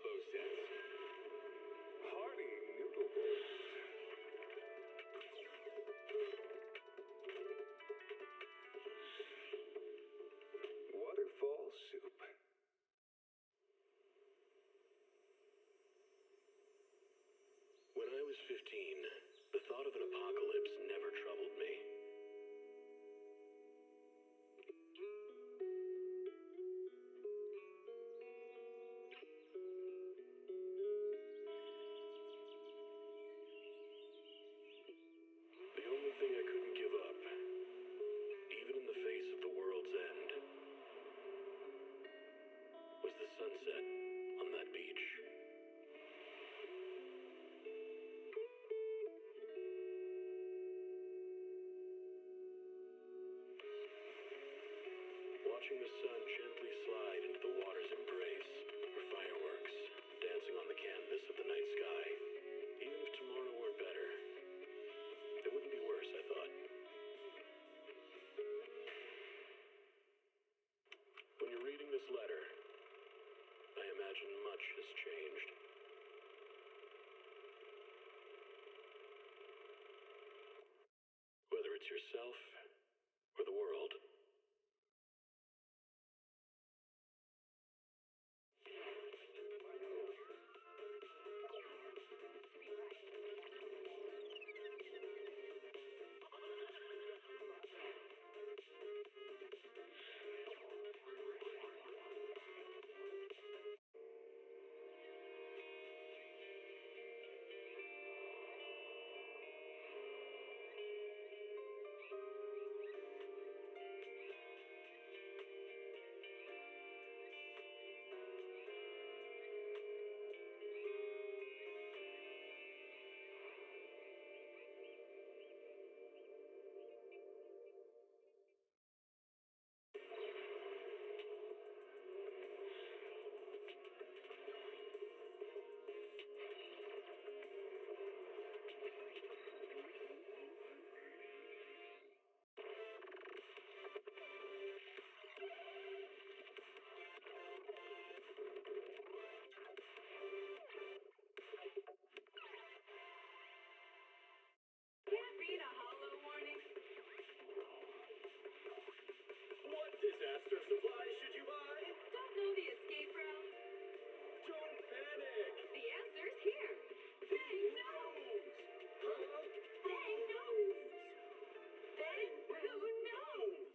those sets. Hearty noodle bowls. Waterfall soup. When I was 15, the thought of an apocalypse never troubled me. The only thing I couldn't give up, even in the face of the world's end, was the sunset on that beach. Watching the sun gently slide into the water's embrace, or fireworks dancing on the canvas of the night sky. Even if tomorrow weren't better, it wouldn't be worse, I thought. When you're reading this letter, I imagine much has changed. Whether it's yourself or the world. Can't read a hollow warning. What disaster supplies should you buy? Don't know the escape route. Don't panic. The answer's here. Bang knows. Huh? Bang knows. Bang who knows.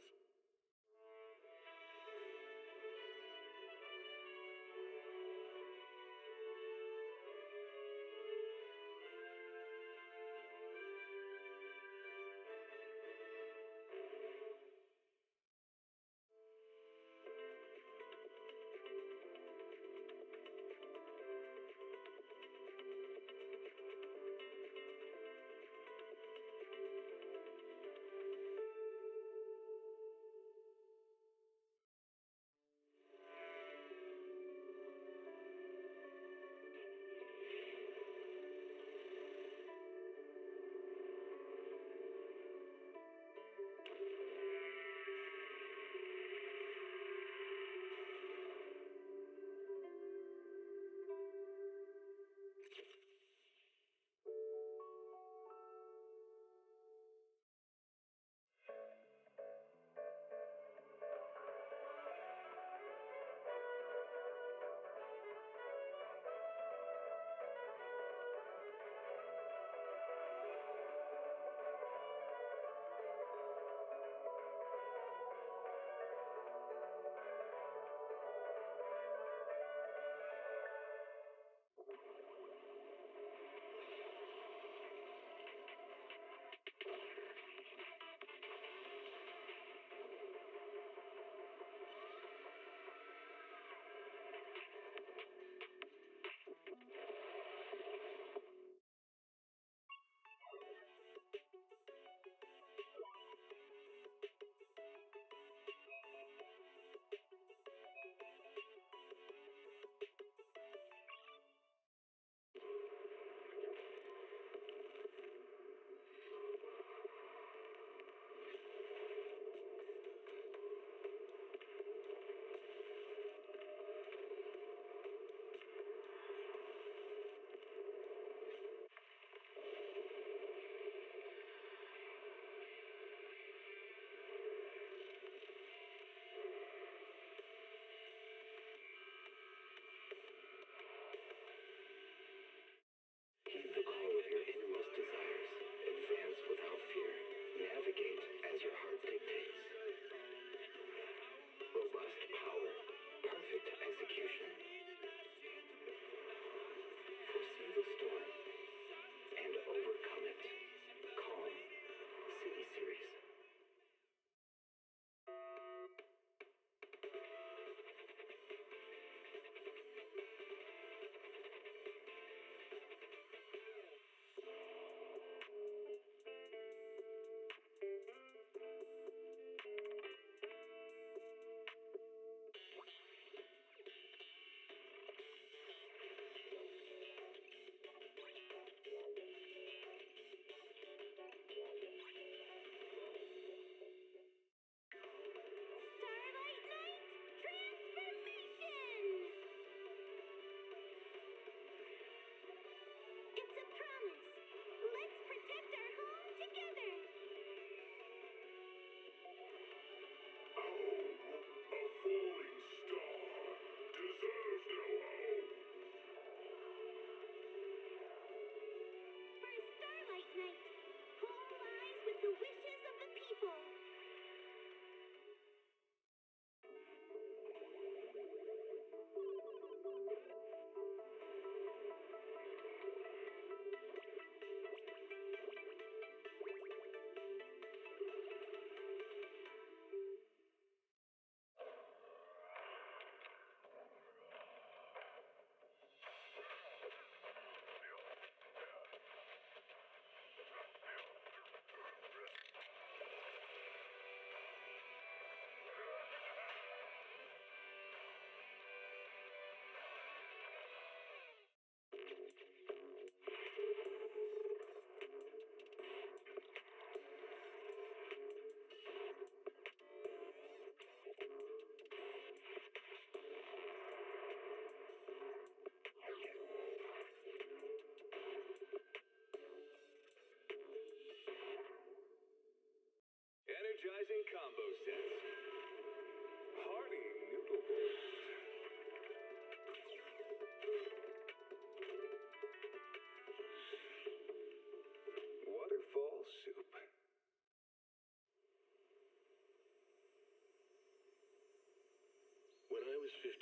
15,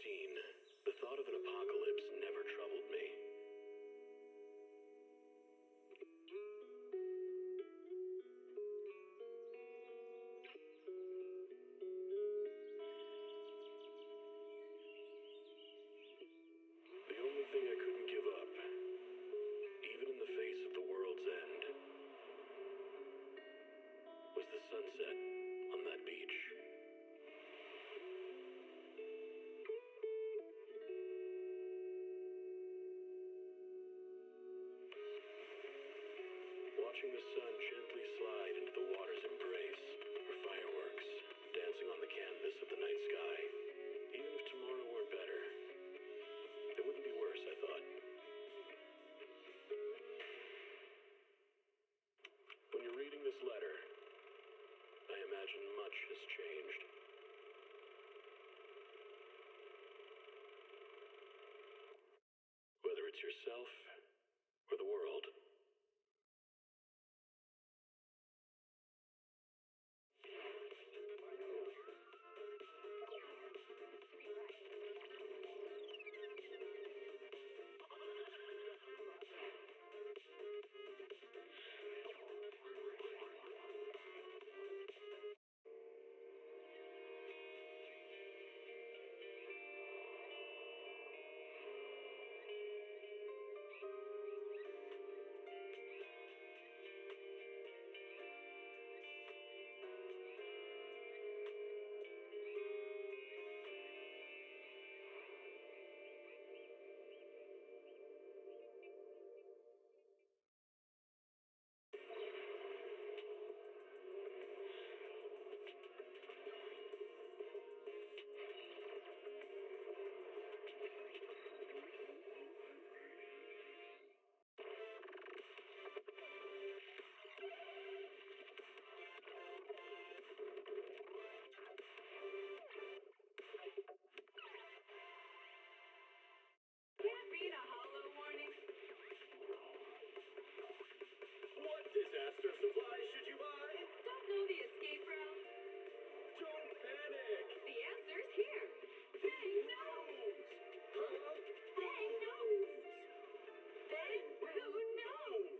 the thought of an apocalypse never troubled me. The only thing I couldn't give up, even in the face of the world's end, was the sunset on that beach. Watching the sun gently slide into the water's embrace, or fireworks dancing on the canvas of the night sky. Even if tomorrow weren't better, it wouldn't be worse, I thought. When you're reading this letter, I imagine much has changed. Whether it's yourself or the world. Can't read a hollow warning. What disaster supplies should you buy? Don't know the escape route. Don't panic. The answer's here. Bang knows. Huh? Bang knows. Bang who knows?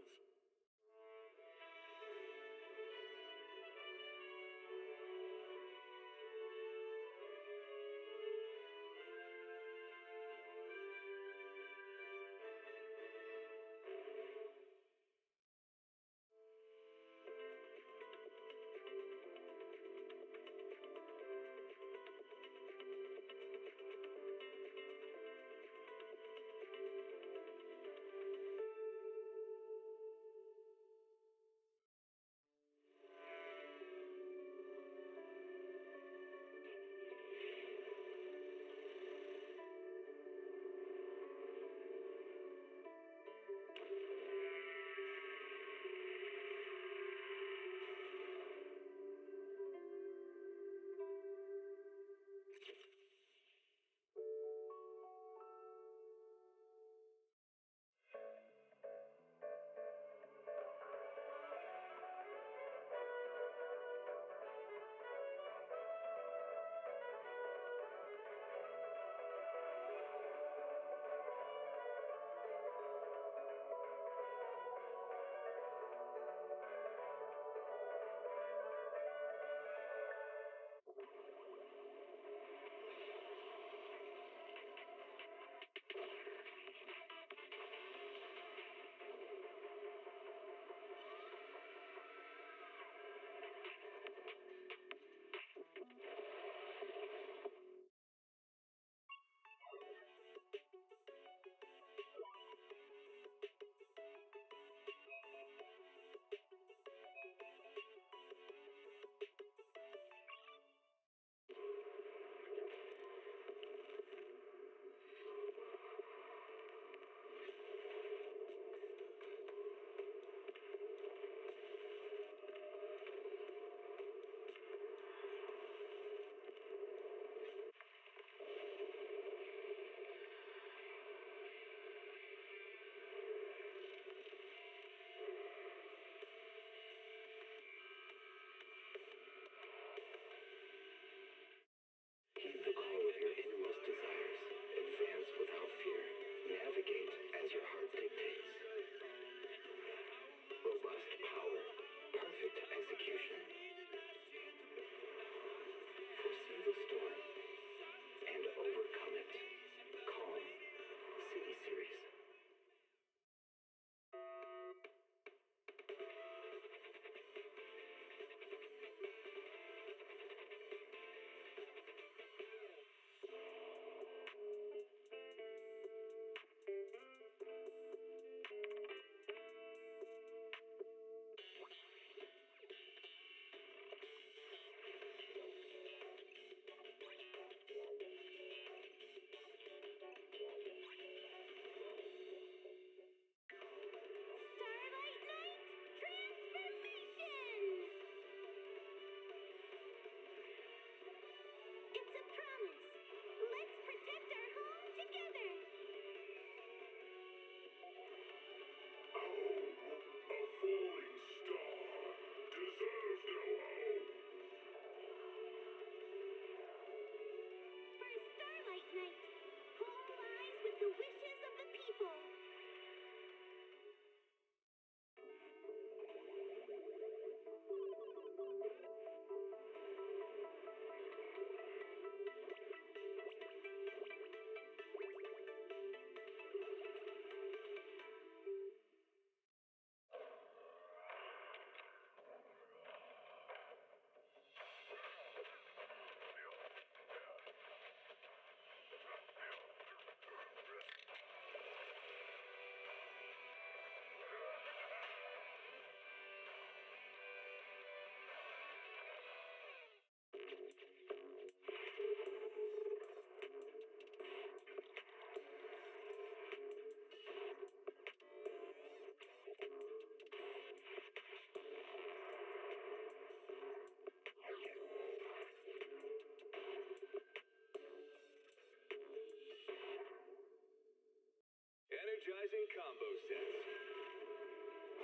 sense.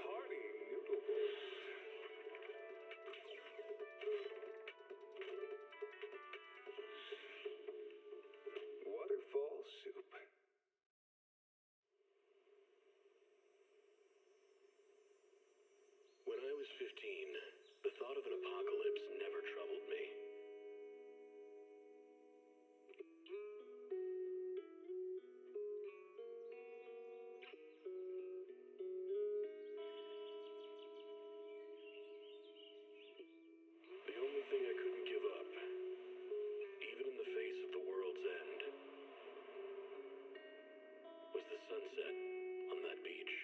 Hearty noodle bowl. Waterfall soup. When I was 15, the thought of an apocalypse never troubled me. The only thing I couldn't give up, even in the face of the world's end, was the sunset on that beach.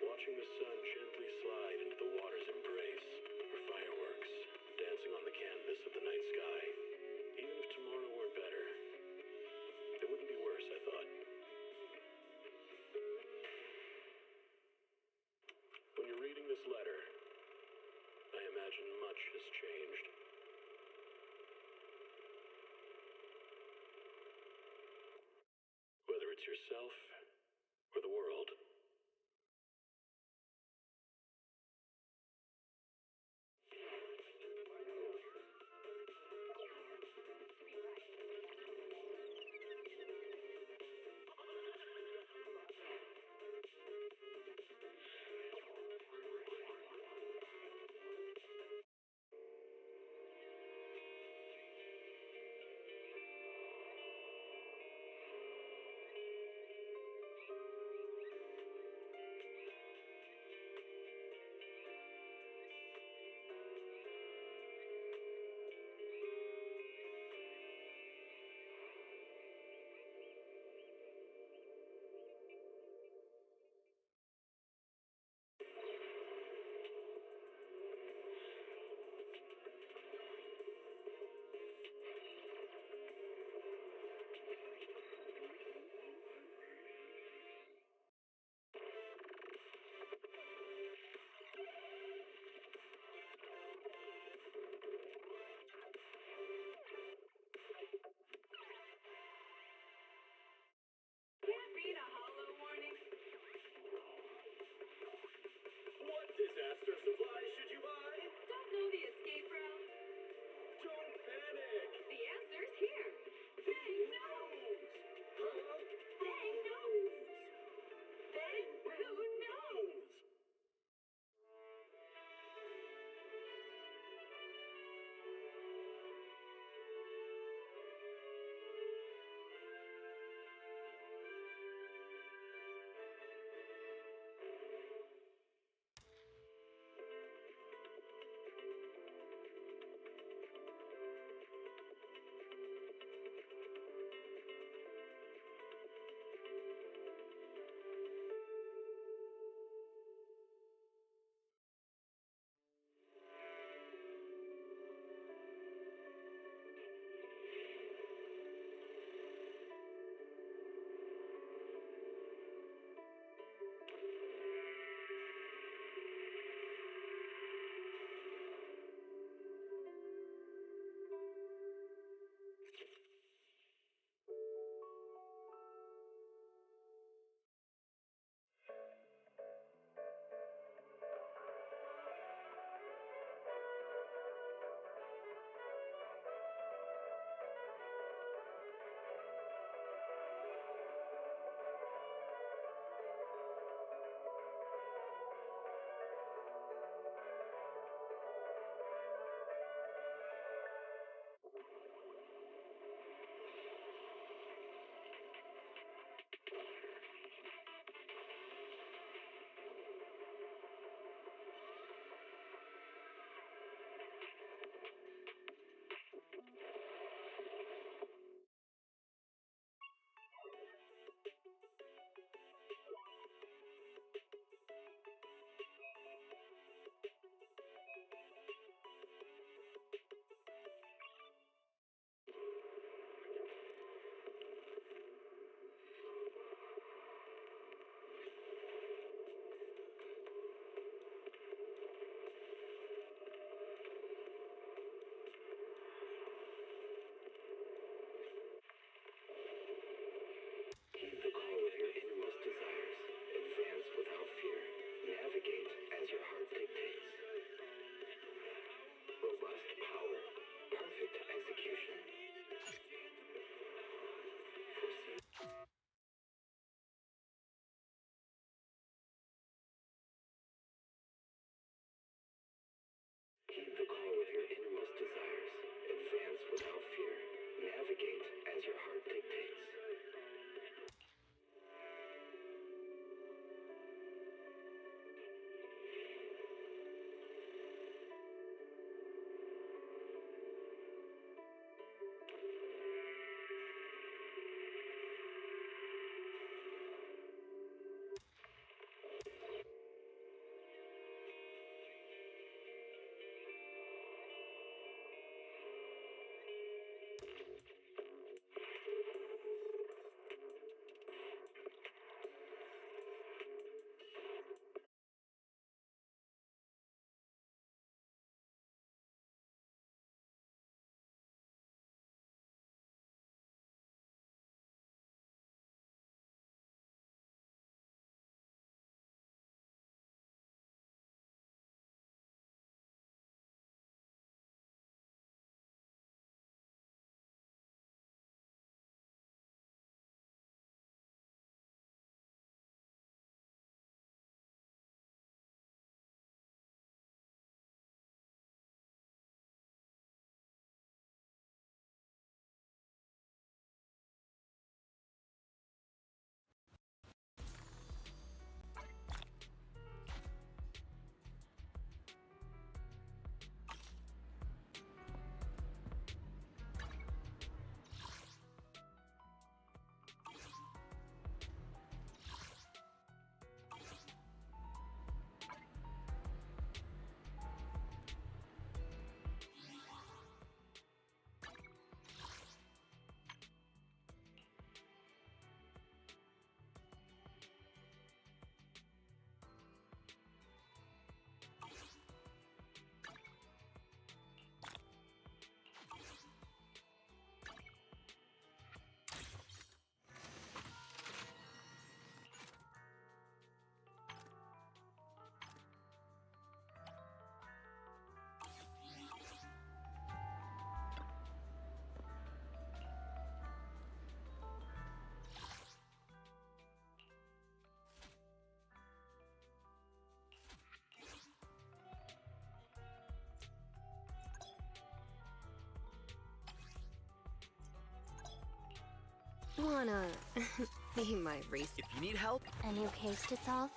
Watching the sun gently slide into the water's embrace, or fireworks dancing on the canvas of the night sky. Even if tomorrow weren't better, it wouldn't be worse, I thought. When you're reading this letter, I imagine much has changed. Whether it's yourself or the world. a call with your innermost desires. Advance without fear. Navigate as your heart dictates. Wanna be my race? If you need help, A new case to solve?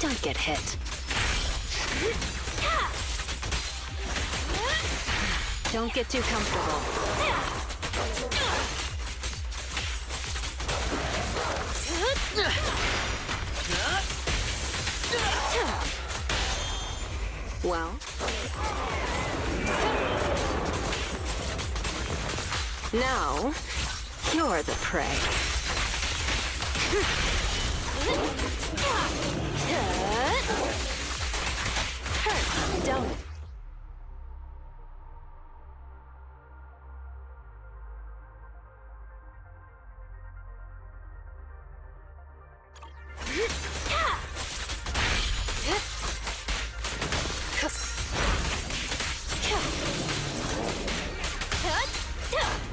Don't get hit. Don't get too comfortable. Well, now you're the prey. Hurts, don't it?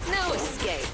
No escape.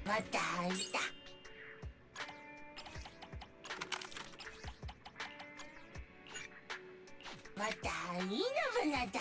また会いた。また会いなばなだ。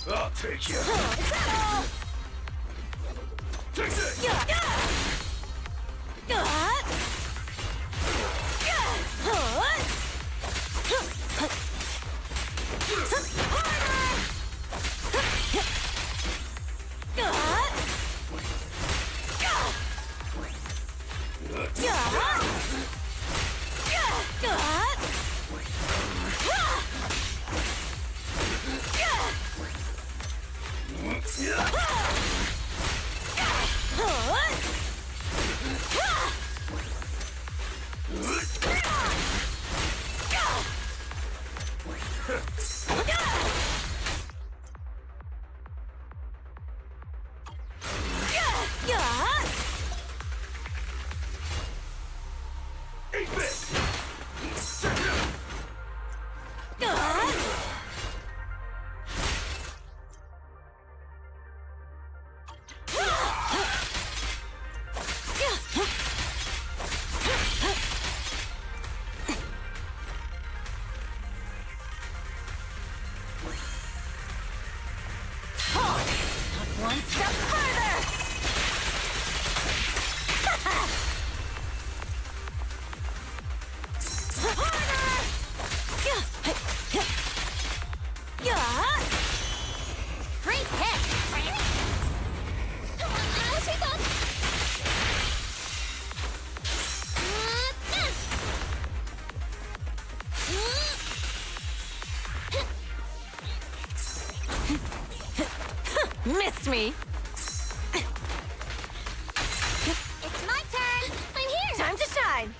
I'll take you. Take this. Eat this. One step further! Great hit! Missed me! It's my turn. I'm here. Time to shine!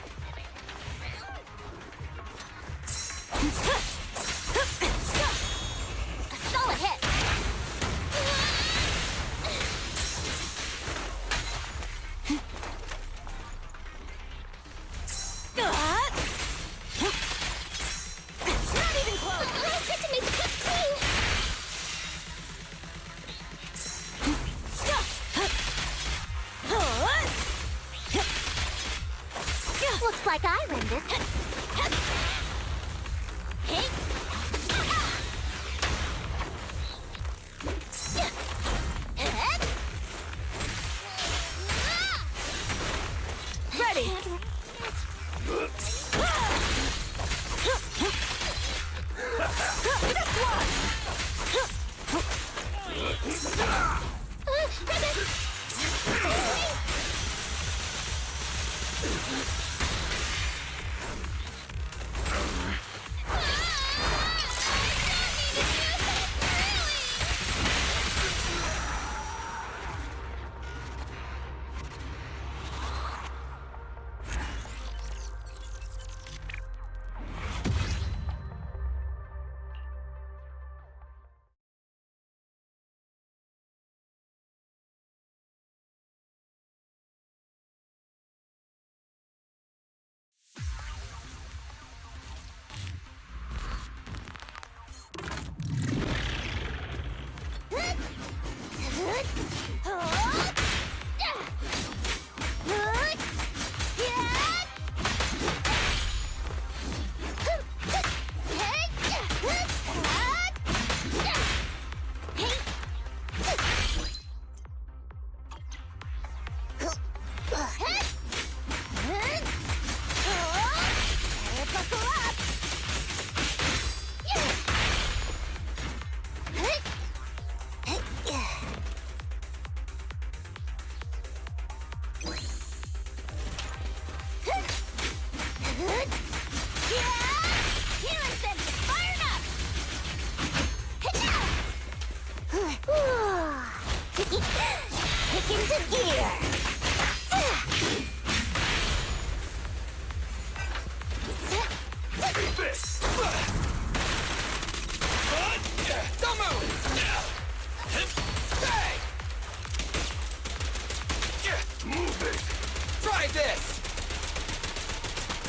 A solid hit. Not even close! I get to make the cuts clean. Looks like I win this. Ready!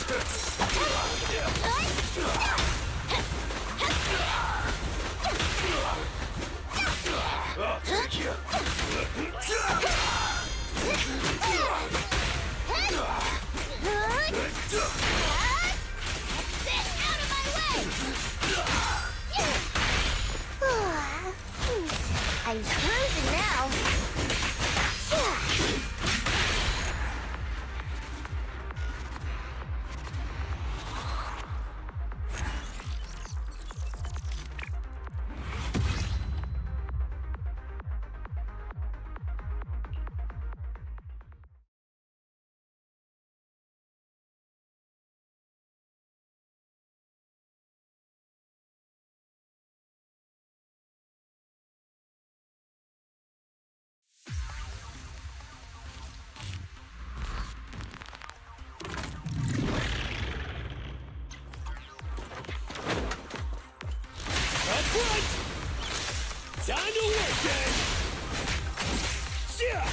I'll take you. Get out of my way! I'm cruising now. Time to work, gang! Yeah!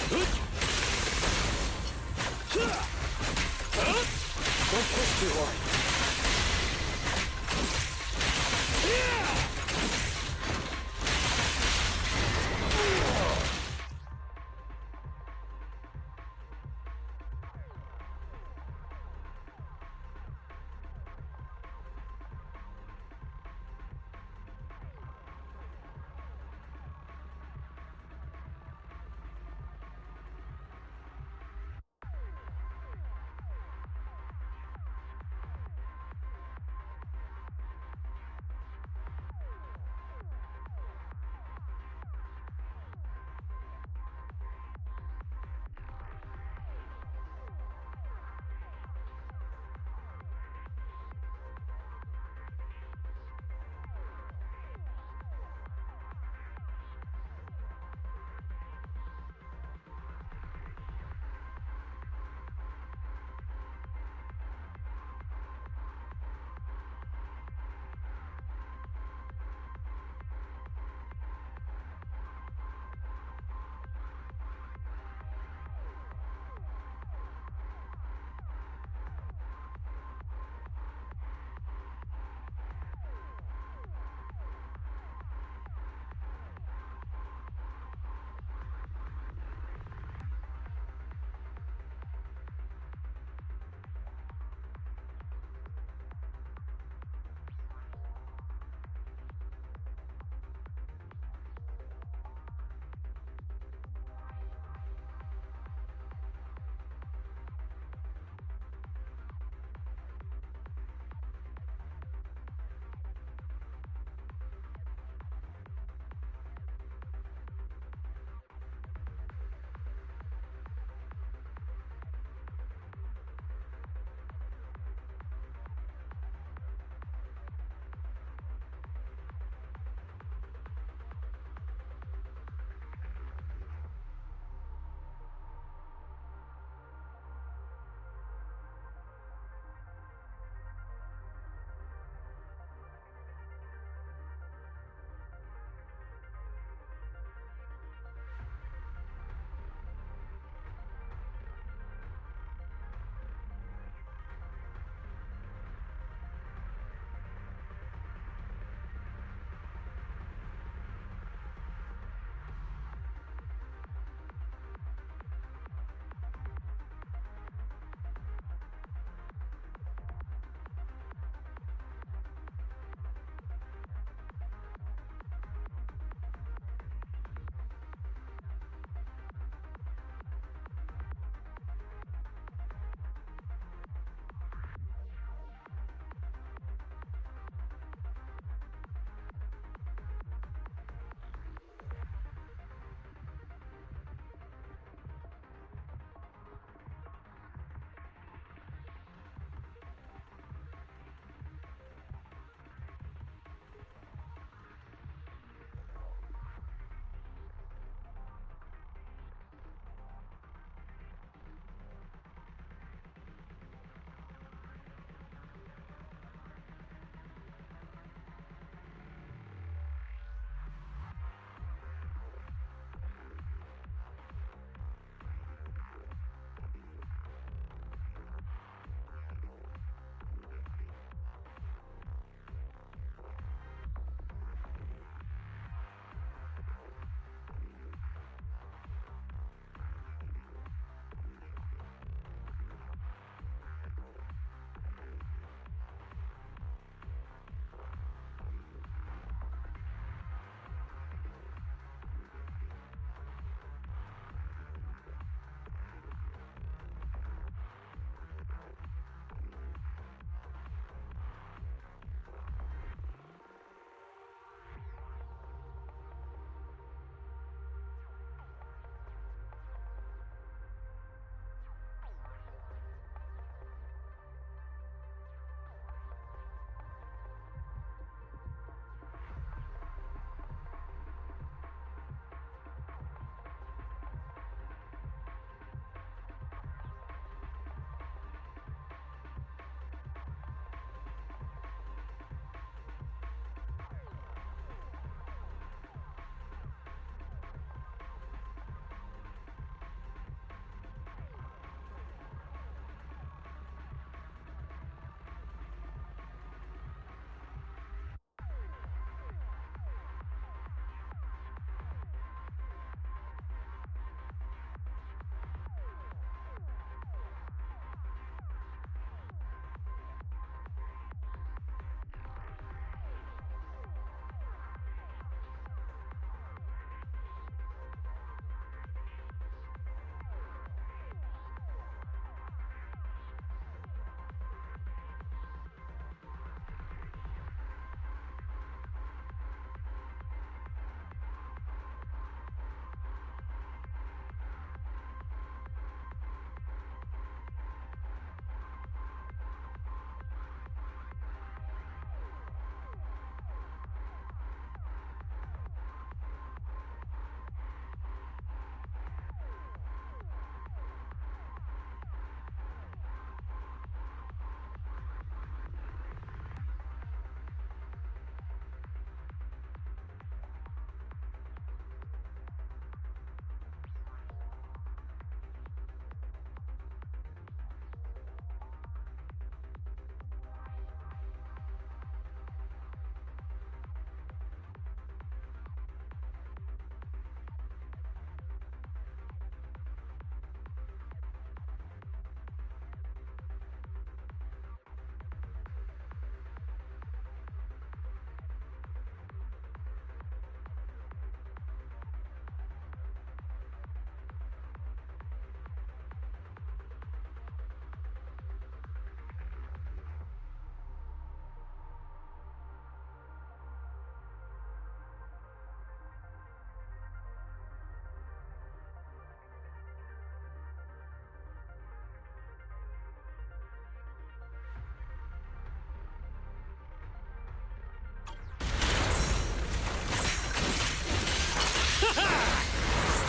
Don't push too hard.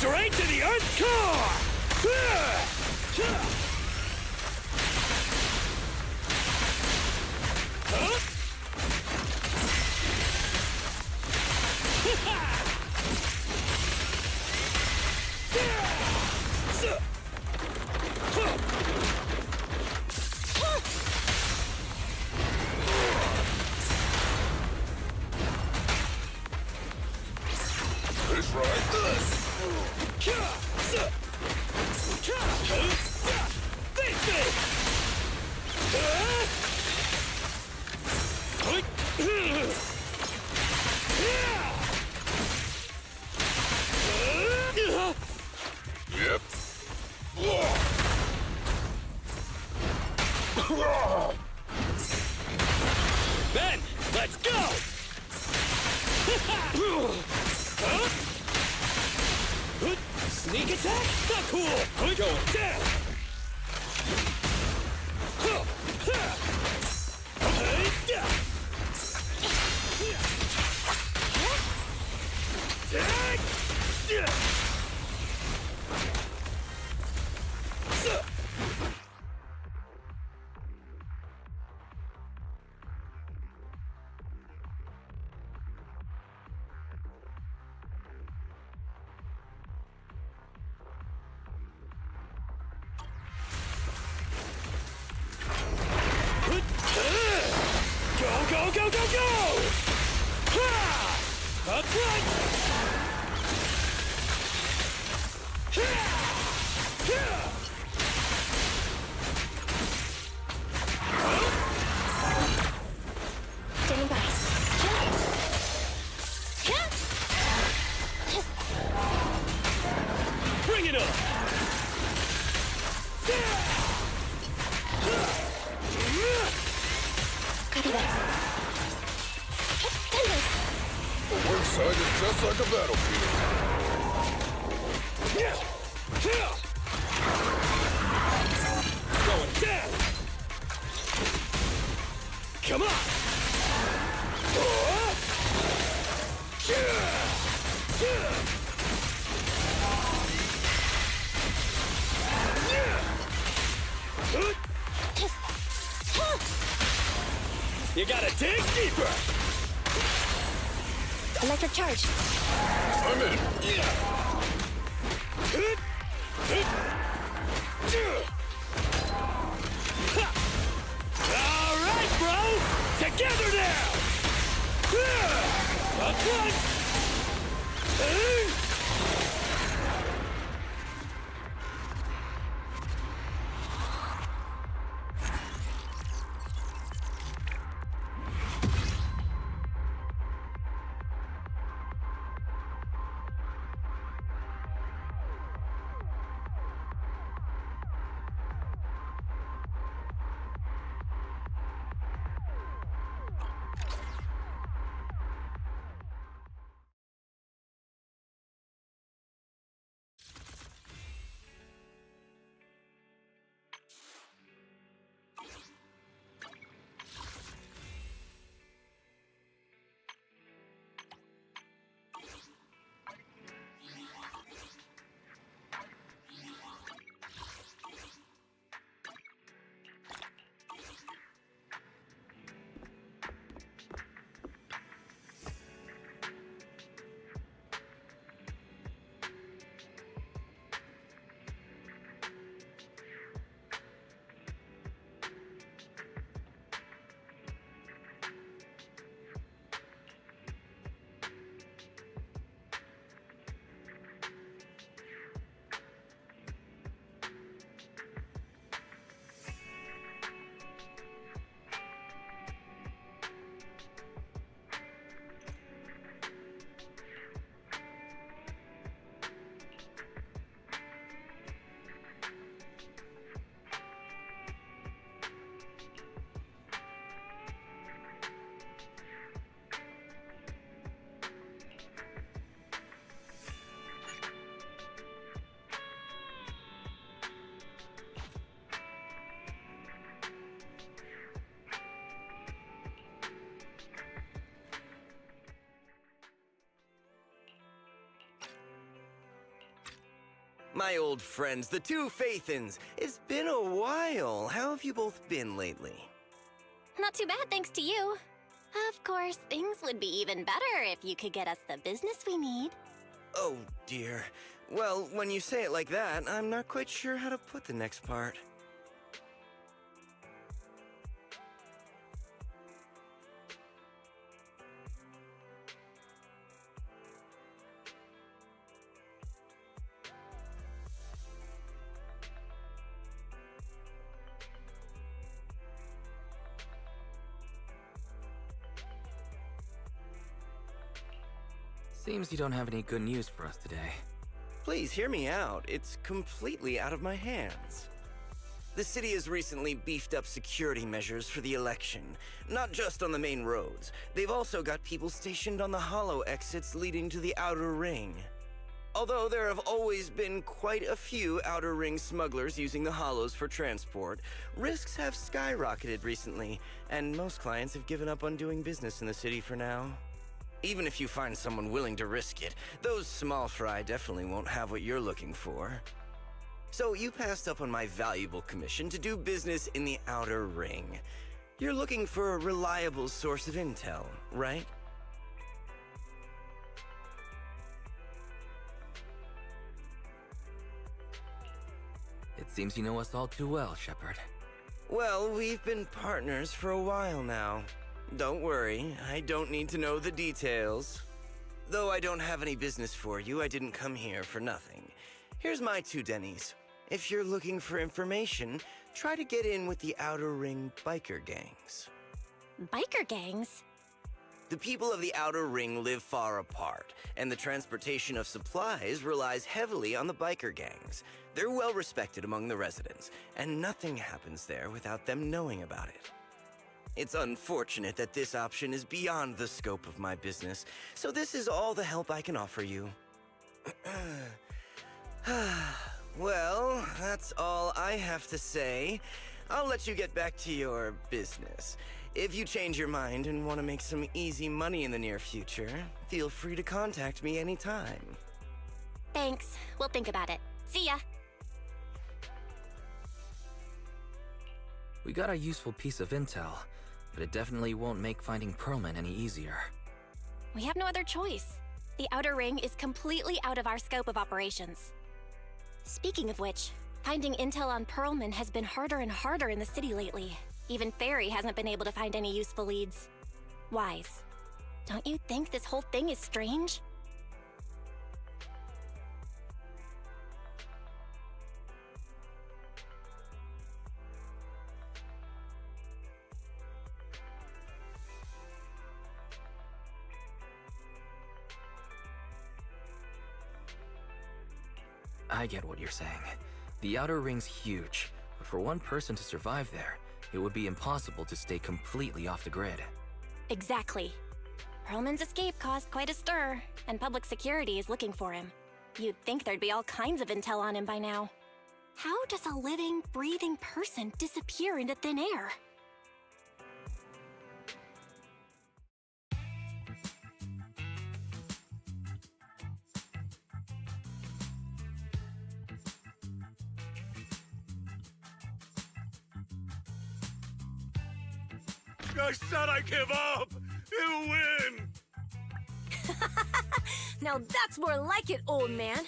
Straight to the Earth's core! Huh? That's right. Yep. Ben, let's go! Sneak attack? Not cool! Going down! Go, go, go, go! Ha! Up front! Standing by. Bring it up! Copy that. Thunder! The work side is just like a battlefield. Going down! Come on! You gotta dig deeper! Electric charge. I'm in. All right, bro! Together now! Up front! My old friends, the two Faithins. It's been a while. How have you both been lately? Not too bad, thanks to you. Of course, things would be even better if you could get us the business we need. Oh, dear. Well, when you say it like that, I'm not quite sure how to put the next part. Seems you don't have any good news for us today. Please hear me out. It's completely out of my hands. The city has recently beefed up security measures for the election, not just on the main roads. They've also got people stationed on the hollow exits leading to the outer ring. Although there have always been quite a few outer ring smugglers using the hollows for transport, risks have skyrocketed recently, and most clients have given up on doing business in the city for now. Even if you find someone willing to risk it, those small fry definitely won't have what you're looking for. So you passed up on my valuable commission to do business in the outer ring. You're looking for a reliable source of intel, right? It seems you know us all too well, Shepard. Well, we've been partners for a while now. Don't worry, I don't need to know the details. Though I don't have any business for you, I didn't come here for nothing. Here's my 2 dennies. If you're looking for information, try to get in with the Outer Ring biker gangs. Biker gangs? The people of the Outer Ring live far apart, and the transportation of supplies relies heavily on the biker gangs. They're well respected among the residents, and nothing happens there without them knowing about it. It's unfortunate that this option is beyond the scope of my business, so this is all the help I can offer you. Well, that's all I have to say. I'll let you get back to your business. If you change your mind and want to make some easy money in the near future, feel free to contact me anytime. Thanks. We'll think about it. See ya. We got a useful piece of intel, but it definitely won't make finding Pearlman any easier. We have no other choice. The Outer Ring is completely out of our scope of operations. Speaking of which, finding intel on Pearlman has been harder and harder in the city lately. Even Fairy hasn't been able to find any useful leads. Wise, don't you think this whole thing is strange? I get what you're saying. The Outer Ring's huge, but for one person to survive there, it would be impossible to stay completely off the grid. Exactly. Pearlman's escape caused quite a stir, and public security is looking for him. You'd think there'd be all kinds of intel on him by now. How does a living, breathing person disappear into thin air? I said I give up! You win! Now that's more like it, old man.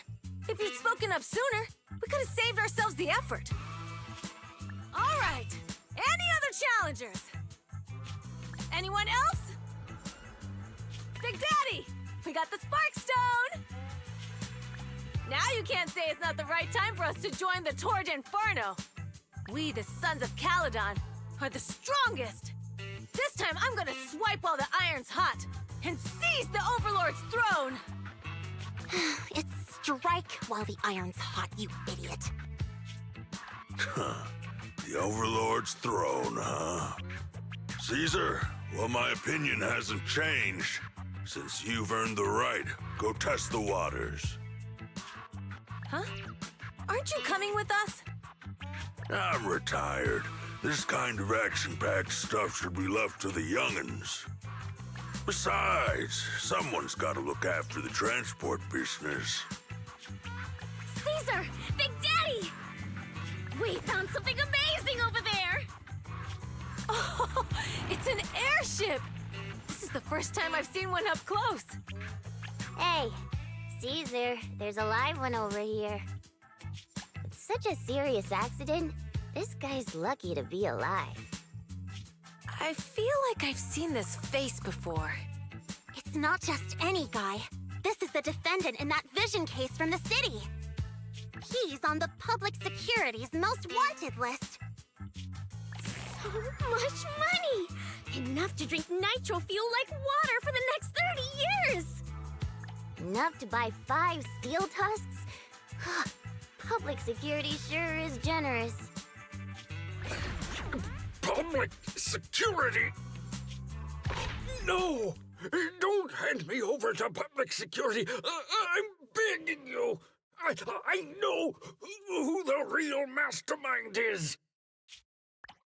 If you'd spoken up sooner, we could have saved ourselves the effort. All right. Any other challengers? Anyone else? Big Daddy, we got the Spark Stone! Now you can't say it's not the right time for us to join the Torrid Inferno. We, the Sons of Caledon, are the strongest. This time I'm gonna swipe while the iron's hot and seize the Overlord's throne! It's strike while the iron's hot, you idiot. The Overlord's throne, huh? Caesar, well, my opinion hasn't changed. Since you've earned the right, go test the waters. Huh? Aren't you coming with us? I'm retired. This kind of action-packed stuff should be left to the young'uns. Besides, someone's got to look after the transport business. Caesar! Big Daddy! We found something amazing over there! Oh, it's an airship! This is the first time I've seen one up close. Hey, Caesar, there's a live one over here. It's such a serious accident. This guy's lucky to be alive. I feel like I've seen this face before. It's not just any guy. This is the defendant in that vision case from the city. He's on the public security's most wanted list. So much money! Enough to drink nitro fuel like water for the next 30 years! Enough to buy 5 steel tusks? Public security sure is generous. Public security? No! Don't hand me over to public security! I'm begging you! I know who the real mastermind is!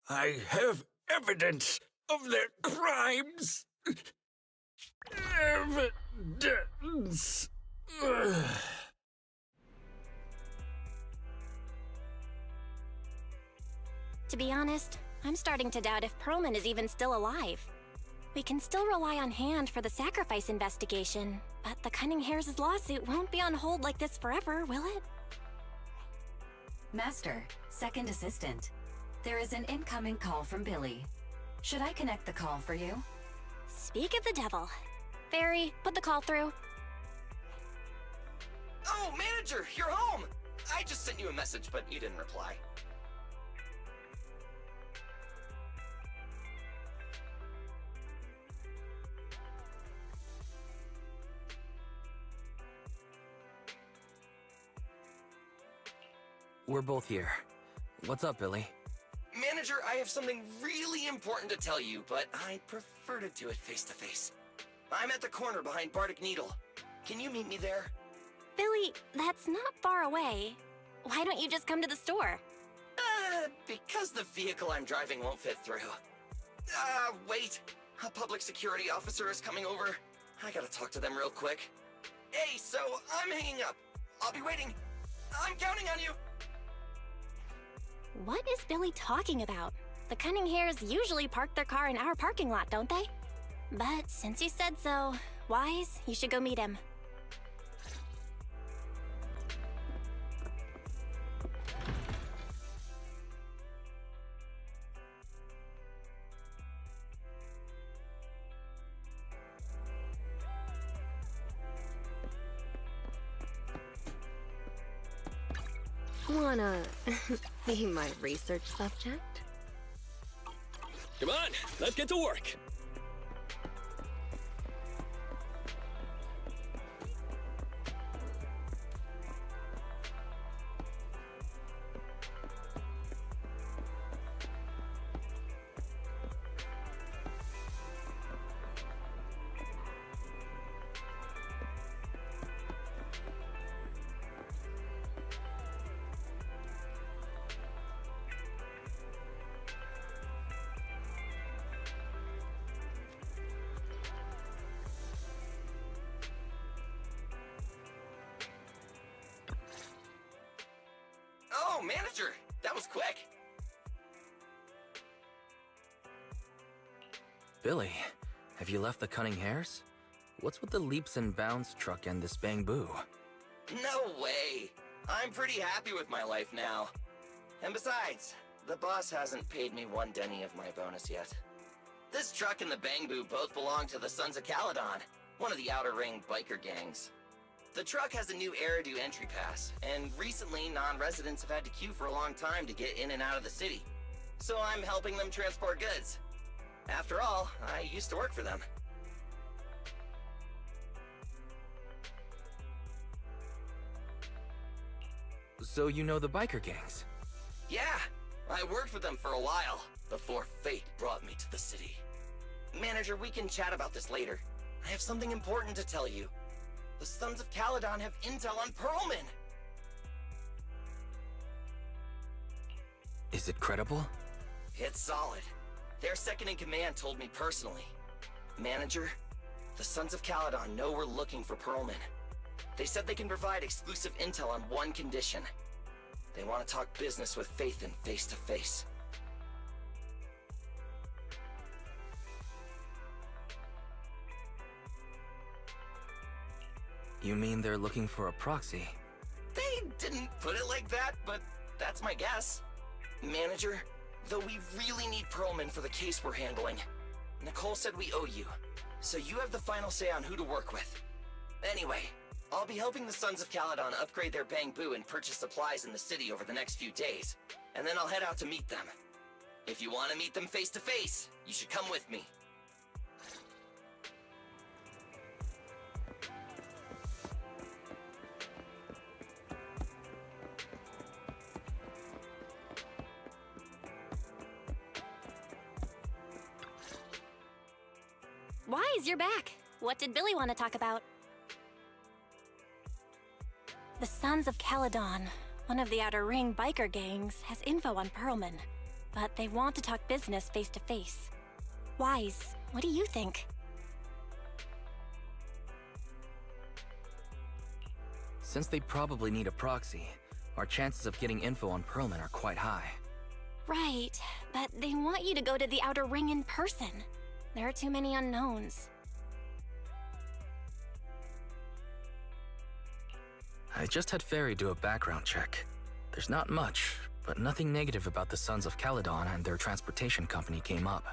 I have evidence of their crimes! Evidence! To be honest, I'm starting to doubt if Perlman is even still alive. We can still rely on Hand for the sacrifice investigation, but the Cunninghairs' lawsuit won't be on hold like this forever, will it? Master, second assistant. There is an incoming call from Billy. Should I connect the call for you? Speak of the devil. Fairy, put the call through. Oh, Manager, you're home! I just sent you a message, but you didn't reply. We're both here. What's up, Billy? Manager, I have something really important to tell you, but I'd prefer to do it face-to-face. I'm at the corner behind Bardic Needle. Can you meet me there? Billy, that's not far away. Why don't you just come to the store? Because the vehicle I'm driving won't fit through. Wait. A public security officer is coming over. I gotta talk to them real quick. Hey, so I'm hanging up. I'll be waiting. I'm counting on you. What is Billy talking about? The Cunninghairs usually park their car in our parking lot, don't they? But since you said so, Wise, you should go meet him. Wanna be my research subject? Come on, let's get to work. Oh, Manager, that was quick. Billy, have you left the Cunninghairs? What's with the leaps and bounds truck and this bamboo? No way. I'm pretty happy with my life now. And besides, the boss hasn't paid me 1 denny of my bonus yet. This truck and the Bangbu both belong to the Sons of Caledon, one of the Outer Ring biker gangs. The truck has a new Eridu entry pass, and recently non-residents have had to queue for a long time to get in and out of the city. So I'm helping them transport goods. After all, I used to work for them. So you know the biker gangs? Yeah, I worked with them for a while, before fate brought me to the city. Manager, we can chat about this later. I have something important to tell you. The Sons of Caledon have intel on Perlman! Is it credible? It's solid. Their second-in-command told me personally. Manager, the Sons of Caledon know we're looking for Perlman. They said they can provide exclusive intel on one condition. They want to talk business with Phaethon face to face. You mean they're looking for a proxy? They didn't put it like that, but that's my guess. Manager, though we really need Perlman for the case we're handling, Nicole said we owe you, so you have the final say on who to work with. Anyway, I'll be helping the Sons of Caledon upgrade their Bangbu and purchase supplies in the city over the next few days, and then I'll head out to meet them. If you want to meet them face to face, you should come with me. Wise, you're back. What did Billy want to talk about? The Sons of Caledon, one of the Outer Ring biker gangs, has info on Perlman, but they want to talk business face to face. Wise, what do you think? Since they probably need a proxy, our chances of getting info on Perlman are quite high. Right, but they want you to go to the Outer Ring in person. There are too many unknowns. I just had Ferry do a background check. There's not much, but nothing negative about the Sons of Caledon and their transportation company came up.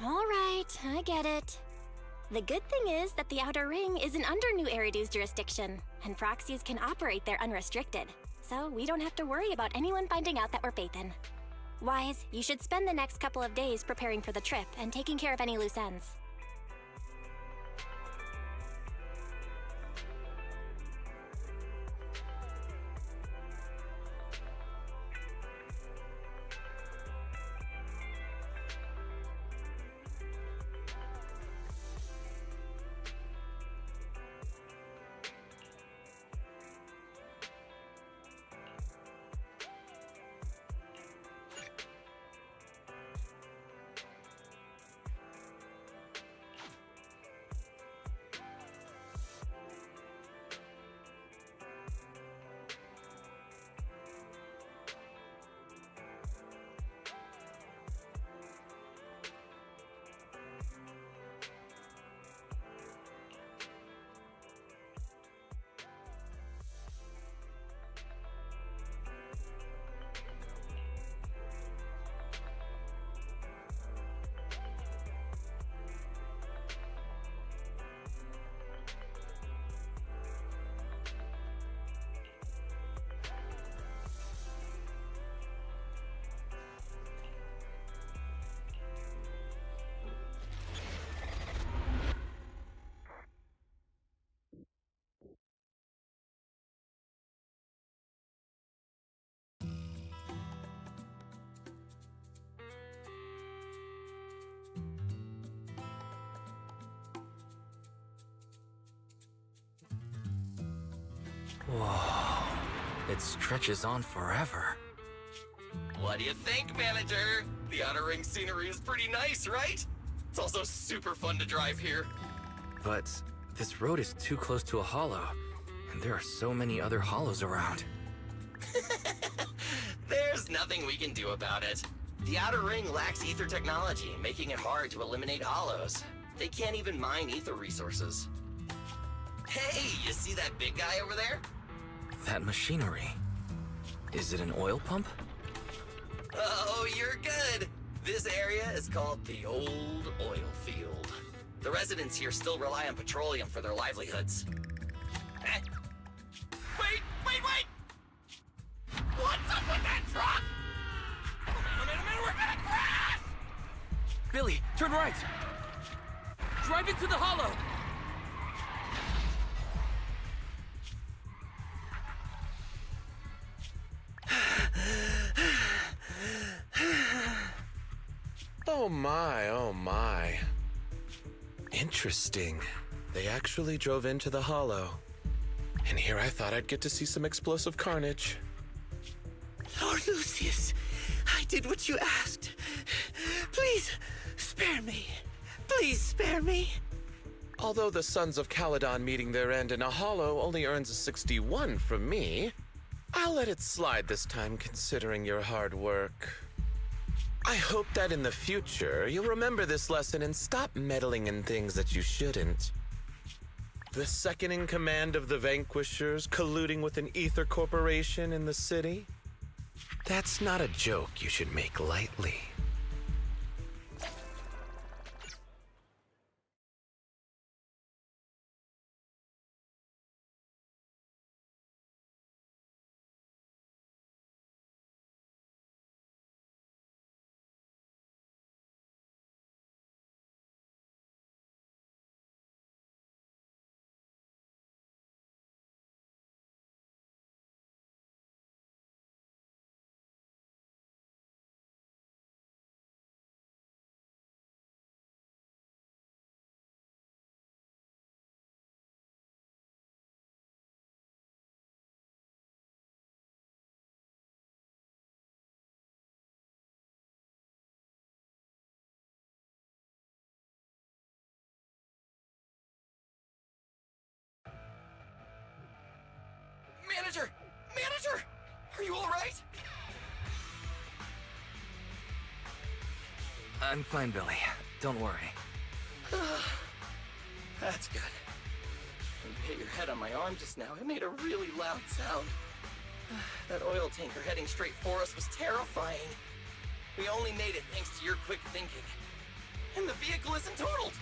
All right, I get it. The good thing is that the Outer Ring isn't under New Eridu's jurisdiction, and proxies can operate there unrestricted, so we don't have to worry about anyone finding out that we're Phaethon. Wise, you should spend the next couple of days preparing for the trip and taking care of any loose ends. Whoa, it stretches on forever. What do you think, Manager? The Outer Ring scenery is pretty nice, right? It's also super fun to drive here. But this road is too close to a hollow, and there are so many other hollows around. There's nothing we can do about it. The Outer Ring lacks ether technology, making it hard to eliminate hollows. They can't even mine ether resources. Hey, you see that big guy over there? That machinery. Is it an oil pump? Oh, you're good. This area is called the Old Oil Field. The residents here still rely on petroleum for their livelihoods. Wait! What's up with that truck? Oh man, we're gonna crash! Billy, turn right! Drive into the hollow! Oh my. Interesting. They actually drove into the hollow. And here I thought I'd get to see some explosive carnage. Lord Lucius, I did what you asked. Please, spare me. Please spare me. Although the Sons of Caledon meeting their end in a hollow only earns a 61 from me, I'll let it slide this time considering your hard work. I hope that in the future, you'll remember this lesson and stop meddling in things that you shouldn't. The second in command of the Vanquishers colluding with an ether corporation in the city? That's not a joke you should make lightly. Manager! Manager! Are you alright? I'm fine, Billy. Don't worry. That's good. When you hit your head on my arm just now, it made a really loud sound. That oil tanker heading straight for us was terrifying. We only made it thanks to your quick thinking. And the vehicle isn't totaled!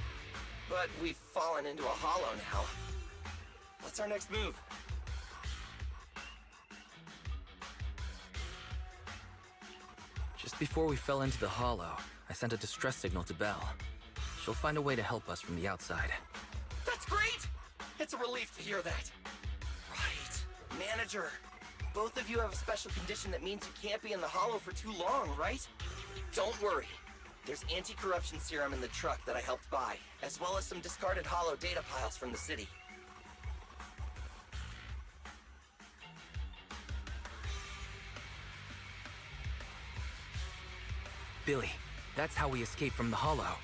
But we've fallen into a hollow now. What's our next move? Just before we fell into the hollow, I sent a distress signal to Belle. She'll find a way to help us from the outside. That's great! It's a relief to hear that. Right. Manager, both of you have a special condition that means you can't be in the hollow for too long, right? Don't worry. There's anti-corruption serum in the truck that I helped buy, as well as some discarded hollow data piles from the city. Billy, that's how we escaped from the hollow.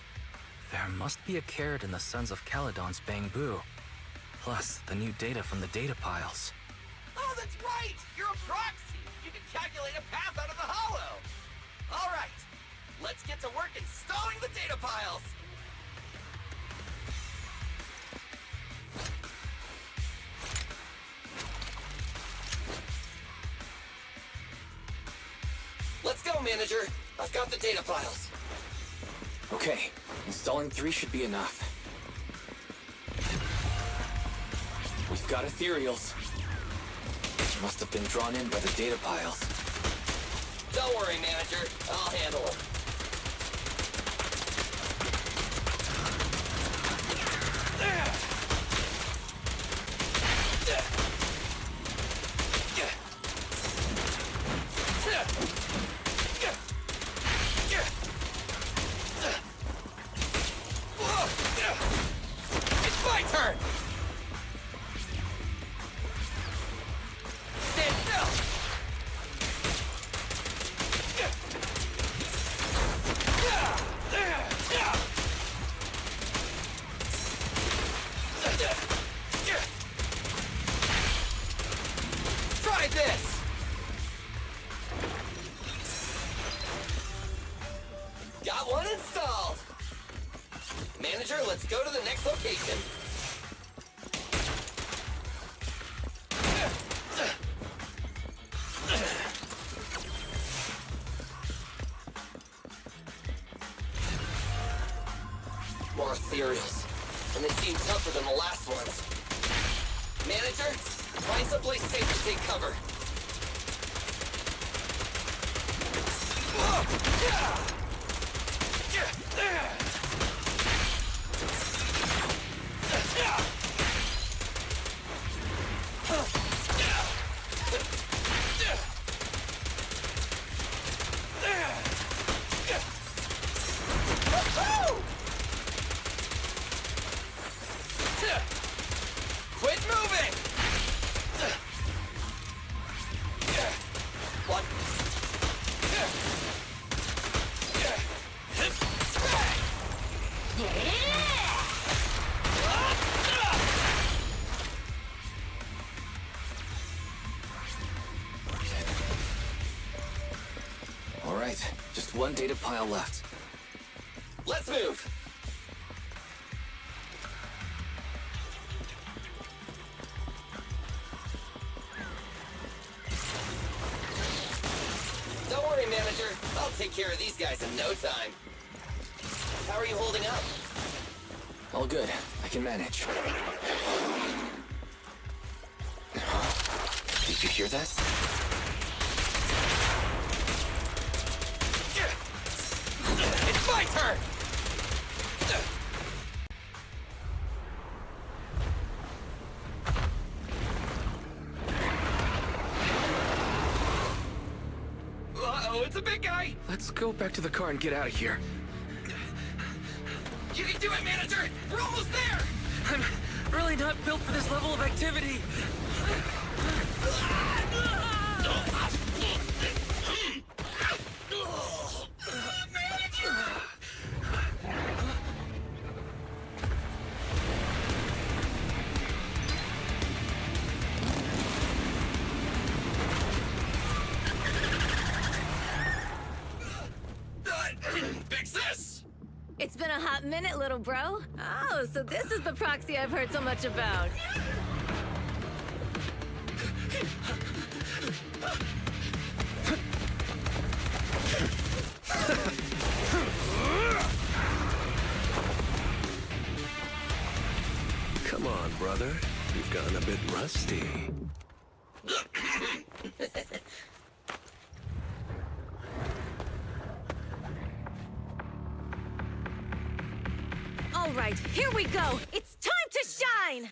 There must be a carrot in the Sons of Caledon's Bangbu. Plus, the new data from the data piles. Oh, that's right! You're a proxy! You can calculate a path out of the hollow! All right, let's get to work installing the data piles! Let's go, Manager! I've got the data files. Okay, installing 3 should be enough. We've got ethereals. Must have been drawn in by the data piles. Don't worry, Manager. I'll handle them. It's my turn! Stand still! Try this! Got one installed! Manager, let's go to the next location. More ethereals, and they seem tougher than the last ones. Manager, find someplace safe to take cover. Quit moving! What? one data pile left. Let's move! Don't worry, manager. I'll take care of these guys in no time. How are you holding up? All good. I can manage. Did you hear that? It's my turn! Uh-oh, it's a big guy! Let's go back to the car and get out of here. You can do it, manager! We're almost there! I'm really not built for this level of activity. Big Sis! It's been a hot minute, little bro. Oh, so this is the proxy I've heard so much about. Come on, brother. You've gotten a bit rusty. All right, here we go. It's time to shine!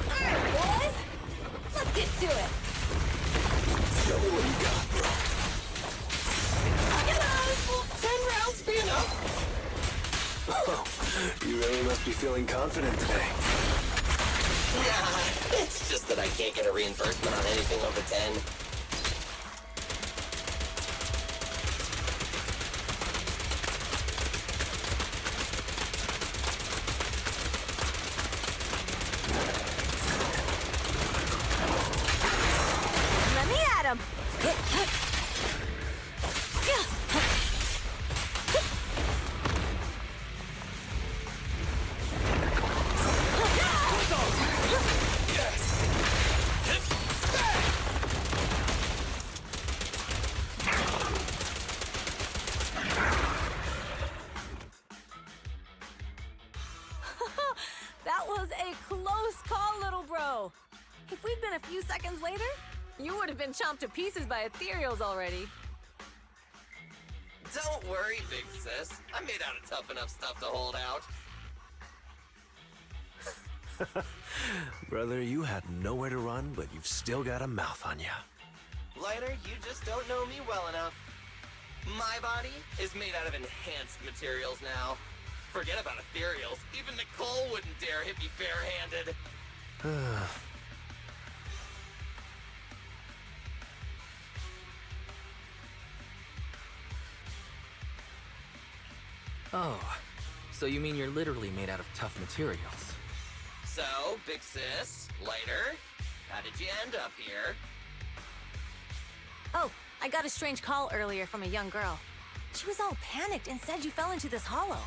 All right, boys. Let's get to it. Show me what you got, bro. 10 rounds be enough? Oh, you really must be feeling confident today. Nah, it's just that I can't get a reimbursement on anything over 10. Let me at him. That was a close call, little bro. If we'd been a few seconds later, you would have been chomped to pieces by ethereals already. Don't worry, Big Sis. I'm made out of tough enough stuff to hold out. Brother, you had nowhere to run, but you've still got a mouth on you. Lighter, you just don't know me well enough. My body is made out of enhanced materials now. Forget about ethereals. Even Nicole wouldn't dare hit me barehanded. Oh, so you mean you're literally made out of tough materials? So, Big Sis, Lighter, how did you end up here? Oh, I got a strange call earlier from a young girl. She was all panicked and said you fell into this hollow.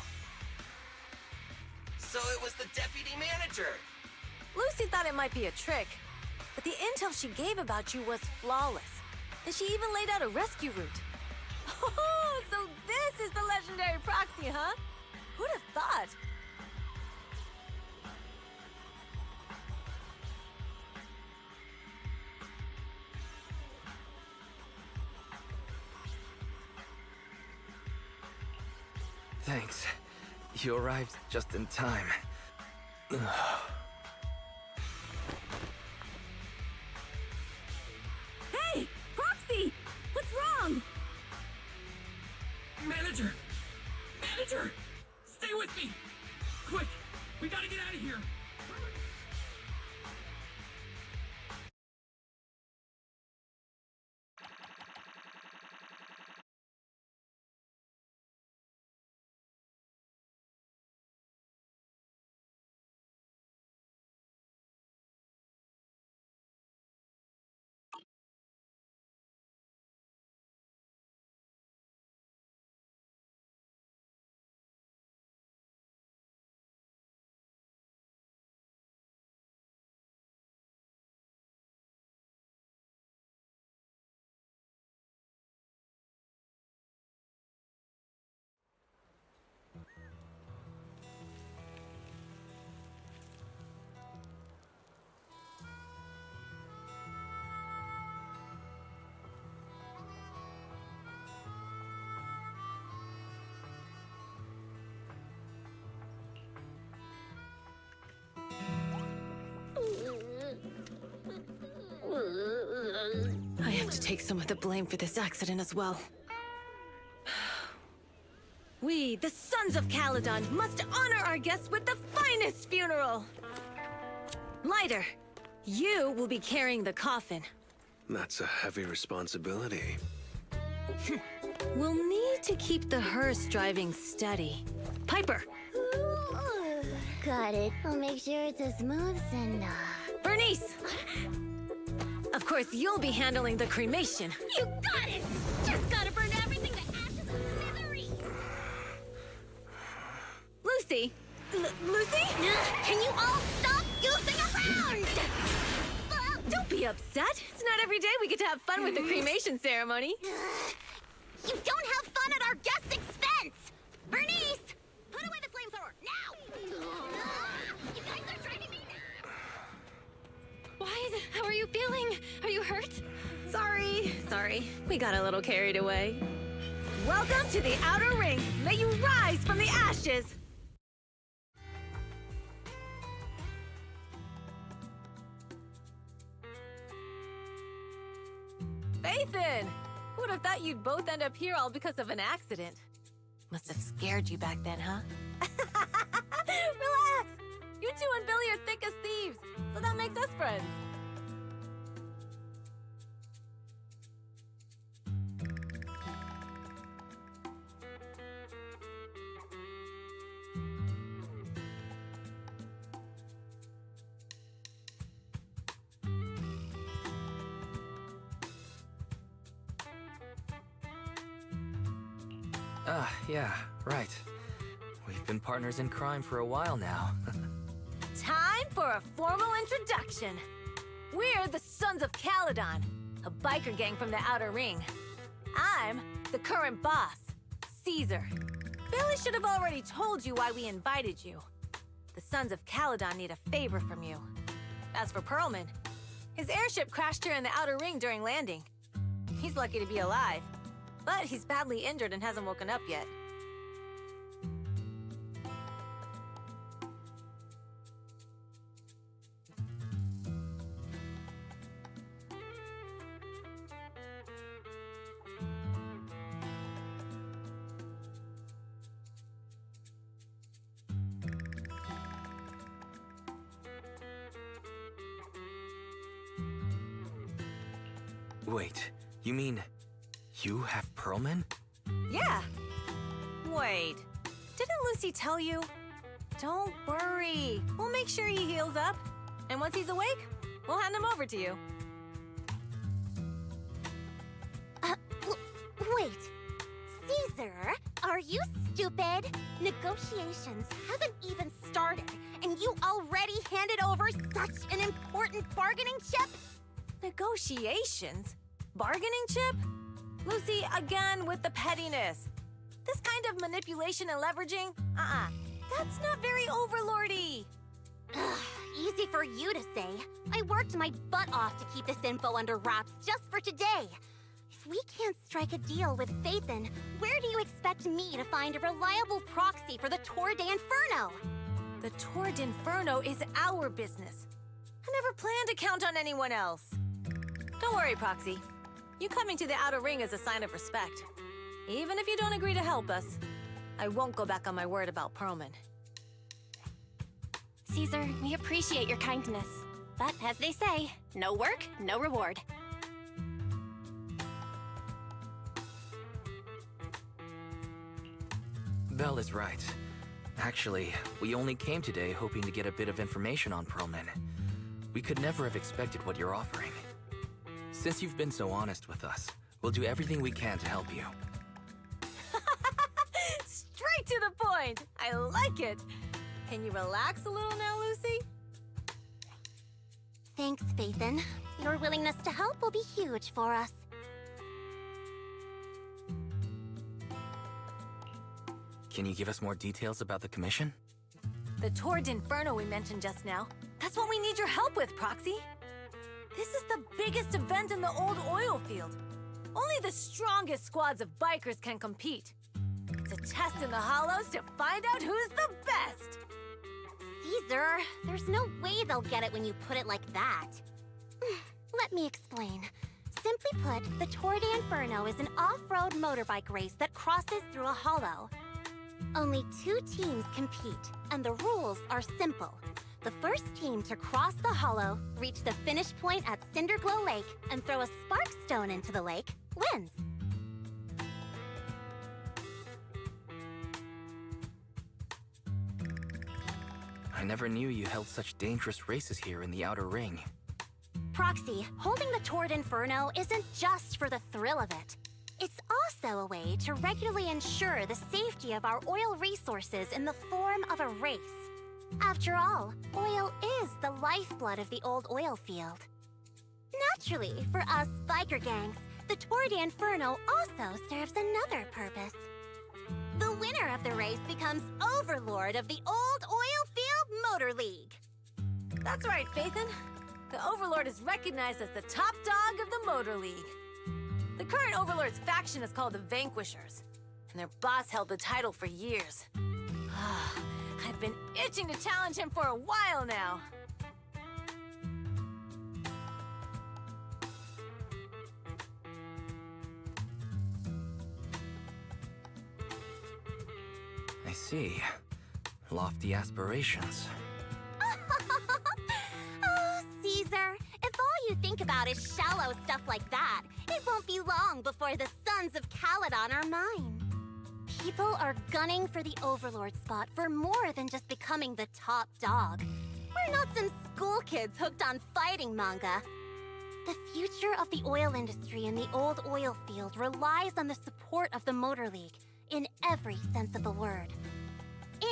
So it was the deputy manager. Lucy thought it might be a trick, but the intel she gave about you was flawless. And she even laid out a rescue route. Oh, so this is the legendary proxy, huh? Who'd have thought? Thanks. You arrived just in time. Hey! Proxy! What's wrong? Manager! Manager! Stay with me! Quick! We gotta get out of here! have to take some of the blame for this accident as well. We, the Sons of Caledon, must honor our guests with the finest funeral! Lighter, you will be carrying the coffin. That's a heavy responsibility. We'll need to keep the hearse driving steady. Piper! Got it. I'll make sure it's as smooth and... Bernice! Of course, you'll be handling the cremation. You got it! Just gotta burn everything to ashes and misery! Lucy! Lucy? Can you all stop goofing around? Don't be upset. It's not every day we get to have fun with the cremation ceremony. You don't have fun at our guest's expense! Bernice! Put away the flamethrower, now! You guys are driving me nuts! How are you feeling? Are you hurt? Sorry. We got a little carried away. Welcome to the Outer Ring. May you rise from the ashes. Phaethon! Who would have thought you'd both end up here all because of an accident? Must have scared you back then, huh? Relax! You two and Billy are thick as thieves, so that makes us friends. Yeah, right. We've been partners in crime for a while now. Time for a formal introduction. We're the Sons of Caledon, a biker gang from the Outer Ring. I'm the current boss, Caesar. Billy should have already told you why we invited you. The Sons of Caledon need a favor from you. As for Pearlman, his airship crashed here in the Outer Ring during landing. He's lucky to be alive, but he's badly injured and hasn't woken up yet. Wait, you mean you have Pearlman? Yeah. Wait, didn't Lucy tell you? Don't worry, we'll make sure he heals up. And once he's awake, we'll hand him over to you. Wait. Caesar, are you stupid? Negotiations haven't even started, and you already handed over such an important bargaining chip? Negotiations? Bargaining chip? Lucy, again with the pettiness. This kind of manipulation and leveraging? That's not very overlordy. Easy for you to say. I worked my butt off to keep this info under wraps just for today. If we can't strike a deal with Phaethon, where do you expect me to find a reliable proxy for the Tour d'Inferno? The Tour d'Inferno is our business. I never planned to count on anyone else. Don't worry, Proxy. You coming to the Outer Ring is a sign of respect. Even if you don't agree to help us, I won't go back on my word about Pearlman. Caesar, we appreciate your kindness. But as they say, no work, no reward. Belle is right. Actually, we only came today hoping to get a bit of information on Pearlman. We could never have expected what you're offering. Since you've been so honest with us, we'll do everything we can to help you. Straight to the point! I like it! Can you relax a little now, Lucy? Thanks, Phaethon. Your willingness to help will be huge for us. Can you give us more details about the commission? The Tour d'Inferno we mentioned just now. That's what we need your help with, Proxy. This is the biggest event in the old oil field. Only the strongest squads of bikers can compete. It's a test in the Hollows to find out who's the best. Caesar, there's no way they'll get it when you put it like that. Let me explain. Simply put, the Tour de Inferno is an off-road motorbike race that crosses through a hollow. Only 2 teams compete, and the rules are simple. The first team to cross the hollow, reach the finish point at Cinderglow Lake, and throw a spark stone into the lake, wins. I never knew you held such dangerous races here in the Outer Ring. Proxy, holding the Tour de Inferno isn't just for the thrill of it. It's also a way to regularly ensure the safety of our oil resources in the form of a race. After all, oil is the lifeblood of the old oil field. Naturally, for us biker gangs, the Tour de Inferno also serves another purpose. The winner of the race becomes overlord of the old oil field Motor League. That's right, Phaethon. The Overlord is recognized as the top dog of the Motor League. The current Overlord's faction is called the Vanquishers, and their boss held the title for years. I've been itching to challenge him for a while now. I see. Lofty aspirations. Oh, Caesar, if all you think about is shallow stuff like that, it won't be long before the sons of Caledon are mine. People are gunning for the Overlord spot for more than just becoming the top dog. We're not some school kids hooked on fighting manga. The future of the oil industry in the old oil field relies on the support of the Motor League, in every sense of the word.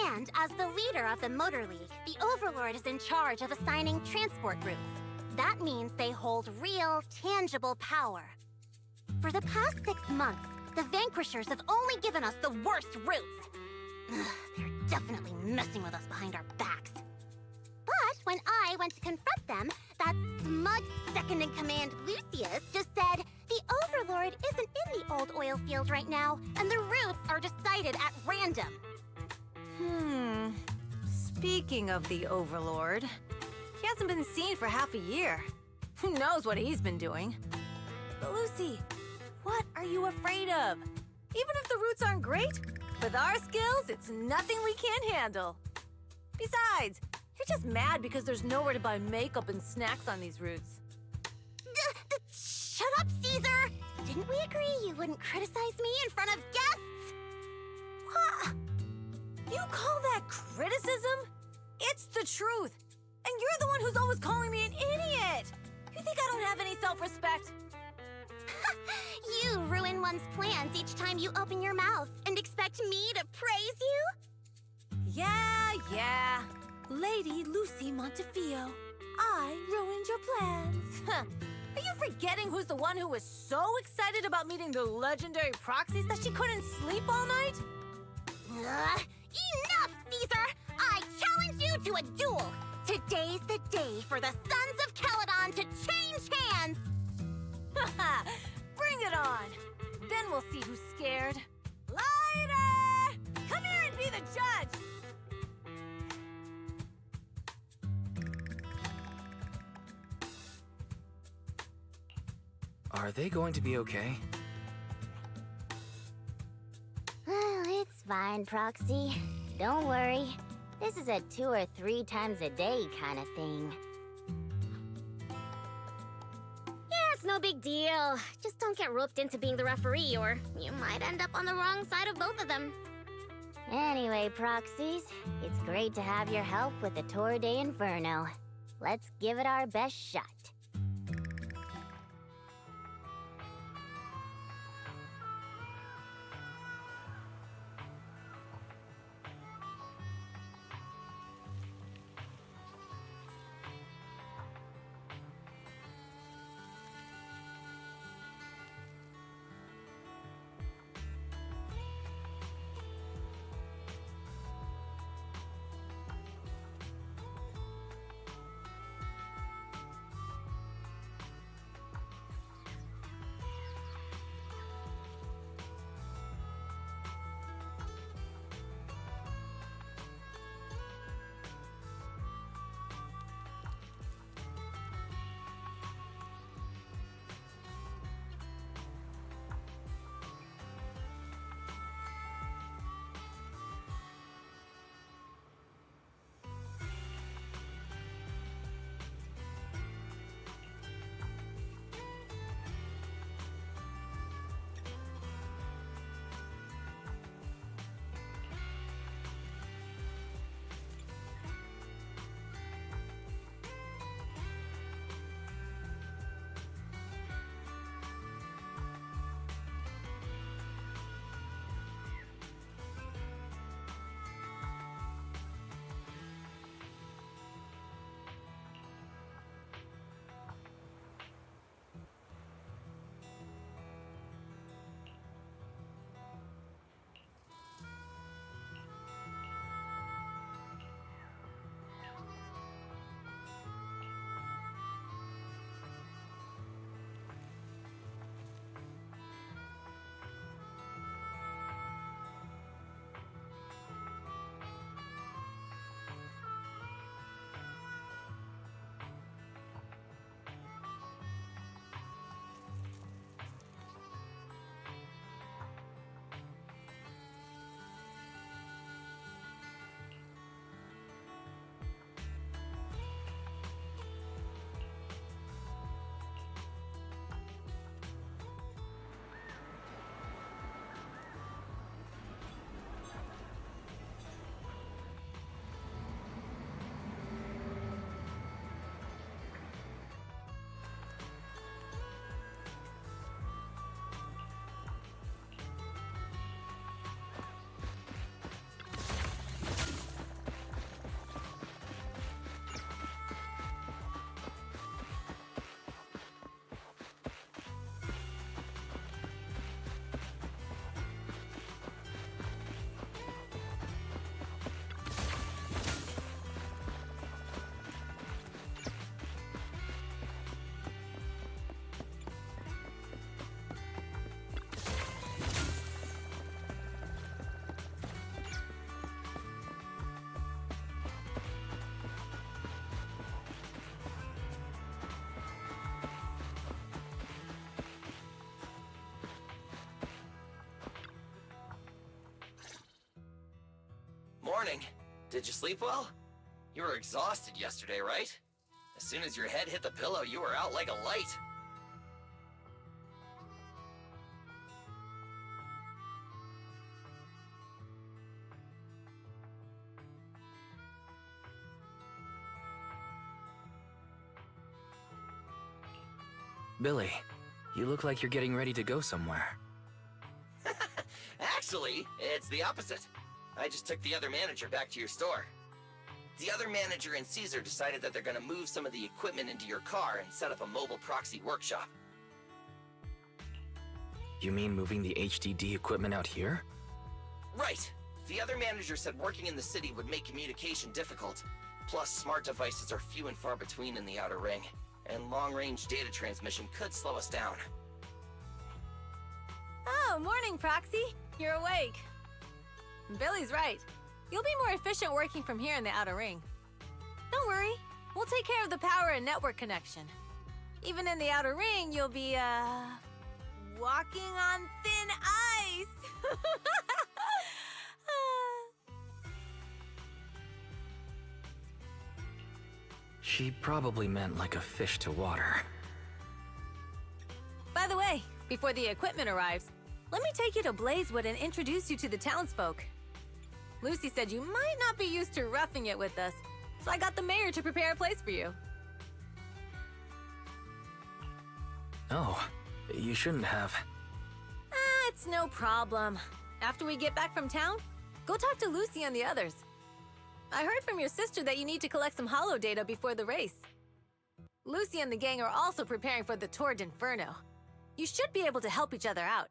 And as the leader of the Motor League, the Overlord is in charge of assigning transport routes. That means they hold real, tangible power. For the past 6 months, the Vanquishers have only given us the worst routes. They're definitely messing with us behind our backs. But when I went to confront them, that smug second-in-command Lucius just said, the Overlord isn't in the old oil field right now, and the routes are decided at random. Speaking of the Overlord, he hasn't been seen for half a year. Who knows what he's been doing? But Lucy, what are you afraid of? Even if the routes aren't great, with our skills, it's nothing we can't handle. Besides, you're just mad because there's nowhere to buy makeup and snacks on these routes. Shut up, Caesar! Didn't we agree you wouldn't criticize me in front of guests? What? You call that criticism? It's the truth. And you're the one who's always calling me an idiot. You think I don't have any self-respect? You ruin one's plans each time you open your mouth and expect me to praise you? Yeah. Lady Lucy Montefiore, I ruined your plans. Are you forgetting who's the one who was so excited about meeting the legendary Proxies that she couldn't sleep all night? Enough, Caesar! I challenge you to a duel! Today's the day for the Sons of Caledon to change hands! Bring it on! Then we'll see who's scared. Lighter! Come here and be the judge! Are they going to be okay? It's fine, Proxy. Don't worry. This is a 2 or 3 times a day kind of thing. Yeah, it's no big deal. Just don't get roped into being the referee, or you might end up on the wrong side of both of them. Anyway, Proxies, it's great to have your help with the Tour de Inferno. Let's give it our best shot. morning. Did you sleep well? You were exhausted yesterday, right? As soon as your head hit the pillow, you were out like a light. Billy, you look like you're getting ready to go somewhere. Actually, it's the opposite. I just took the other manager back to your store. The other manager and Caesar decided that they're gonna move some of the equipment into your car and set up a mobile proxy workshop. You mean moving the HDD equipment out here? Right. The other manager said working in the city would make communication difficult. Plus, smart devices are few and far between in the Outer Ring, and long-range data transmission could slow us down. Oh, morning, Proxy. You're awake. Billy's right. You'll be more efficient working from here in the Outer Ring. Don't worry. We'll take care of the power and network connection. Even in the Outer Ring, you'll be, walking on thin ice. She probably meant like a fish to water. By the way, before the equipment arrives, let me take you to Blazewood and introduce you to the townsfolk. Lucy said you might not be used to roughing it with us, so I got the mayor to prepare a place for you. Oh, you shouldn't have. It's no problem. After we get back from town, go talk to Lucy and the others. I heard from your sister that you need to collect some holo data before the race. Lucy and the gang are also preparing for the Tour d'Inferno. You should be able to help each other out.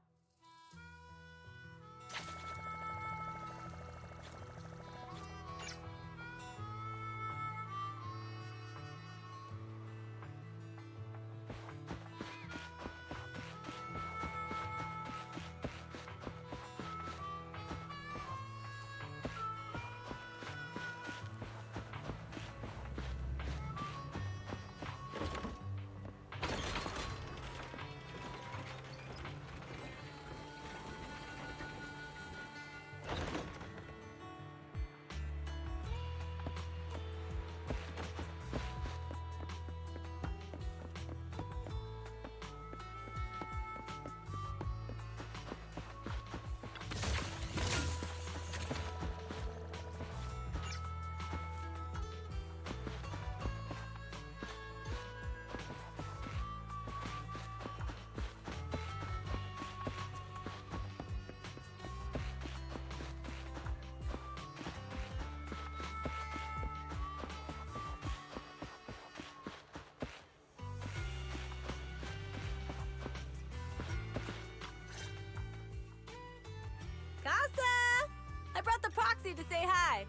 Casa! I brought the proxy to say hi.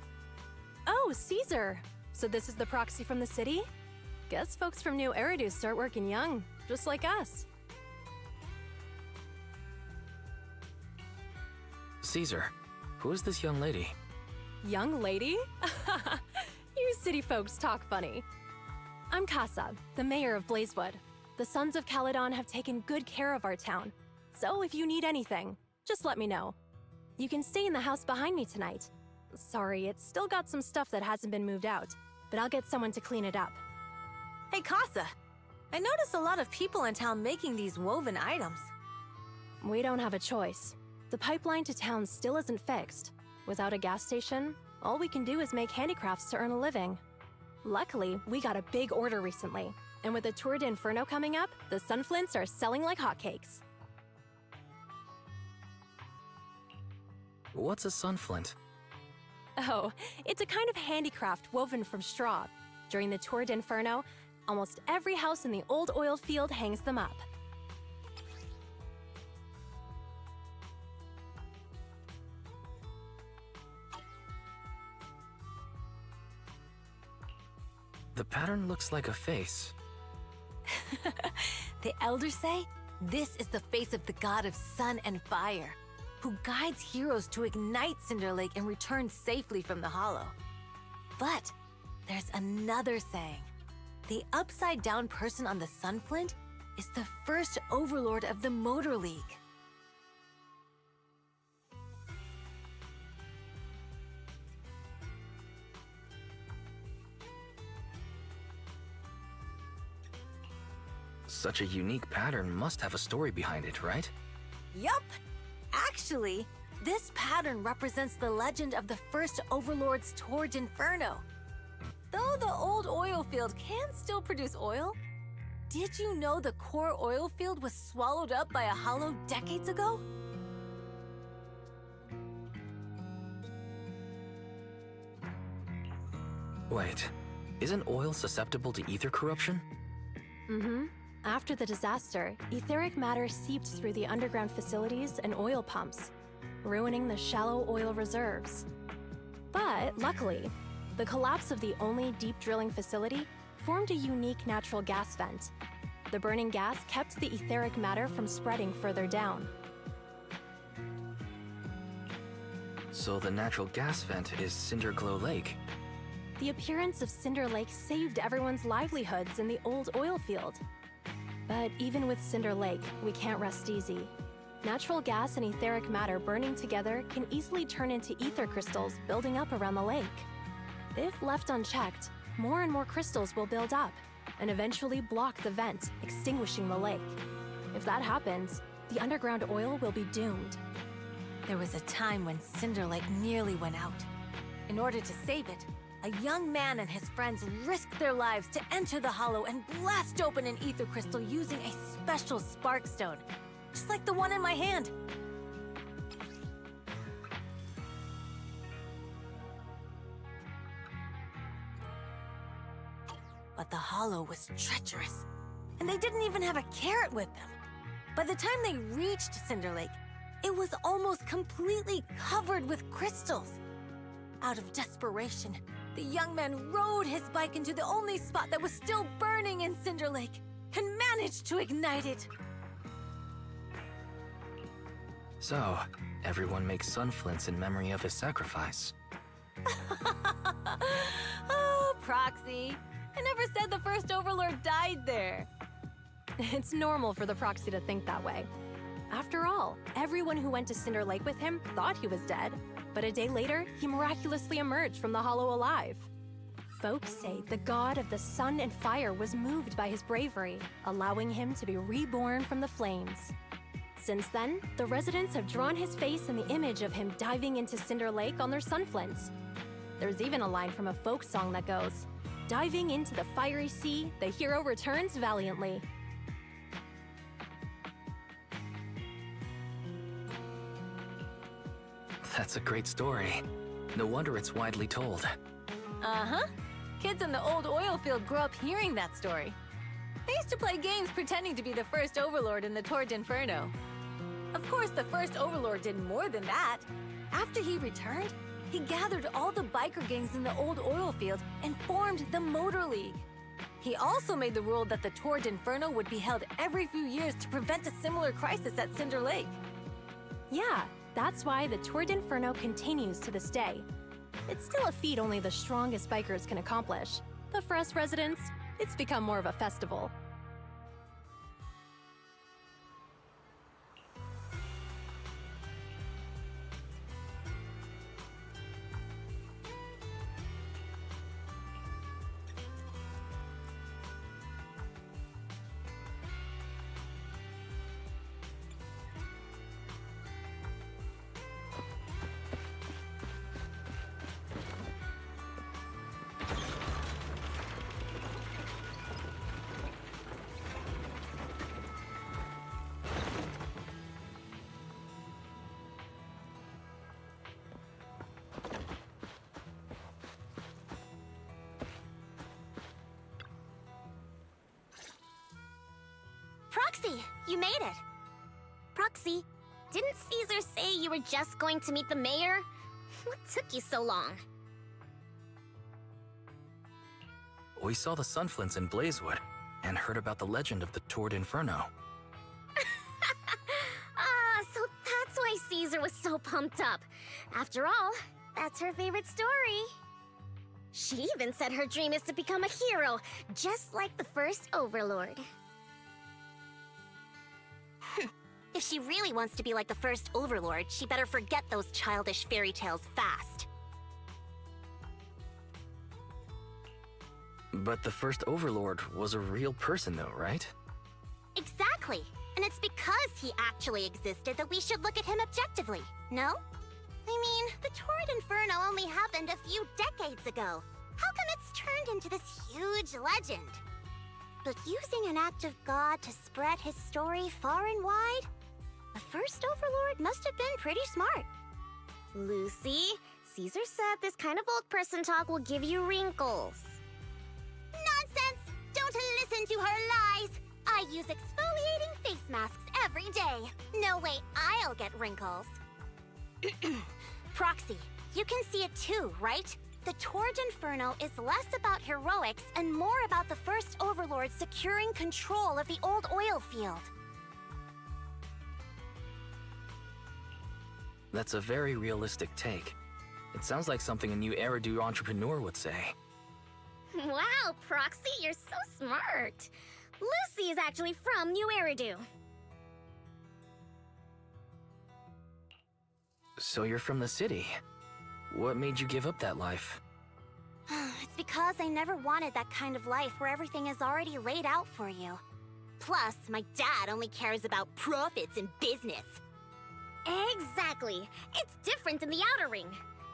Oh, Caesar. So this is the proxy from the city? Guess folks from New Eridu start working young, just like us. Caesar, who is this young lady? Young lady? You city folks talk funny. I'm Casa, the mayor of Blazewood. The Sons of Caledon have taken good care of our town. So if you need anything, just let me know. You can stay in the house behind me tonight. Sorry, it's still got some stuff that hasn't been moved out, but I'll get someone to clean it up. Hey, Casa. I noticed a lot of people in town making these woven items. We don't have a choice. The pipeline to town still isn't fixed. Without a gas station, all we can do is make handicrafts to earn a living. Luckily, we got a big order recently, and with the Tour d'Inferno coming up, the Sunflints are selling like hotcakes. What's a sunflint? Oh, it's a kind of handicraft woven from straw. During the Tour d'Inferno, almost every house in the old oil field hangs them up. The pattern looks like a face. The elders say this is the face of the god of sun and fire, who guides heroes to ignite Cinder Lake and return safely from the Hollow. But there's another saying. The upside-down person on the Sunflint is the first overlord of the Motor League. Such a unique pattern must have a story behind it, right? Yup! Actually, this pattern represents the legend of the first Overlord's Torrid Inferno. Though the old oil field can still produce oil, did you know the core oil field was swallowed up by a hollow decades ago? Wait, isn't oil susceptible to ether corruption? Mm-hmm. After the disaster, etheric matter seeped through the underground facilities and oil pumps, ruining the shallow oil reserves. But luckily, the collapse of the only deep drilling facility formed a unique natural gas vent. The burning gas kept the etheric matter from spreading further down. So the natural gas vent is Cinderglow Lake. The appearance of Cinder Lake saved everyone's livelihoods in the old oil field. But even with Cinder Lake, we can't rest easy. Natural gas and etheric matter burning together can easily turn into ether crystals building up around the lake. If left unchecked, more and more crystals will build up and eventually block the vent, extinguishing the lake. If that happens, the underground oil will be doomed. There was a time when Cinder Lake nearly went out. In order to save it, a young man and his friends risked their lives to enter the hollow and blast open an ether crystal using a special spark stone, just like the one in my hand. But the hollow was treacherous, and they didn't even have a carrot with them. By the time they reached Cinder Lake, it was almost completely covered with crystals. Out of desperation, the young man rode his bike into the only spot that was still burning in Cinder Lake and managed to ignite it. So, everyone makes sunflints in memory of his sacrifice. Oh, Proxy. I never said the first Overlord died there. It's normal for the Proxy to think that way. After all, everyone who went to Cinder Lake with him thought he was dead, but a day later, he miraculously emerged from the hollow alive. Folks say the god of the sun and fire was moved by his bravery, allowing him to be reborn from the flames. Since then, the residents have drawn his face and the image of him diving into Cinder Lake on their sunflints. There's even a line from a folk song that goes, "Diving into the fiery sea, the hero returns valiantly." That's a great story. No wonder it's widely told. Uh-huh. Kids in the old oil field grew up hearing that story. They used to play games pretending to be the first Overlord in the Torrid Inferno. Of course, the first Overlord did more than that. After he returned, he gathered all the biker gangs in the old oil field and formed the Motor League. He also made the rule that the Torrid Inferno would be held every few years to prevent a similar crisis at Cinder Lake. Yeah, that's why the Torrid Inferno continues to this day. It's still a feat only the strongest bikers can accomplish, but for us residents, it's become more of a festival. Proxy, you made it. Proxy, didn't Caesar say you were just going to meet the mayor? What took you so long? We saw the sunflints in Blazewood and heard about the legend of the Torrid Inferno. So that's why Caesar was so pumped up. After all, that's her favorite story. She even said her dream is to become a hero, just like the first Overlord. If she really wants to be like the first Overlord, she better forget those childish fairy tales fast. But the first Overlord was a real person though, right? Exactly. And it's because he actually existed that we should look at him objectively, no? I mean, the Torrid Inferno only happened a few decades ago. How come it's turned into this huge legend? But using an act of God to spread his story far and wide? The first Overlord must have been pretty smart. Lucy, Caesar said this kind of old person talk will give you wrinkles. Nonsense! Don't listen to her lies! I use exfoliating face masks every day. No way I'll get wrinkles. Proxy, you can see it too, right? The Torrid Inferno is less about heroics and more about the first Overlord securing control of the old oil field. That's a very realistic take. It sounds like something a new Eridu entrepreneur would say. Wow, Proxy, you're so smart. Lucy is actually from New Eridu. So you're from the city. What made you give up that life? It's because I never wanted that kind of life where everything is already laid out for you. Plus, my dad only cares about profits and business. Exactly. It's different in the Outer Ring,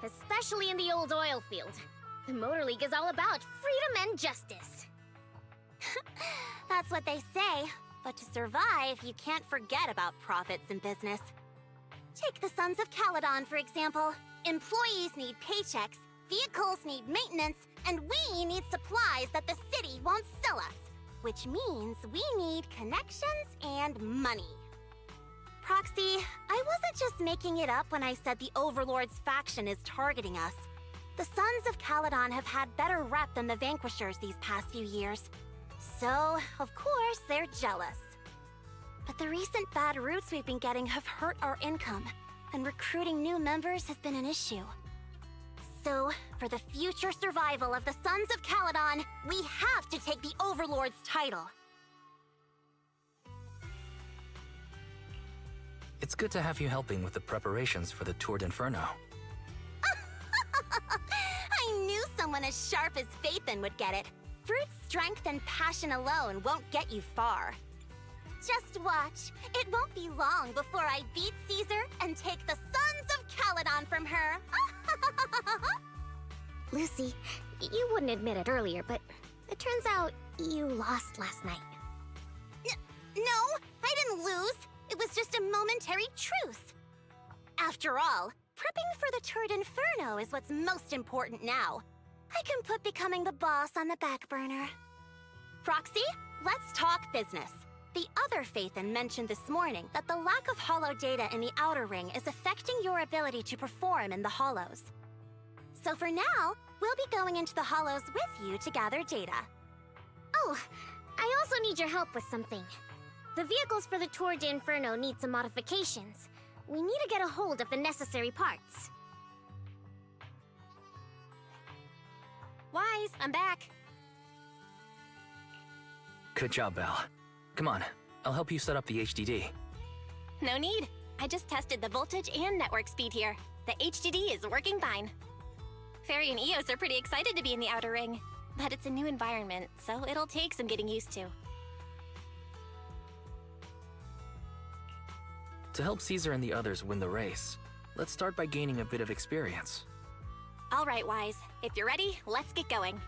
especially in the old oil field. The Motor League is all about freedom and justice. That's what they say, but to survive, you can't forget about profits and business. Take the Sons of Caledon, for example. Employees need paychecks, vehicles need maintenance, and we need supplies that the city won't sell us. Which means we need connections and money. Proxy, I wasn't just making it up when I said the Overlord's faction is targeting us. The Sons of Caledon have had better rep than the Vanquishers these past few years. So, of course, they're jealous. But the recent bad routes we've been getting have hurt our income, and recruiting new members has been an issue. So, for the future survival of the Sons of Caledon, we have to take the Overlord's title. It's good to have you helping with the preparations for the Torrid Inferno. I knew someone as sharp as Phaethon would get it. Brute strength and passion alone won't get you far. Just watch. It won't be long before I beat Caesar and take the Sons of Caledon from her. Lucy, you wouldn't admit it earlier, but it turns out you lost last night. No, I didn't lose. It was just a momentary truce. After all, prepping for the Torrid Inferno is what's most important now. I can put becoming the boss on the back burner. Proxy, let's talk business. The other Phaethon mentioned this morning that the lack of hollow data in the Outer Ring is affecting your ability to perform in the Hollows. So for now, we'll be going into the Hollows with you to gather data. Oh, I also need your help with something. The vehicles for the Torrid Inferno need some modifications. We need to get a hold of the necessary parts. Wise, I'm back. Good job, Belle. Come on, I'll help you set up the HDD. No need. I just tested the voltage and network speed here. The HDD is working fine. Fairy and Eos are pretty excited to be in the Outer Ring, but it's a new environment, so it'll take some getting used to. To help Caesar and the others win the race, let's start by gaining a bit of experience. All right, Wise. If you're ready, let's get going.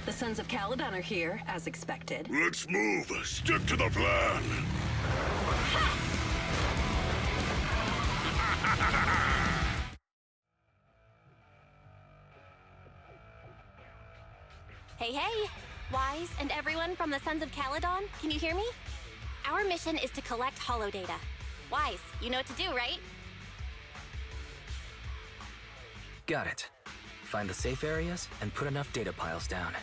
The Sons of Caledon are here, as expected. Let's move. Stick to the plan. Hey, hey! Wise and everyone from the Sons of Caledon, can you hear me? Our mission is to collect holo data. Wise, you know what to do, right? Got it. Find the safe areas and put enough data piles down.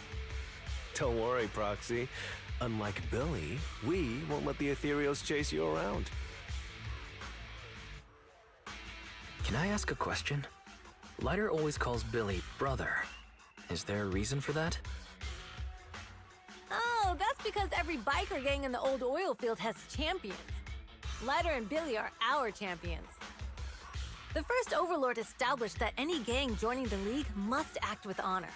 Don't worry, Proxy. Unlike Billy, we won't let the Ethereals chase you around. Can I ask a question? Lighter always calls Billy brother. Is there a reason for that? Oh, that's because every biker gang in the old oil field has champions. Lighter and Billy are our champions. The first Overlord established that any gang joining the League must act with honor.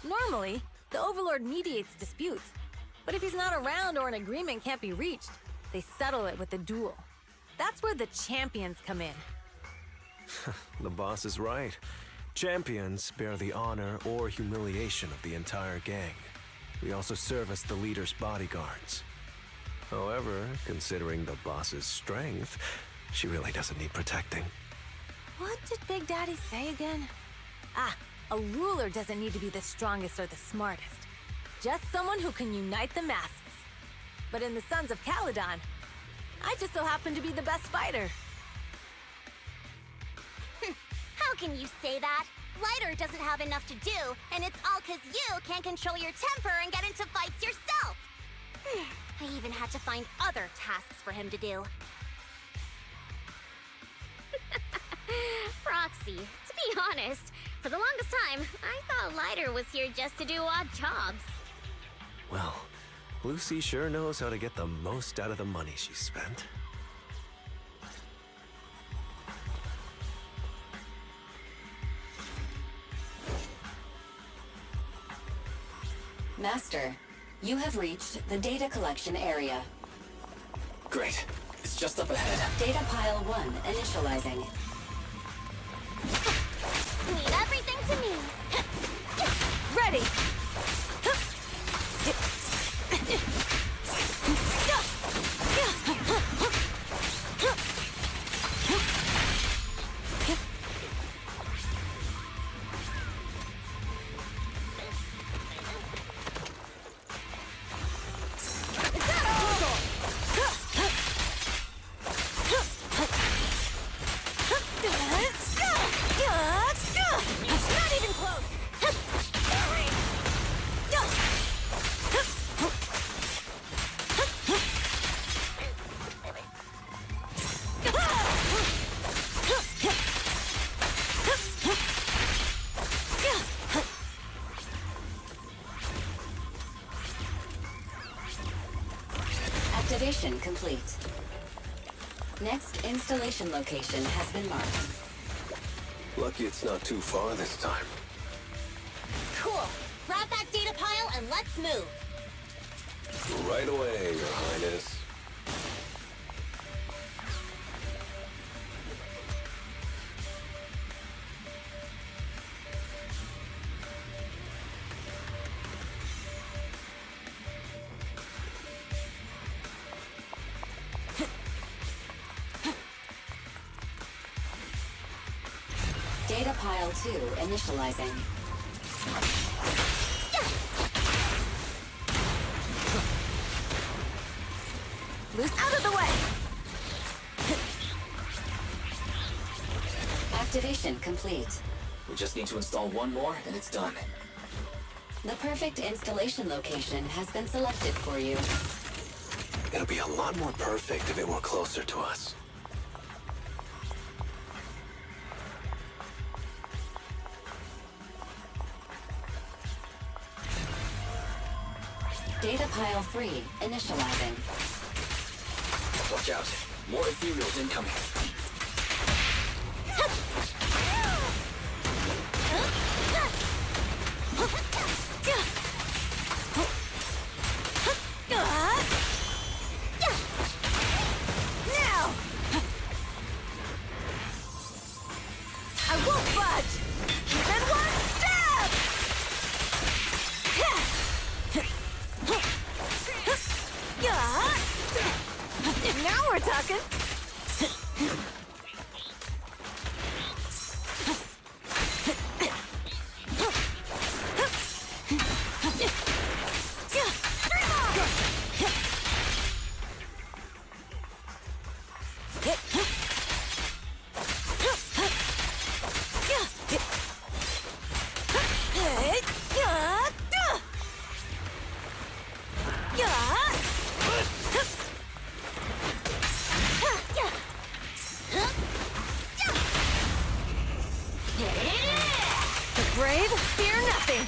Normally, the Overlord mediates disputes, but if he's not around or an agreement can't be reached, they settle it with a duel. That's where the champions come in. The boss is right. Champions bear the honor or humiliation of the entire gang. We also serve as the leader's bodyguards. However, considering the boss's strength, she really doesn't need protecting. What did Big Daddy say again? Ah, a ruler doesn't need to be the strongest or the smartest. Just someone who can unite the masses. But in the Sons of Caledon, I just so happen to be the best fighter. How can you say that? Lighter doesn't have enough to do, and it's all 'cause you can't control your temper and get into fights yourself. I even had to find other tasks for him to do. Proxy, to be honest, for the longest time, I thought Lighter was here just to do odd jobs. Well, Lucy sure knows how to get the most out of the money she spent. Master, you have reached the data collection area. Great. It's just up ahead. Data pile 1 initializing. Leave everything to me. Ready! Not even close! Activation complete. Next installation location has been marked. Lucky it's not too far this time. Cool. Grab that data pile and let's move. Right away, Your Highness. Data pile 2 initializing. Loose out of the way! Activation complete. We just need to install one more and it's done. The perfect installation location has been selected for you. It'll be a lot more perfect if it were closer to us. Data pile 3 initializing. Watch out. More ethereals incoming. Now! I won't budge! Even one step! Now we're talking. The brave fear nothing.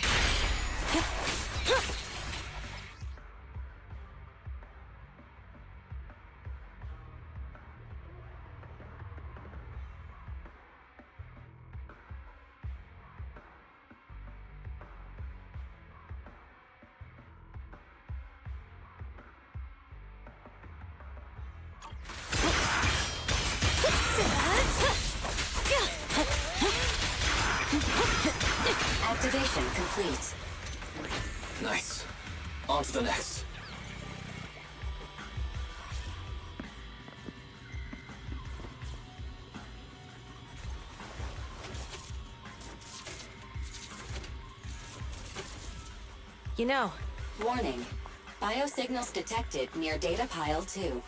Activation complete. Nice. On to the next. You know. Warning. Biosignals detected near data pile 2.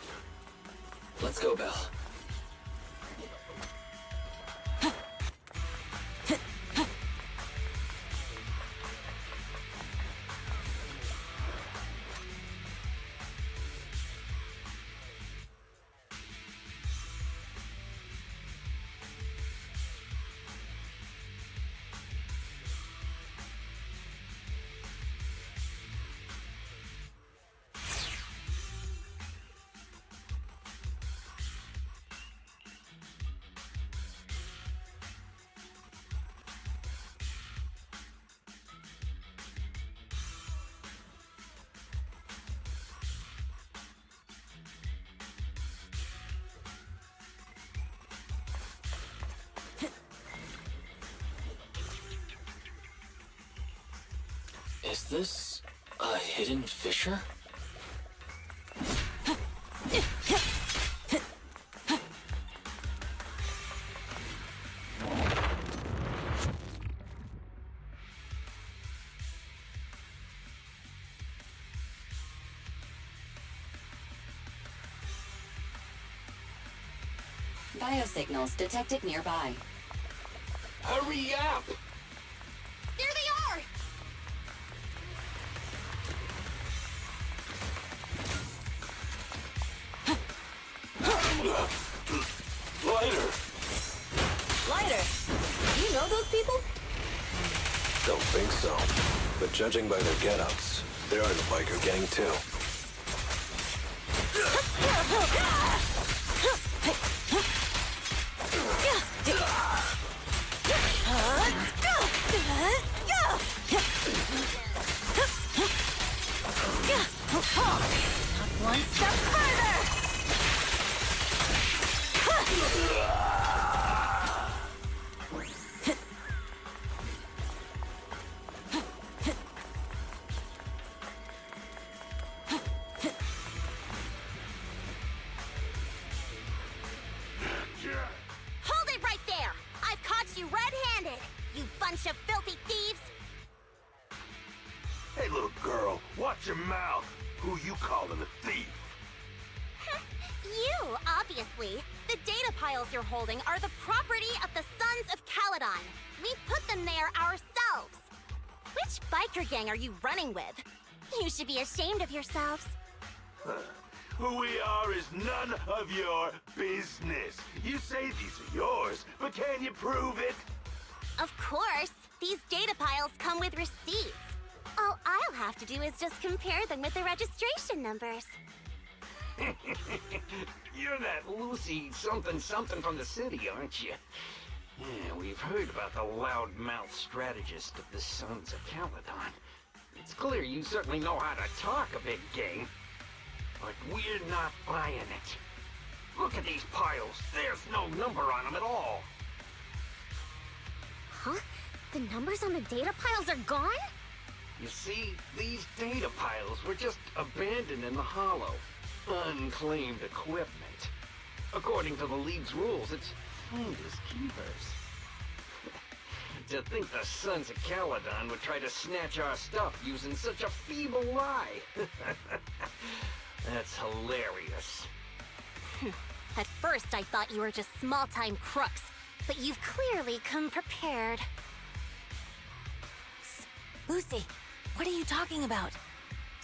Let's go, Belle. Is this a hidden fissure? Biosignals detected nearby. Hurry up! There they are! Lighter! Lighter! You know those people? Don't think so. But judging by their get-ups, they're in the biker gang too. One step further! Hold it right there! I've caught you red-handed, you bunch of filthy thieves! Hey, little girl, watch your mouth. Who you calling a thief? You, obviously. The data piles you're holding are the property of the Sons of Caledon. We put them there ourselves. Which biker gang are you running with? You should be ashamed of yourselves. Who we are is none of your business. You say these are yours, but can you prove it? Of course. These data piles come with receipts. All I'll have to do is just compare them with the registration numbers. You're that Lucy something from the city, aren't you? Yeah, we've heard about the loudmouth strategist of the Sons of Caledon. It's clear you certainly know how to talk a big game. But we're not buying it. Look at these piles. There's no number on them at all. Huh? The numbers on the data piles are gone? You see, these data piles were just abandoned in the hollow. Unclaimed equipment. According to the League's rules, it's finders keepers. To think the Sons of Caledon would try to snatch our stuff using such a feeble lie. That's hilarious. At first, I thought you were just small-time crooks, but you've clearly come prepared. Lucy, what are you talking about?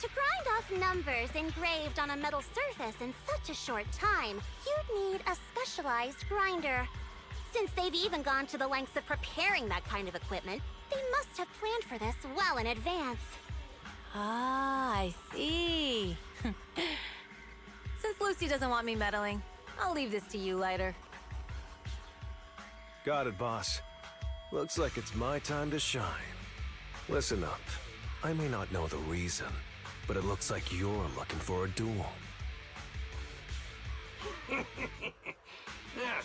To grind off numbers engraved on a metal surface in such a short time, you'd need a specialized grinder. Since they've even gone to the lengths of preparing that kind of equipment, they must have planned for this well in advance. Ah, I see. Since Lucy doesn't want me meddling, I'll leave this to you, Lighter. Got it, boss. Looks like it's my time to shine. Listen up. I may not know the reason, but it looks like you're looking for a duel.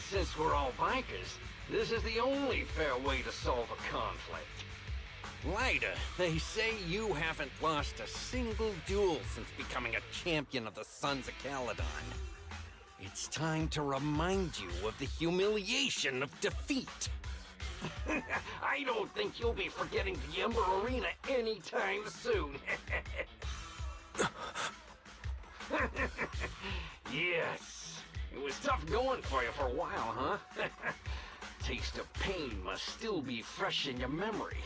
Since we're all bikers, this is the only fair way to solve a conflict. Lighter, they say you haven't lost a single duel since becoming a champion of the Sons of Caledon. It's time to remind you of the humiliation of defeat. I don't think you'll be forgetting the Ember Arena anytime soon. Yes, it was tough going for you for a while, huh? Taste of pain must still be fresh in your memory.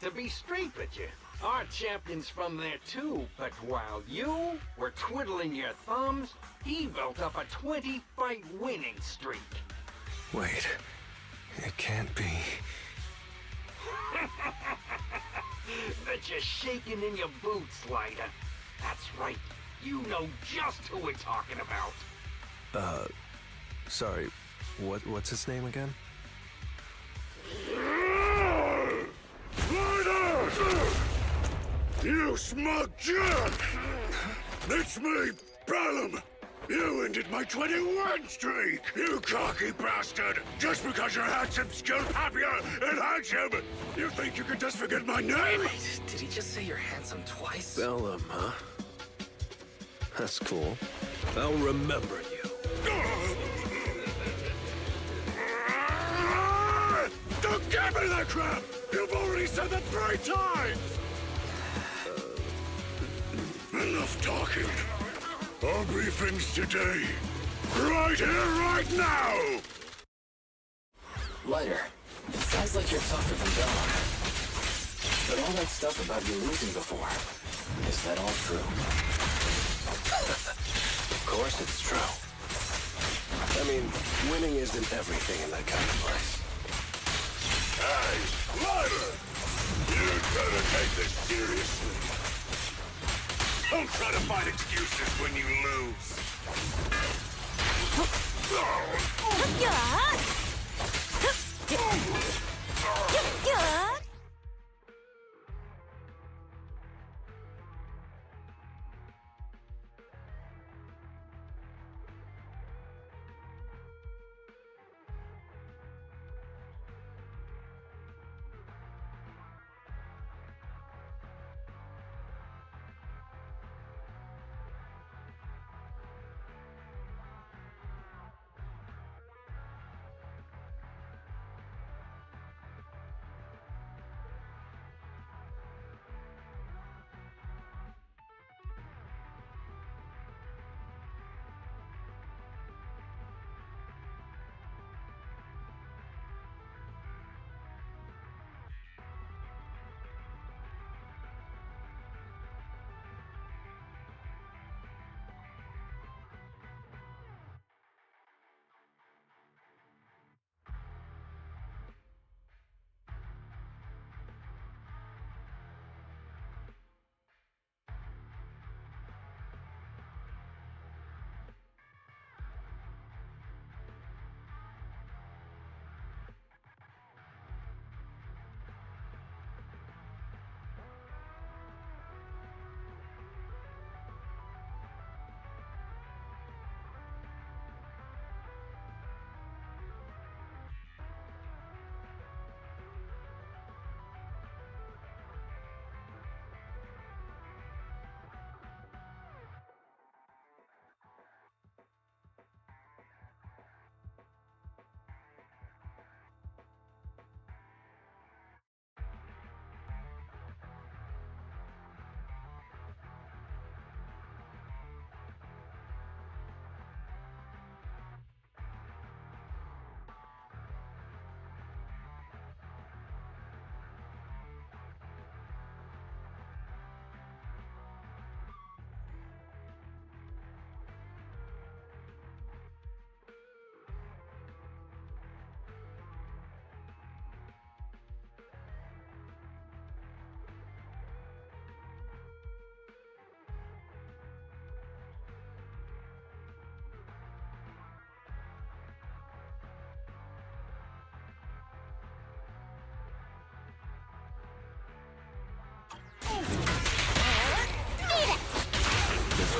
To be straight with you, our champion's from there too, but while you were twiddling your thumbs, he built up a 20-fight winning streak. Wait, it can't be. Bet you're shaking in your boots, Lighter. That's right, you know just who we're talking about. Sorry, what's his name again? You smug jerk! It's me, Bellum! You ended my 21 streak, you cocky bastard! Just because you're handsome, skilled, happier, and handsome! You think you can just forget my name? Wait, did he just say you're handsome twice? Bellum, huh? That's cool. I'll remember you. Don't give me that crap! You've already said that 3 times! Enough talking. Our briefings today. Right here, right now! Lighter, it sounds like you're tougher than Bellum. But all that stuff about you losing before, is that all true? Of course it's true. I mean, winning isn't everything in that kind of place. Hey, Lighter! You'd better take this seriously. Don't try to find excuses when you lose.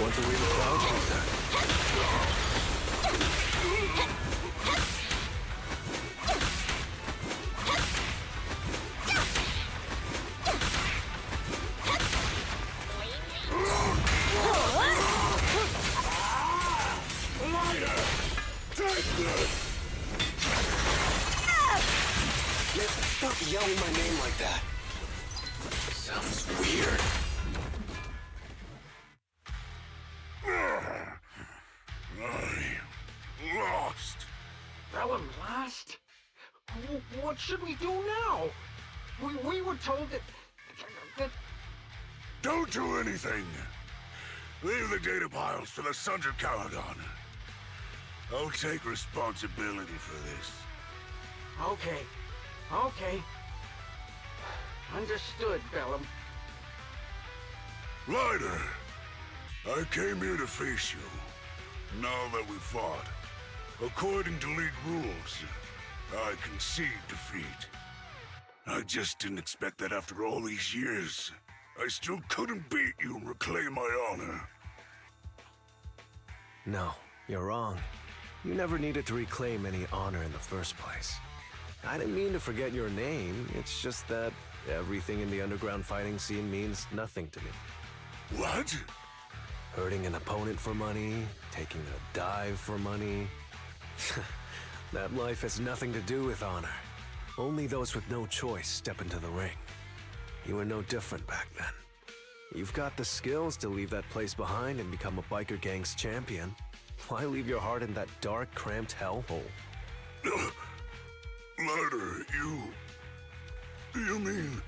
Want the real crowd like that? Stop yelling my name like that. Sounds weird. I lost. Bellum lost? What should we do now? We were told that... Don't do anything. Leave the data piles to the Sons of Caledon. I'll take responsibility for this. Okay. Understood, Bellum. Lighter, I came here to face you. Now that we fought, according to League rules, I concede defeat. I just didn't expect that after all these years, I still couldn't beat you and reclaim my honor. No, you're wrong. You never needed to reclaim any honor in the first place. I didn't mean to forget your name, it's just that everything in the underground fighting scene means nothing to me. What? Hurting an opponent for money, taking a dive for money. That life has nothing to do with honor. Only those with no choice step into the ring. You were no different back then. You've got the skills to leave that place behind and become a biker gang's champion. Why leave your heart in that dark, cramped hellhole? Lighter, you mean...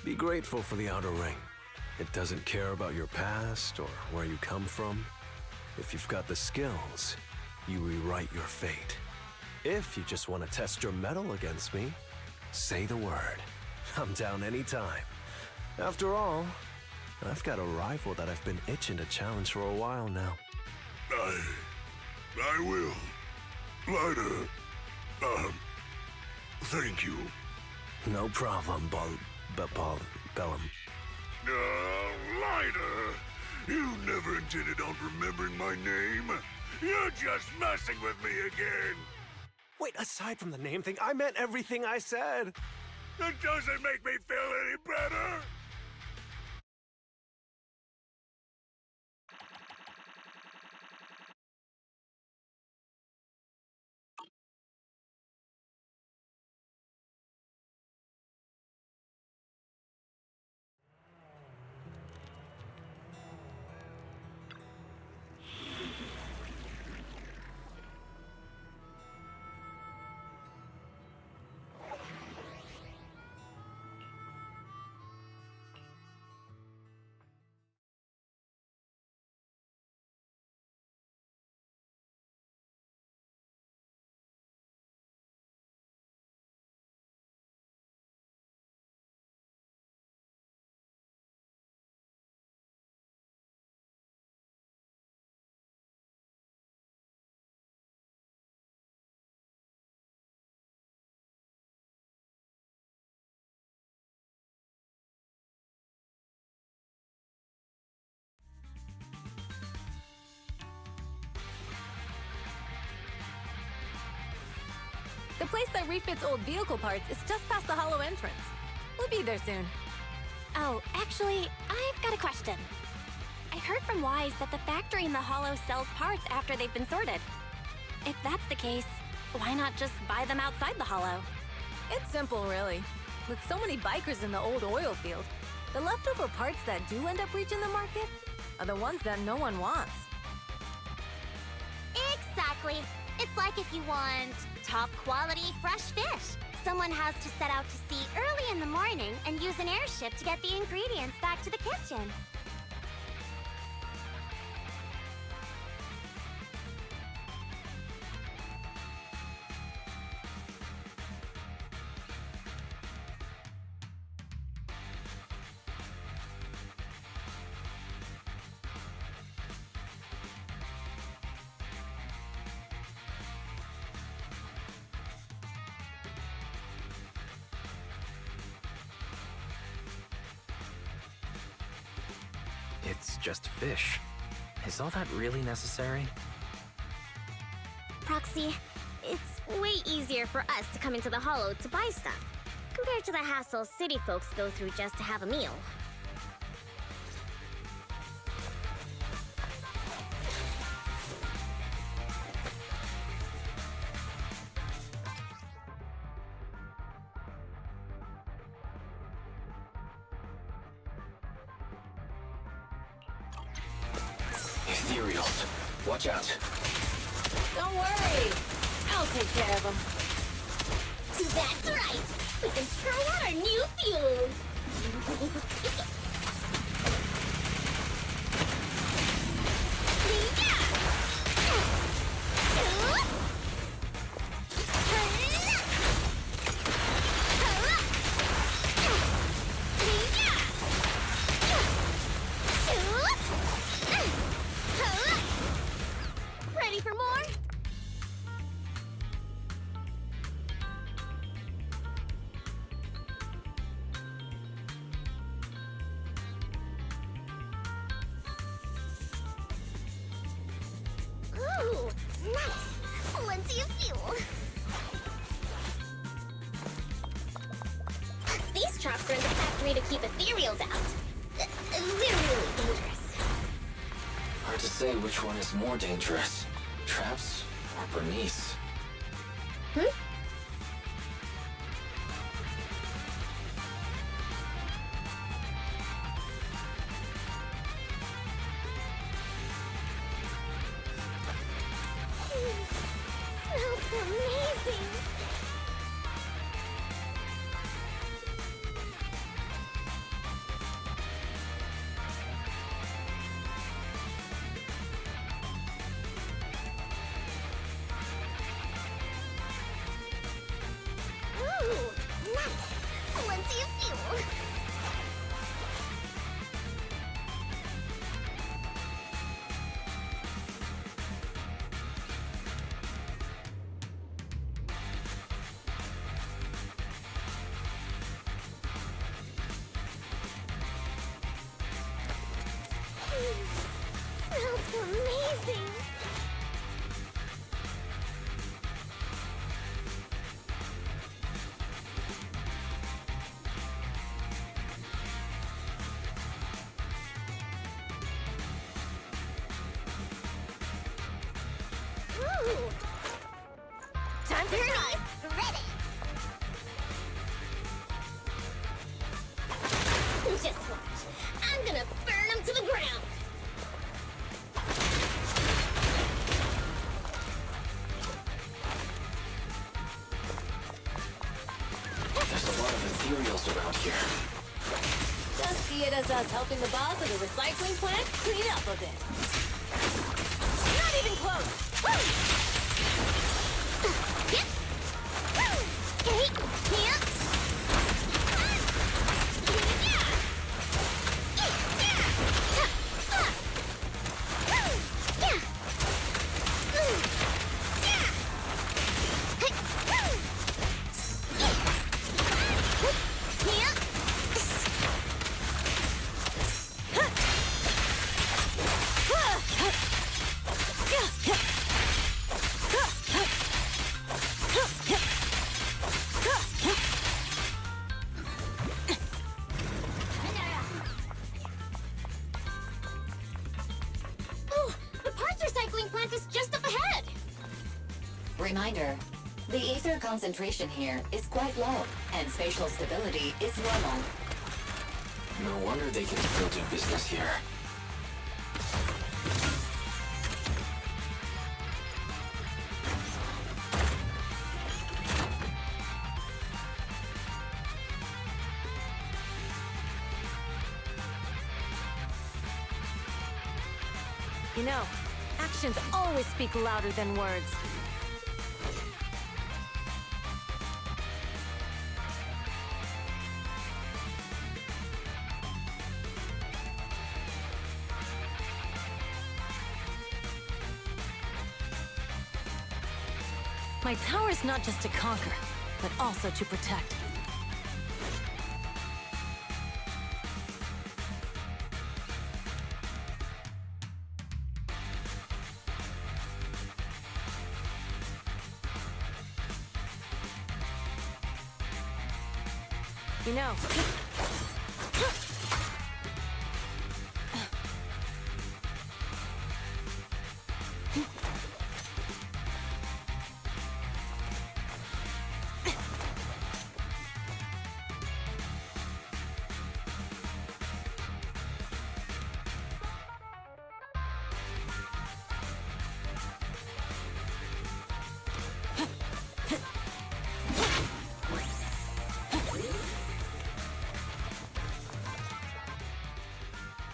Be grateful for the outer ring. It doesn't care about your past or where you come from. If you've got the skills, you rewrite your fate. If you just want to test your mettle against me, say the word. I'm down anytime. After all, I've got a rival that I've been itching to challenge for a while now. I will. Lighter, thank you. No problem, Bellum. Lighter! You never intended on remembering my name. You're just messing with me again. Wait, aside from the name thing, I meant everything I said. It doesn't make me feel any better. The place that refits old vehicle parts is just past the hollow entrance. We'll be there soon. Oh, actually, I've got a question. I heard from Wise that the factory in the hollow sells parts after they've been sorted. If that's the case, why not just buy them outside the hollow? It's simple, really. With so many bikers in the old oil field, the leftover parts that do end up reaching the market are the ones that no one wants. Exactly. It's like if you want top quality fresh fish. Someone has to set out to sea early in the morning and use an airship to get the ingredients back to the kitchen. It's just fish. Is all that really necessary? Proxy, it's way easier for us to come into the Hollow to buy stuff, compared to the hassle city folks go through just to have a meal. Ethereals. Watch out. Don't worry. I'll take care of them. That's right! We can try out our new fuel! Ready for more? Ooh, nice! Plenty of fuel! These traps are in the factory to keep ethereals out. They're really dangerous. Hard to say which one is more dangerous. Traps or Bernice? Hmm? Smells amazing! Ooh, nice! Plenty of fuel! Smells amazing! Ooh! Time to try! Ready! Just watch. I'm gonna burn them to the ground! There's a lot of ethereals around here. Just see it as us helping the boss of the recycling plant clean up a bit. Not even close! Oh, the parts recycling plant is just up ahead! Reminder, the ether concentration here is quite low, and spatial stability is normal. No wonder they can still do business here. You know, actions always speak louder than words. My power is not just to conquer, but also to protect. you know.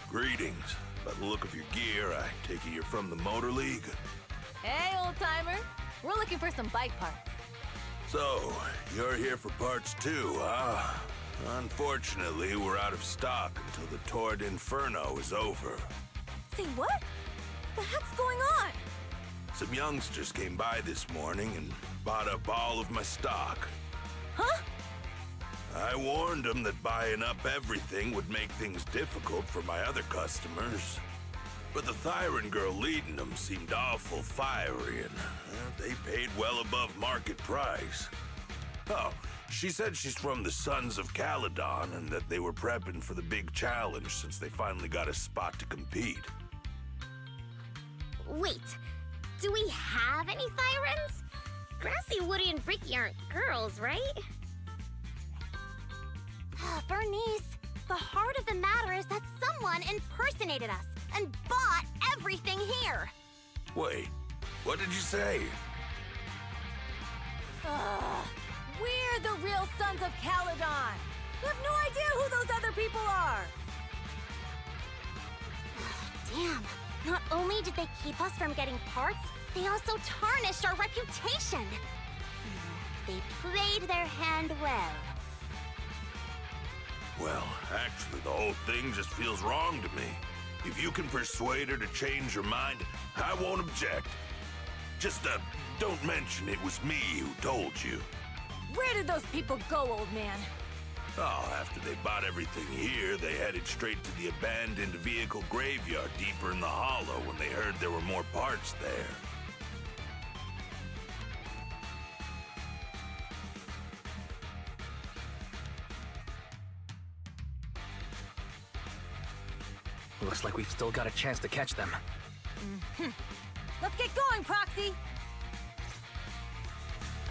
Greetings. By the look of your gear, I take it you're from the Motor League? Hey, old-timer. We're looking for some bike parts. So, you're here for parts too, huh? Unfortunately, we're out of stock until the Torrid Inferno is over. Say what? The heck's going on? Some youngsters came by this morning and bought up all of my stock. Huh? I warned them that buying up everything would make things difficult for my other customers. But the Thyron girl leading them seemed awful fiery, and they paid well above market price. Oh, she said she's from the Sons of Caledon and that they were prepping for the big challenge since they finally got a spot to compete. Wait, do we have any Thyrans? Grassy, Woody, and Bricky aren't girls, right? Bernice, the heart of the matter is that someone impersonated us and bought everything here. Wait, what did you say? We're the real Sons of Caledon. You have no idea who those other people are. Damn, not only did they keep us from getting parts, they also tarnished our reputation. They played their hand well. Well, actually, the whole thing just feels wrong to me. If you can persuade her to change her mind, I won't object. Just, don't mention it was me who told you. Where did those people go, old man? Oh, after they bought everything here, they headed straight to the abandoned vehicle graveyard deeper in the hollow when they heard there were more parts there. Looks like we've still got a chance to catch them. Let's get going, Proxy!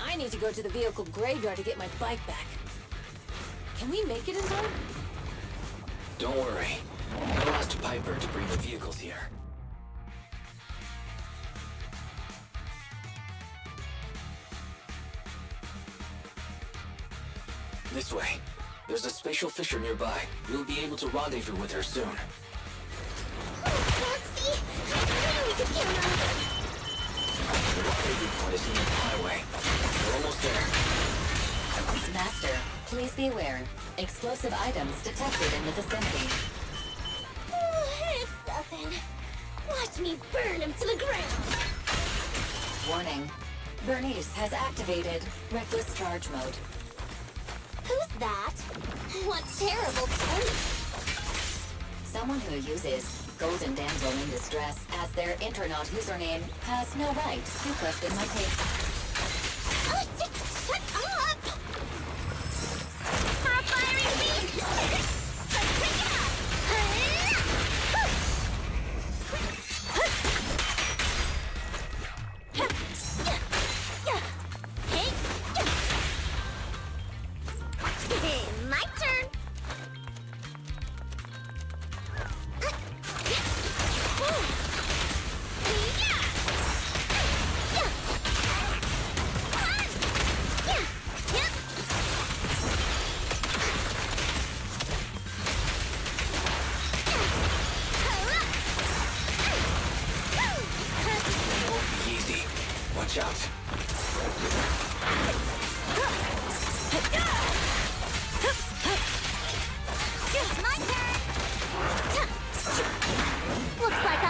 I need to go to the vehicle graveyard to get my bike back. Can we make it in time? Don't worry. I'll ask Piper to bring the vehicles here. This way. There's a spatial fissure nearby. We'll be able to rendezvous with her soon. Proxy! I really could get around. The rendezvous point is near the highway. We're almost there. Master, please be aware. Explosive items detected in the vicinity. Oh, it's nothing. Watch me burn him to the ground. Warning. Bernice has activated Reckless Charge Mode. Who's that? What terrible taste. Someone who uses Golden Damsel in Distress as their Internaut username has no right to question my taste. Shut up! For a firing beast! Let's pick it up! Hey, my turn! Easy. Watch out. My turn! Looks like a...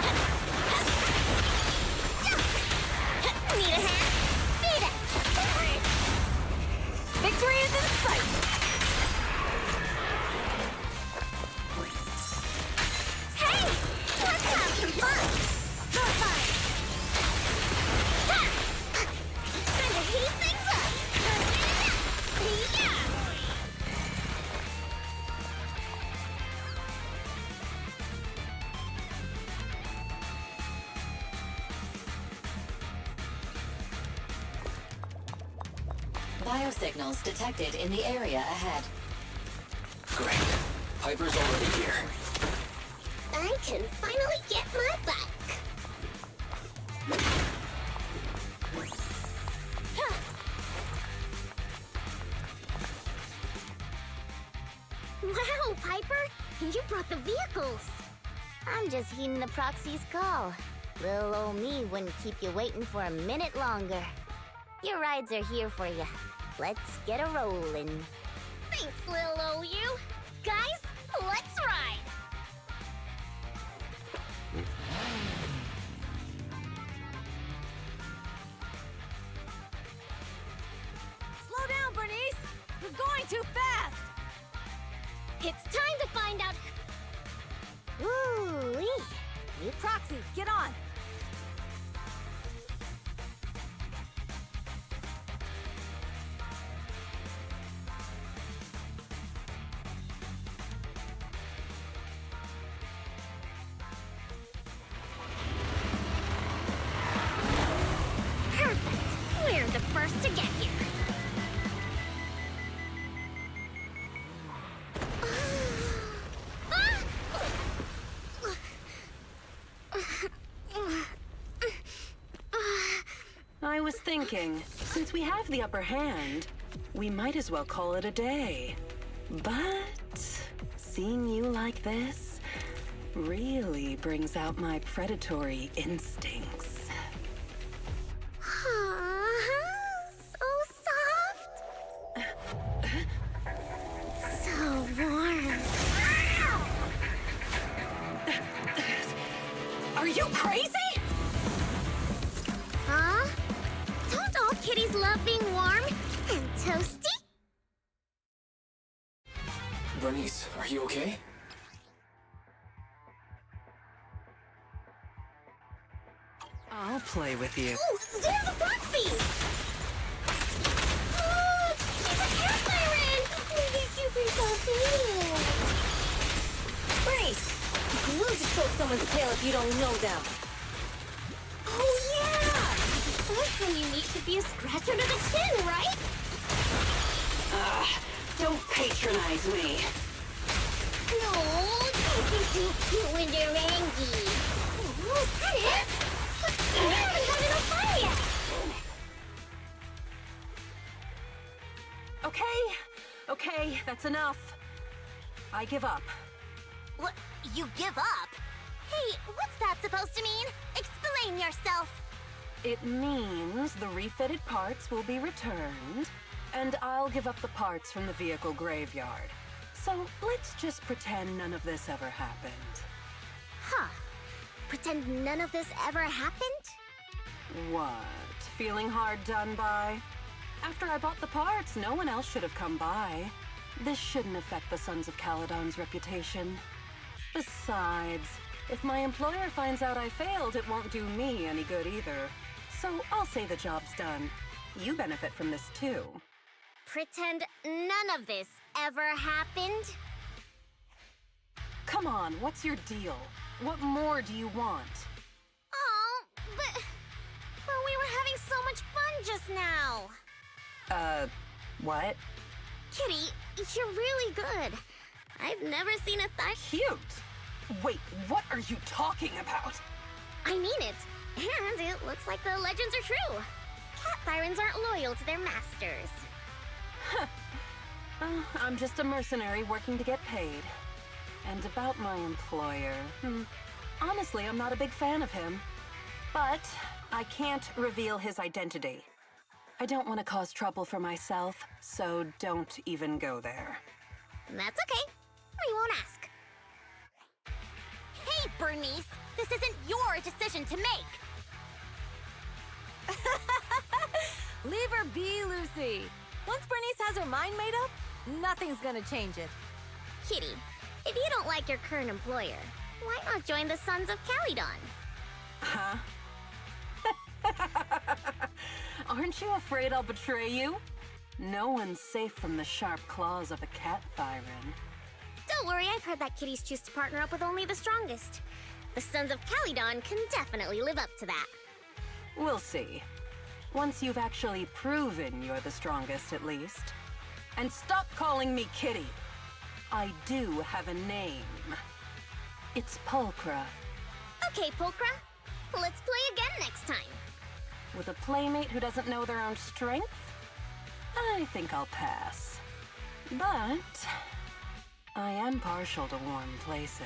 Need a hand? Beat it! Victory is in sight! Hey! Let's have some fun! For fun! Biosignals detected in the area ahead. Great. Piper's already here. I can finally get my bike. Wow, Piper! You brought the vehicles! I'm just heeding the proxy's call. Little old me wouldn't keep you waiting for a minute longer. Your rides are here for you. Let's get a rollin'. Thanks, little OU. Guys, let's ride! Slow down, Bernice! You're going too fast! It's time to find out. Ooh-wee! You Proxy, get on! Perfect. We're the first to get here. I was thinking, since we have the upper hand, we might as well call it a day. But seeing you like this really brings out my predatory instincts. So soft. So warm. Are you crazy? Huh? Don't all kitties love being warm and toasty? Bernice, are you okay? I'll play with you. Oh, they're the Proxies! Oh, he's a cat siren! Maybe super soft. Bernice! You will just choke someone's tail if you don't know them. Oh, yeah! First thing you need should be a scratch under the chin, right? Don't patronize me. No, don't be too cute when you're angry. Oh, is that it? We haven't gotten a fire yet! Okay, that's enough. I give up. What? You give up? Hey, what's that supposed to mean? Explain yourself. It means the refitted parts will be returned, and I'll give up the parts from the vehicle graveyard. So let's just pretend none of this ever happened. Huh. Pretend none of this ever happened? What? Feeling hard done by? After I bought the parts, no one else should have come by. This shouldn't affect the Sons of Caledon's reputation. Besides, if my employer finds out I failed, it won't do me any good either. So I'll say the job's done. You benefit from this too. Pretend none of this ever happened? Come on, what's your deal? What more do you want? Oh, but we were having so much fun just now. What? Kitty, you're really good. I've never seen a thigh. Cute? Wait, what are you talking about? I mean it. And it looks like the legends are true. Cat sirens aren't loyal to their masters. I'm just a mercenary working to get paid. And about my employer, honestly, I'm not a big fan of him. But I can't reveal his identity. I don't want to cause trouble for myself, so don't even go there. That's okay. We won't ask. Hey, Bernice! This isn't your decision to make! Leave her be, Lucy. Once Bernice has her mind made up, nothing's gonna change it. Kitty, if you don't like your current employer, why not join the Sons of Caledon? Huh? Aren't you afraid I'll betray you? No one's safe from the sharp claws of a cat siren. Don't worry, I've heard that kitties choose to partner up with only the strongest. The Sons of Caledon can definitely live up to that. We'll see. Once you've actually proven you're the strongest, at least. And stop calling me Kitty. I do have a name. It's Pulchra. Okay, Pulchra. Let's play again next time. With a playmate who doesn't know their own strength? I think I'll pass. But I am partial to warm places.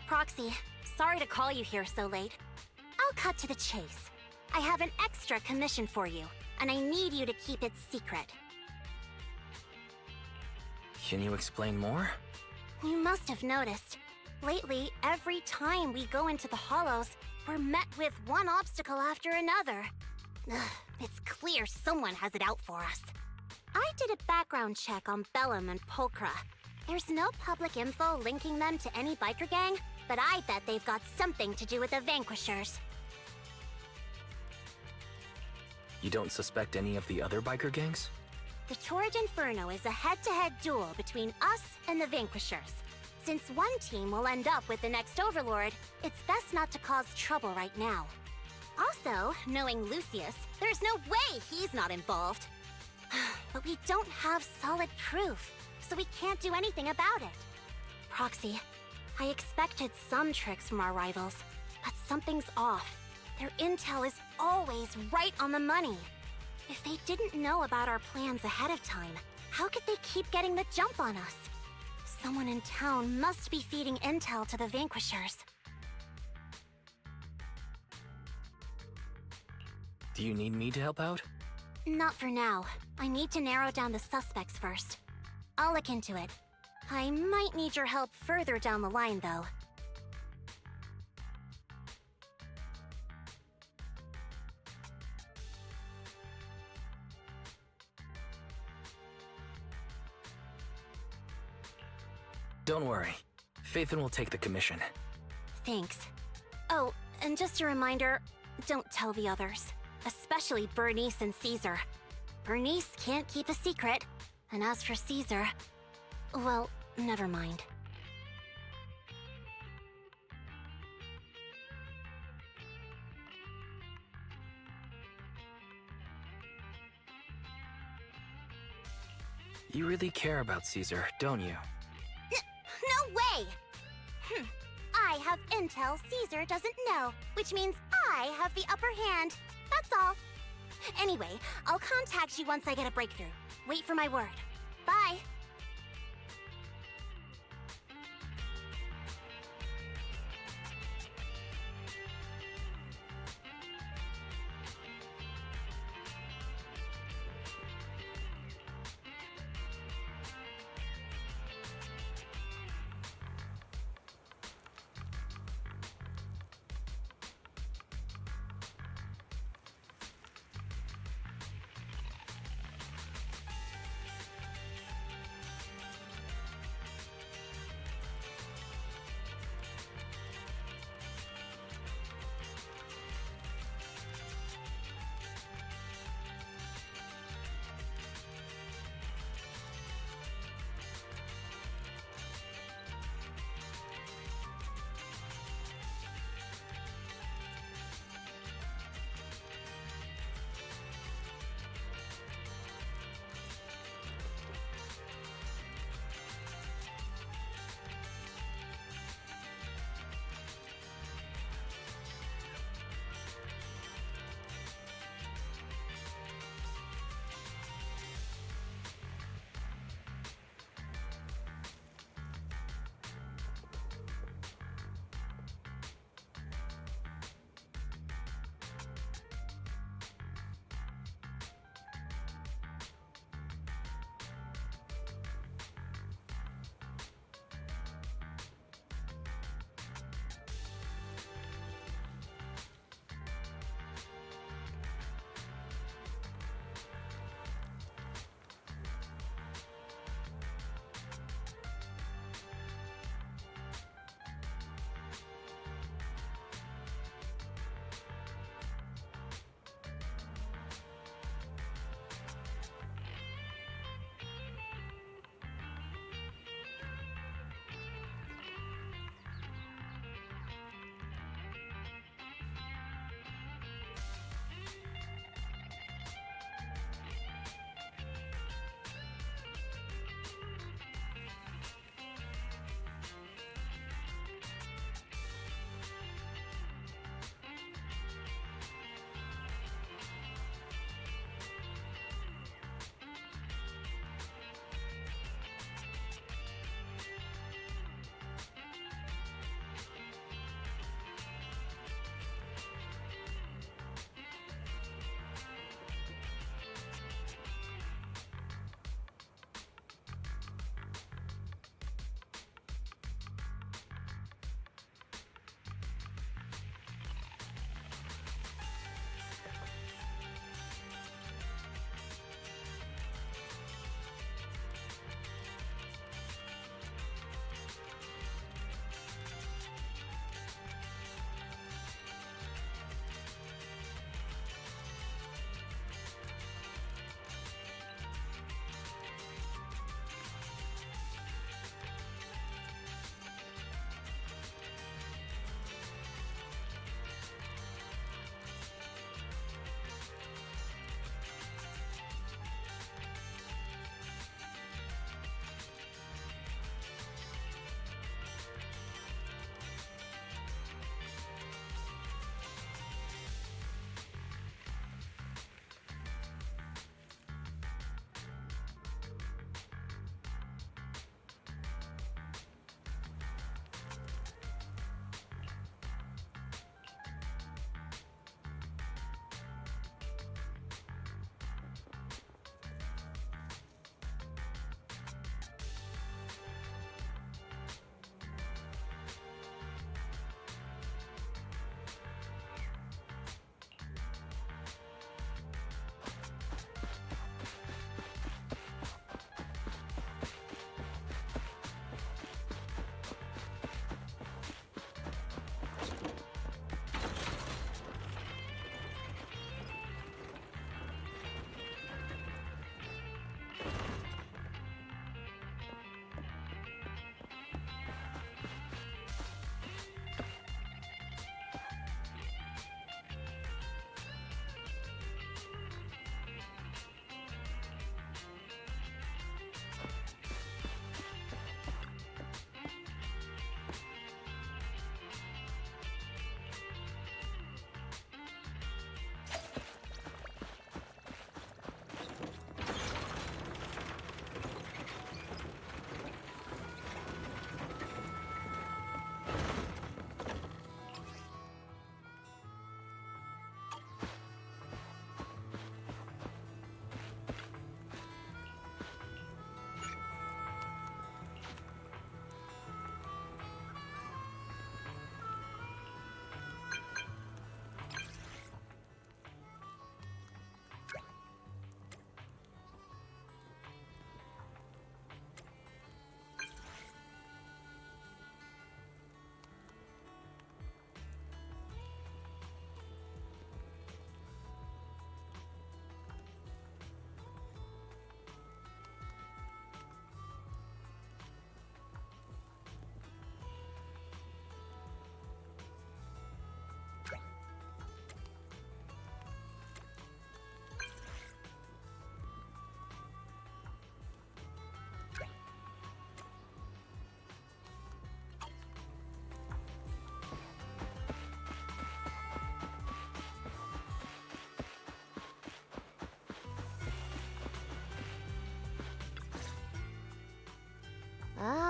Proxy, sorry to call you here so late. I'll cut to the chase. I have an extra commission for you, and I need you to keep it secret. Can you explain more? You must have noticed. Lately, every time we go into the Hollows, we're met with one obstacle after another. Ugh, it's clear someone has it out for us. I did a background check on Bellum and Pulchra. There's no public info linking them to any biker gang, but I bet they've got something to do with the Vanquishers. You don't suspect any of the other biker gangs? The Torrid Inferno is a head-to-head duel between us and the Vanquishers. Since one team will end up with the next Overlord, it's best not to cause trouble right now. Also, knowing Lucius, there's no way he's not involved. But we don't have solid proof, so we can't do anything about it. Proxy, I expected some tricks from our rivals, but something's off. Their intel is always right on the money. If they didn't know about our plans ahead of time, how could they keep getting the jump on us? Someone in town must be feeding intel to the Vanquishers. Do you need me to help out? Not for now. I need to narrow down the suspects first. I'll look into it. I might need your help further down the line, though. Don't worry. Phaethon will take the commission. Thanks. Oh, and just a reminder, don't tell the others. Especially Bernice and Caesar. Bernice can't keep a secret. And as for Caesar, well, never mind. You really care about Caesar, don't you? No way! I have intel Caesar doesn't know, which means I have the upper hand. That's all. Anyway, I'll contact you once I get a breakthrough. Wait for my word. Bye!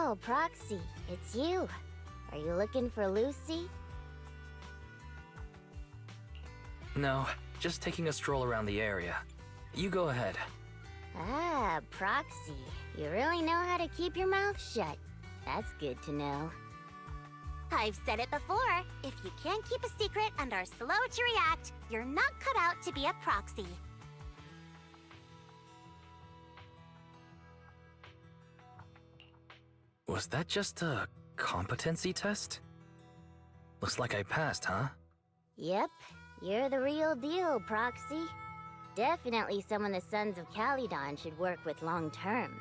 Oh, Proxy, it's you. Are you looking for Lucy? No, just taking a stroll around the area. You go ahead. Ah, Proxy. You really know how to keep your mouth shut. That's good to know. I've said it before. If you can't keep a secret and are slow to react, you're not cut out to be a proxy. Was that just a competency test? Looks like I passed, huh? Yep, you're the real deal, Proxy. Definitely someone the Sons of Caledon should work with long term.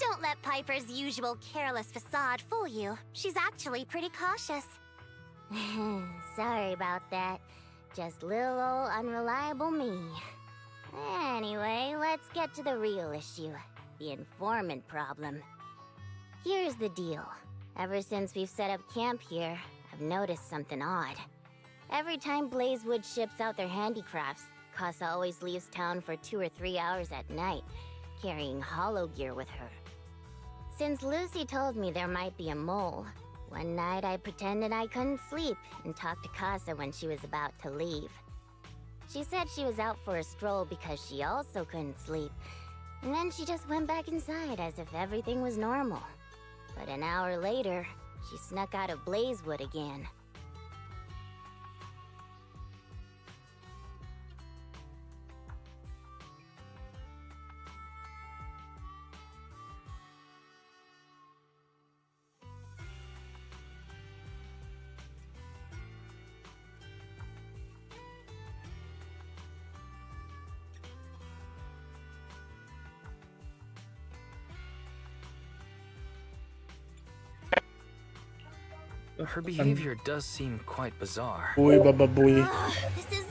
Don't let Piper's usual careless facade fool you. She's actually pretty cautious. Sorry about that. Just little old unreliable me. Anyway, let's get to the real issue. The informant problem. Here's the deal. Ever since we've set up camp here, I've noticed something odd. Every time Blazewood ships out their handicrafts, Casa always leaves town for 2 or 3 hours at night, carrying hollow gear with her. Since Lucy told me there might be a mole, one night I pretended I couldn't sleep and talked to Casa when she was about to leave. She said she was out for a stroll because she also couldn't sleep, and then she just went back inside as if everything was normal. But an hour later, she snuck out of Blazewood again. Her behavior does seem quite bizarre. Uy, bababuy.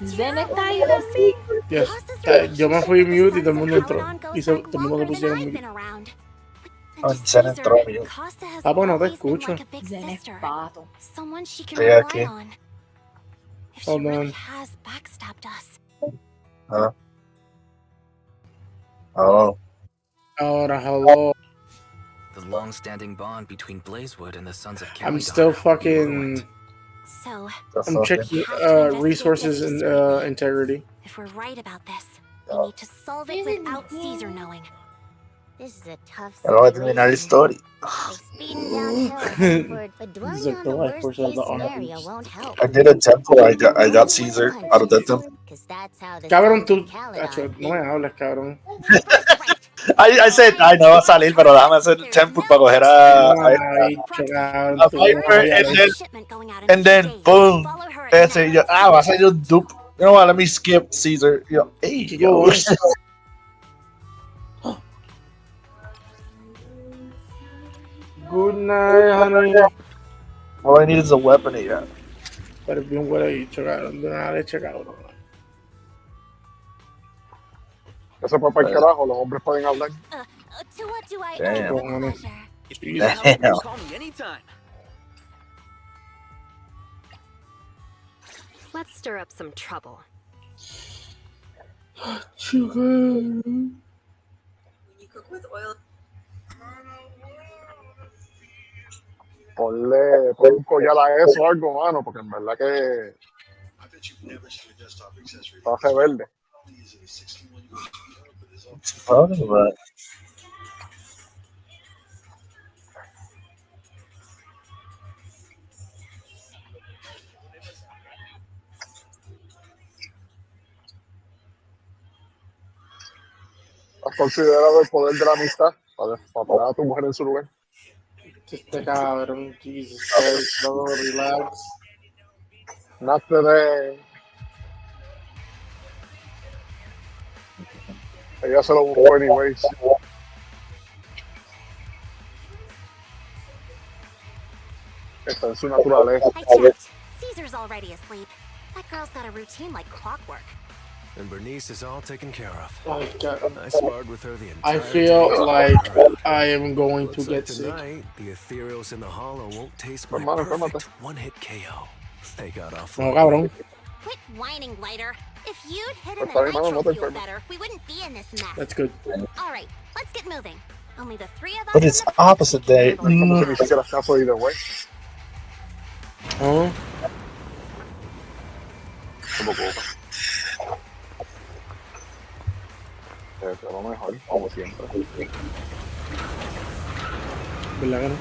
Zenek tayo kasi. Yes. Yo me fui mute y todo el mundo entró. Y todo el mundo se pusieron mute. Zen entró mute. Ah, pues no te escucho. Someone she can Estoy aquí. rely on. If she Hold really on. has backstabbed us. Ah. Oh. Ahora, hello. The long-standing bond between Blazewood and the Sons of Caledon. I'm still fucking... So, I'm checking resources and integrity. if we're right about this, we need to solve it without Caesar knowing. This is a tough Ya no voy a terminar la historia. speeding downhill, but dwelling This is on the like worst first of case the honor. scenario won't help. I did a temple. I got Caesar out of that temple. Cabrón, tú... Acho, no me hables, cabrón. I said, ay, no va a salir, pero déjame hacer el temple para coger a Viper, and then boom, ese, y yo, va a ser un dupe. You know what, let me skip Caesar. Yo, hey, yo. Good night, honey. All I need is a weapon here. Pero bien huele dicho, cabrón. De una leche, cabrón. Eso fue para el carajo, los hombres pueden hablar. To what do I Damn. owe the pleasure? If you need help, Damn. just call me anytime. Let's stir up some trouble. Sugar. When you cook with oil, Ponle un collar a eso o algo, mano, porque en verdad que está rebelde. Oh, right. ¿Has considerado el poder de la amistad para poner a tu mujer en su lugar? Este cabrón, Jesus Christ, no, relax. Not today. Ella se lo buscó anyways. Está en su naturaleza. I checked. Caesar's already asleep. That girl's got a routine like clockwork. And Bernice is all taken care of. Oh, God. I sparred with her the entire I feel day. like I am going to Looks like get sick. tonight, the ethereals in the hollow won't taste my Hermano, perfect one-hit KO. They got off. No, cabrón. Quit whining, Lighter. If you'd hidden Está the bien, mano, no nitro te fuel enfermes. better, we wouldn't be in this mess. That's good. All right, let's get moving. Only the three of us. But it's opposite day. Como si ni siquiera caso either way. Oh. Como copa. Pero mejor, como siempre. ¿Verdad que no?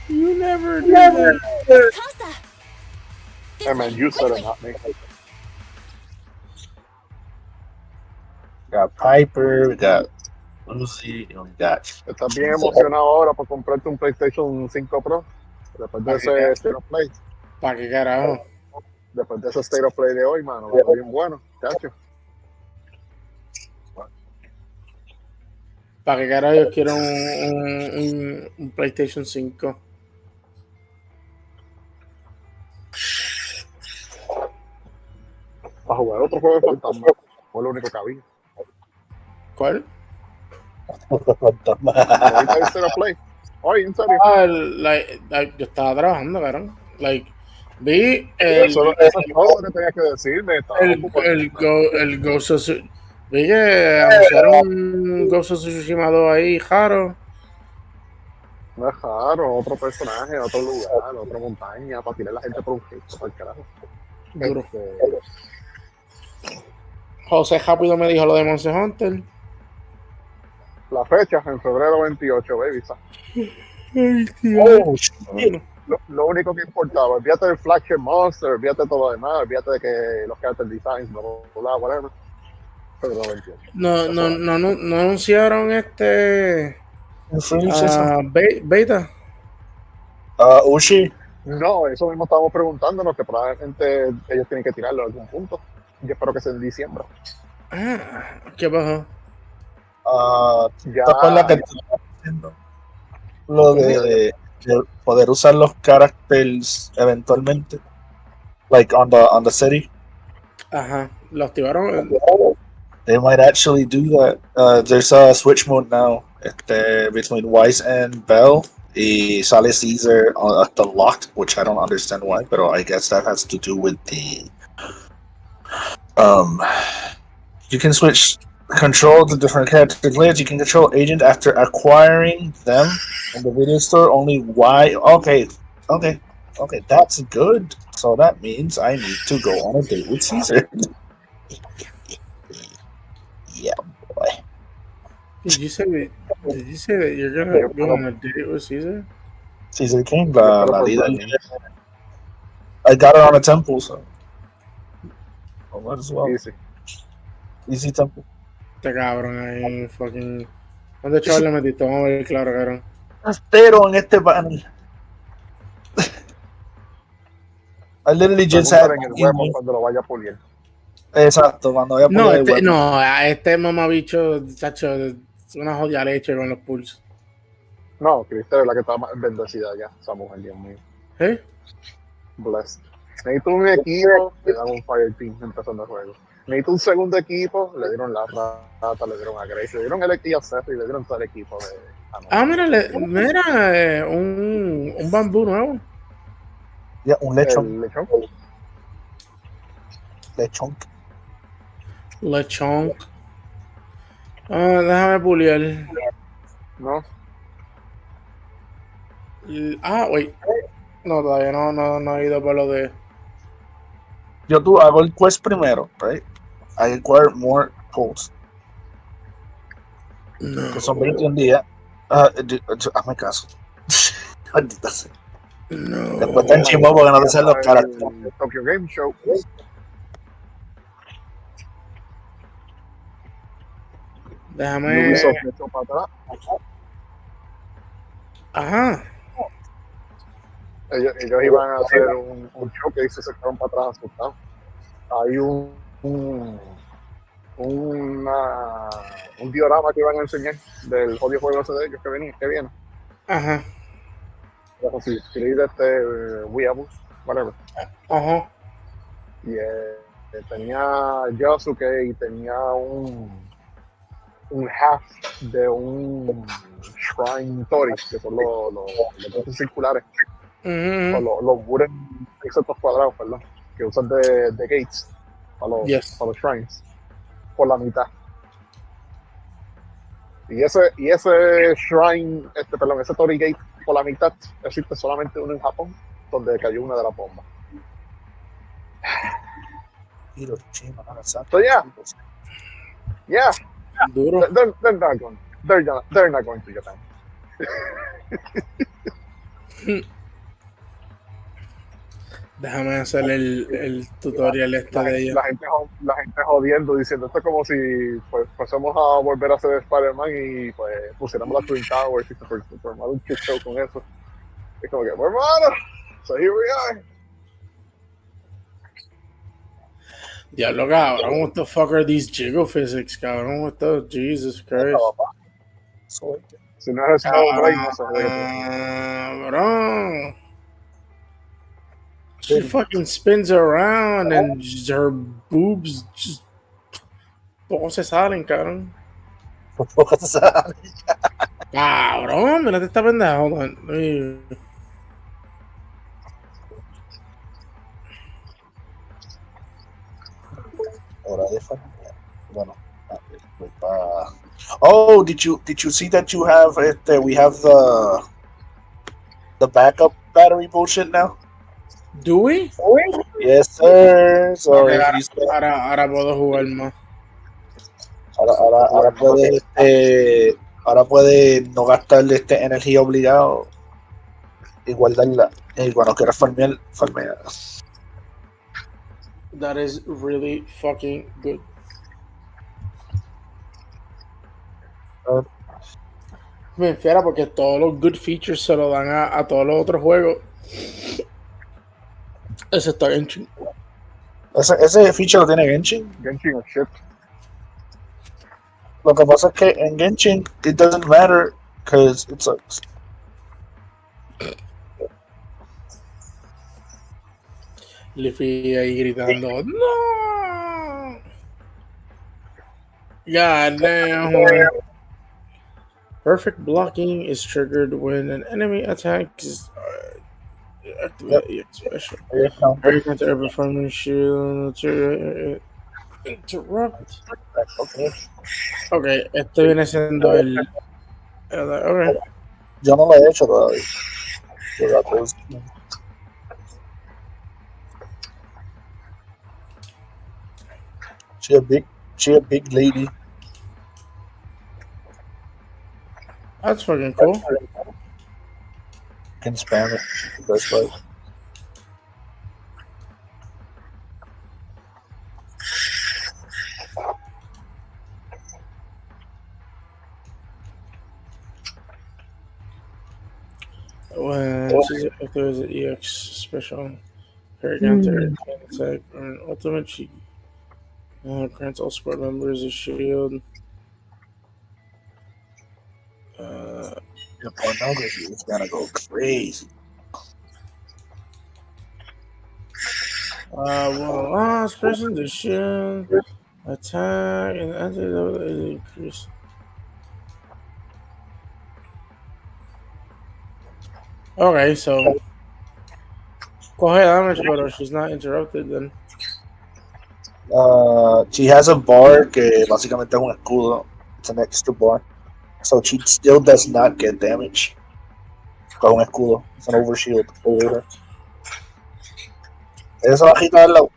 You never do that. Casa! Hey man, you said it, not me. We got Piper, we got Lucy, and we got. ¿Estás bien emocionado ahora por comprarte un PlayStation 5 Pro? Después de ese State of Play. ¿Para qué carajo? Después de ese State of Play de hoy, mano. Está bien bueno, chacho. ¿Para qué carajo yo quiero un PlayStation 5? Para jugar otro juego de fantasma. Fue lo único que había. ¿Cuál? ¿Ahorita viste la Play? Oye, en serio. Yo estaba trabajando, cabrón. Vi eso es todo lo que tenía que decirme. el Ghost of Tsushima. Vi que anunciaron un Ghost of Tsushima 2 ahí, Jaro. No es raro, otro personaje, otro lugar, otra montaña, para tirar a la gente por un gesto, para el carajo. Duro. José rápido me dijo lo de Monster Hunter. La fecha, en febrero 28, baby. Ay, tío. Lo único que importaba, olvídate del flagship monster, olvídate de todo lo demás, olvídate de que los character designs, bla, bla, bla, whatever. Febrero 28. No anunciaron beta. Ushi. No, eso mismo estábamos preguntándonos, que probablemente ellos tienen que tirarlo a algún punto. Yo espero que sea en diciembre. ¿Qué pasó? ¿Te acuerdas que estaba haciendo lo de poder usar los characters eventualmente? Like on the city? Ajá, lo activaron. They might actually do that. There's a switch mode now between Weiss and Bell. Y sale Caesar at the locked, which I don't understand why, but I guess that has to do with the you can switch control to different character players. You can control agent after acquiring them in the video store. Only why? Okay, that's good. So that means I need to go on a date with Caesar. Yeah, boy. Did you say that you're gonna go on a date with Caesar? Caesar King, la vida. I got her on a temple, so I might as well. Easy temple. Este cabrón ahí, fucking. ¿Dónde chaval le metiste? Vamos a ver, claro, cabrón. Astero en este panel. I literally just had. En el huevo cuando lo vaya a pulir. Exacto, cuando vaya a pulir. Este mamabicho, chacho, es una jodida leche con los pulsos. No, Cristel es la que está más bendecida ya, esa mujer, Dios mío. ¿Eh? Blessed. Necesito un equipo, le dan un Fire Team empezando el juego. Necesito un segundo equipo, le dieron la rata, le dieron a Grace, le dieron el equipo a Seth y le dieron todo el equipo de... mira, un bambú nuevo. Ya, un lechón. ¿El lechón? Lechón. Déjame puliar. No. Wait. No, todavía no he ido por lo de... Yo hago el quest primero, right? I acquire more pulls. No. Que son 21 días. Hazme caso. Maldita sea. No. Después están chimos porque no te salen los caracteres. Tokyo Game Show. Déjame... Ajá. Ellos iban a hacer un show que se quedaron para atrás asustados. Hay un diorama que iban a enseñar del jodido juego ese de ellos que viene. Ajá. Así, Weeaboo, whatever. Ajá. Y tenía Yosuke y tenía un half de un Shrine Tori, que son los circulares. Los wooden exceptos cuadrados, perdón, que usan de gates para los shrines por la mitad. Y ese shrine, perdón, ese Torii Gate por la mitad, existe solamente uno en Japón, donde cayó una de las bombas. Hiroshima, Nagasaki. So yeah, Duro. they're not going to Japan. Déjame hacer el tutorial de ella. La gente jodiendo, diciendo esto es como si pues fuésemos a volver a hacer Spider-Man y pues pusiéramos las Twin Towers y se formara un shit show con eso. Es como que, pues hermano, so here we are. Diablo, cabrón, what the fuck are these jiggle physics, cabrón? What the Jesus Christ? Si no es Snow Bright, no sé. Bro. She fucking spins around and just, her boobs just poco se salen, cabrón. Poco se salen. Cabrón, mira esta pendeja. Hold on. Hora de familia. Bueno, oh, did you see that you have it? We have the backup battery bullshit now. Do we? Yes, sir. So Okay, ahora puedo jugar más. Ahora puede no gastar energía obligado y guardarla. Y cuando quieras farmear. That is really fucking good. Me enfiera porque todos los good features se lo dan a todos los otros juegos. Ese está Genshin. Ese feature lo tiene Genshin. Genshin o shit. Lo que pasa es que en Genshin it doesn't matter because it sucks. Leafy ahí gritando ¡No! God damn. Perfect blocking is triggered when an enemy attacks. Activate special. Are you going to ever perform shield to interrupt? Okay, este viene siendo el. Okay. Yo no lo he hecho todavía. She a big lady. That's fucking cool. You can spam it. That's right. If there is an EX special, her counter attack or an ultimate, she grants all squad members a shield. The pornography is gonna go crazy. Expression the shield attack and antidote is increased. Okay, so go ahead, damage, but she's not interrupted then. She has a bar que básicamente es un escudo. It's an extra bar. So she still does not get damage. Con un escudo. It's an overshield over her. Esa bajita al lado.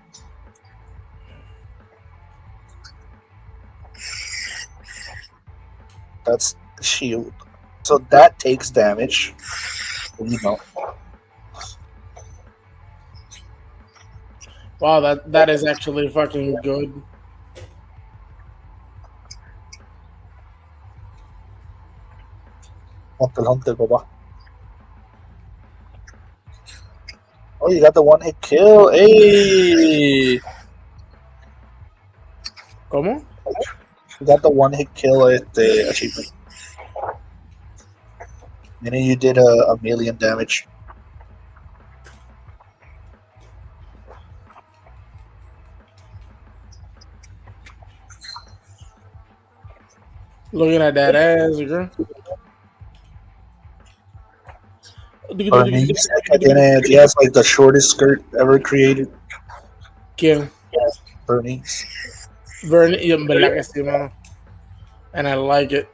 That's the shield. So that takes damage. You know. Wow, that is actually fucking good. Hunter, papá. Oh, you got the one hit kill. Hey. ¿Cómo? You got the one hit kill achievement. Meaning you did a million damage. Looking at that ass, girl. Bernice, she has like the shortest skirt ever created. ¿Quién? Bernice. Bernice, en verdad que sí, mano. And I like it.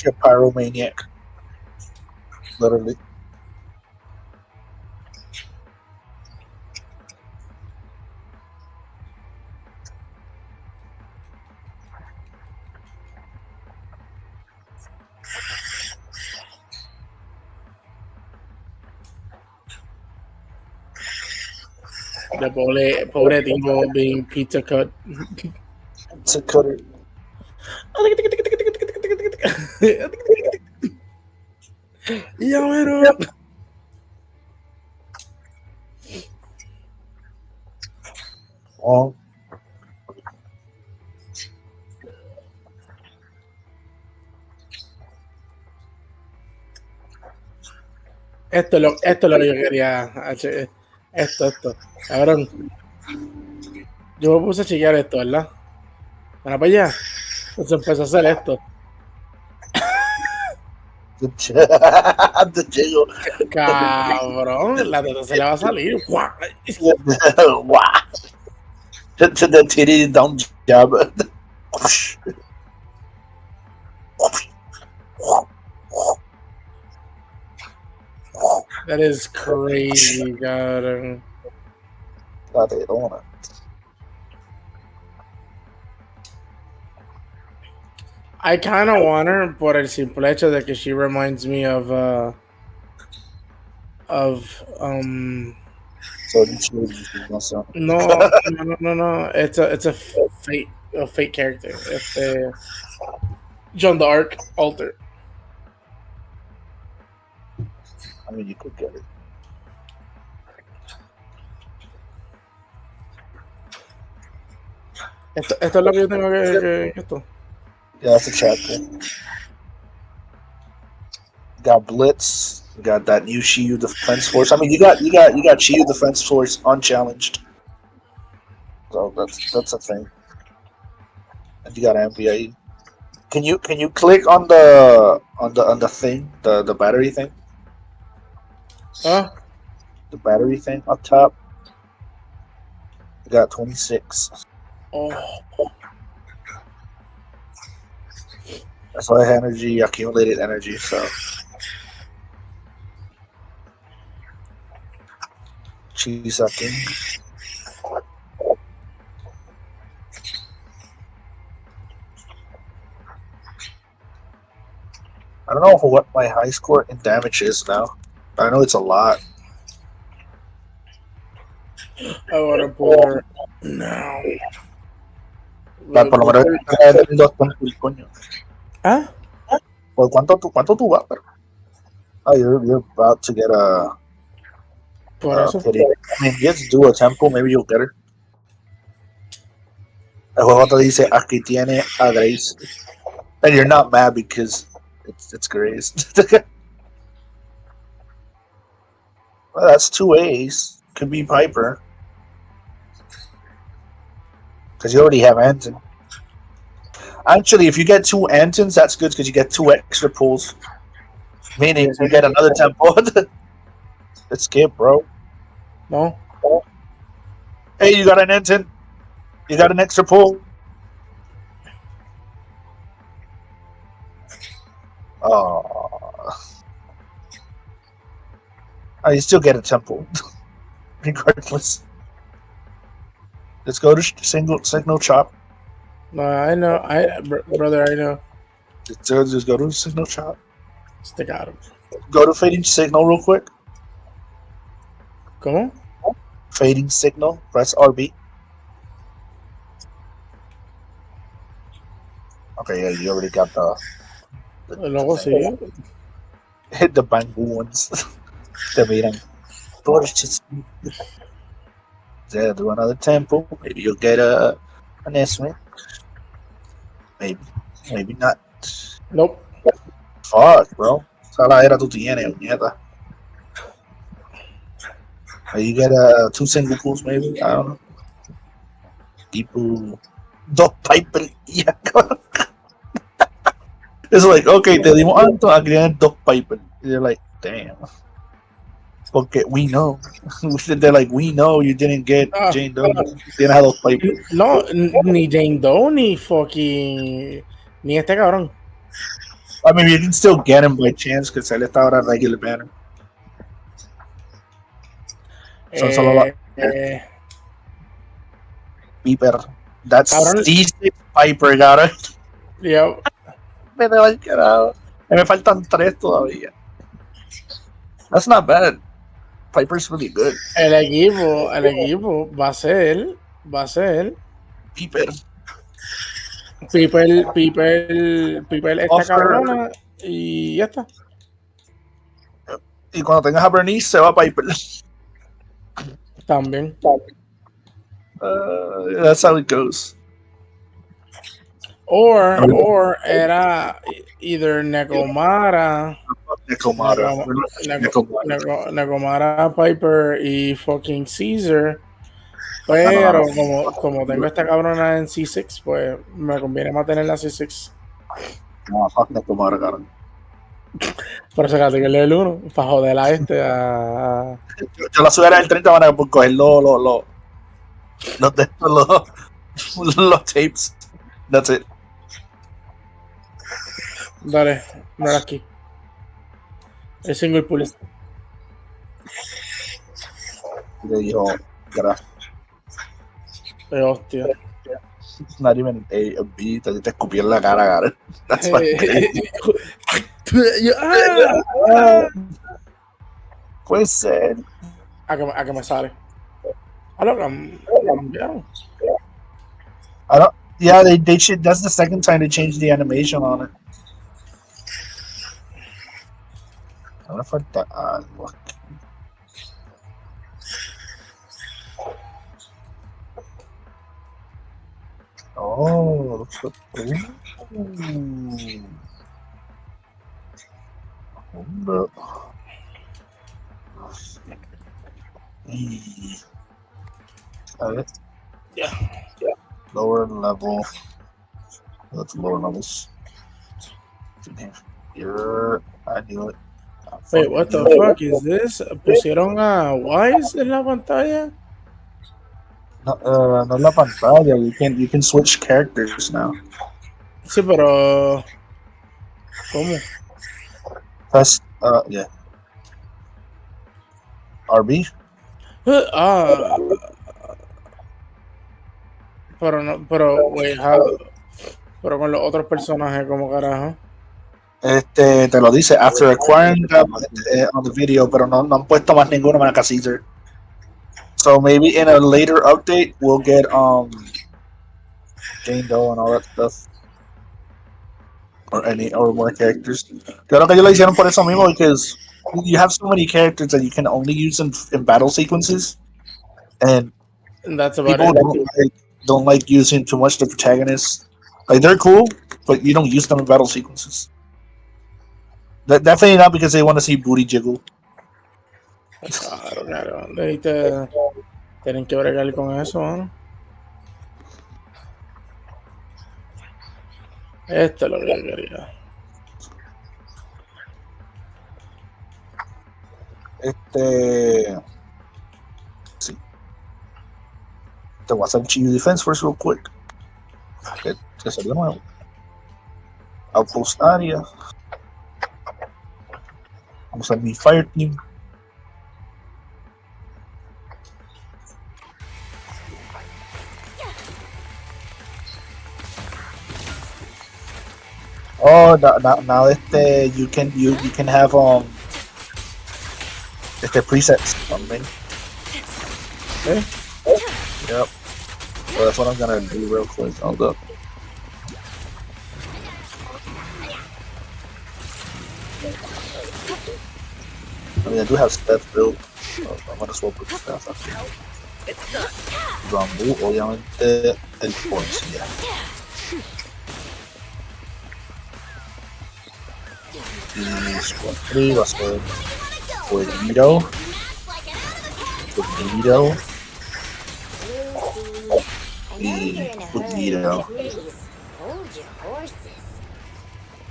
You're a pyromaniac. Literally. The pobre tipo being pizza cut. Pizza cutter. Ya mero. Oh. Esto es lo que yo quería. Esto. Cabrón. Yo me puse a chequear esto, ¿verdad? Para allá. Entonces empezó a hacer esto. Cabrón, la teta se le va a salir. Wow. The titty down job. That is crazy, cabrón. La tetona. I kind of want her por el simple hecho de que she reminds me of No. It's a fate character. John the Arc alter. I mean, you could get it. Esto es lo que yo tengo que esto. Yeah, that's a chapter. Got Blitz. You got that new Shiyu Defense Force. I mean, you got Shiyu Defense Force unchallenged. So that's a thing. And you got MPIE. Can you click on the thing, the battery thing? Huh? The battery thing up top. You got 26. Oh. That's all energy, accumulated energy, so. Cheese sucking. I don't know what my high score in damage is now. I know it's a lot. I want to pour now. Por lo menos dos puntos, coño. ¿Ah? Well, ¿cuánto tú vas? Oh, you're about to get a. Por eso. Pity. I mean, just do a temple, maybe you'll get her. El juego te dice aquí tiene a Grace, and you're not mad because it's Grace. Well, that's 2 A's. Could be Piper. Because you already have Anton. Actually, if you get 2 Antons, that's good because you get 2 extra pulls. Meaning you get another tempo. Let's skip, bro. No. Hey, you got an Anton. You got an extra pull. Oh, you still get a tempo, regardless. Let's go to signal chop. No, I know, brother, I know. Just go to signal chop. Stick out him. Go to fading signal real quick. ¿Cómo? Fading signal. Press RB. Okay, yeah, you already got the hit the bamboo ones. Te miran. Yeah, do another tempo. Maybe you'll get an estimate. Maybe not. Nope. Fuck, bro. Esa la era tú tienes, nieta. You get 2 single pulls, maybe. I don't know. Tipo 2 Piper. Yeah. It's like, okay, te dimos alto, aquí tienes 2 Piper. They're like, damn. Porque we know. They're like, we know you didn't get Jane Doe. Tienes a 2 Piper. No, ni Jane Doe, ni fucking. Ni este cabrón. I mean, you can still get him by chance because él está ahora regular banner. Son solo los Piper. That's Cabrón. C6 Piper, cabrón. Yo, Me debo al carajo. Me faltan 3 todavía. That's not bad. Piper's really good. el equipo va a ser Piper. Piper esta Offer. cabrona y ya está. Y cuando tengas a Bernice, se va Piper. También. That's how it goes. Or era either Nekomara, Nekomara, Piper y fucking Caesar. Pero como tengo esta cabrona en C6, pues me conviene mantener la C6. No, fuck Nekomara, cabrón. Por eso que le el 1 para joder a este. Yo la subiera el 30 van a coger los tapes. That's it. Dale, mira aquí. El single pull. Le dijo, gracias. Hostia. Not even A, B, te escupí en la cara, cara. That's fucking crazy. Puede ser. A que me sale. A lo cambiaron. I don't. Yeah, they should. That's the second time they changed the animation on it. I wonder if that. Look. Oh, looks like. Hold up. Yeah. Lower level. That's lower levels. Here, I knew it. Wait, what the fuck is this? ¿Pusieron a Wise en la pantalla? No, no en la pantalla. You can switch characters now. Sí, pero ¿cómo? Press, yeah. RB. Wait, pero con los otros personajes, como carajo. Te lo dice after acquiring them on the video, pero no han puesto más ninguno más que Caesar. So maybe in a later update we'll get Jane Doe and all that stuff, or more characters. Creo que ellos lo hicieron por eso mismo, because you have so many characters that you can only use in battle sequences, and that's about people it. don't like using too much the protagonists. Like, they're cool, but you don't use them in battle sequences. Definitely not because they want to see booty jiggle. Claro. Tienen que bregar con eso, ¿no? Esto es lo que yo quería. Sí. Te voy a hacer Chief Defense first real quick. Que salió nuevo. Outpost Area. Vamos a mi Fire Team. Oh, now you can have presets something. Okay. Yep. So that's what I'm gonna do real quick. Hold up. I mean, I do have Steph built, so I might as well put Steph up here. Bamboo, obviamente, el policía. Y Squad 3 va a ser Fueguito, y Fueguito.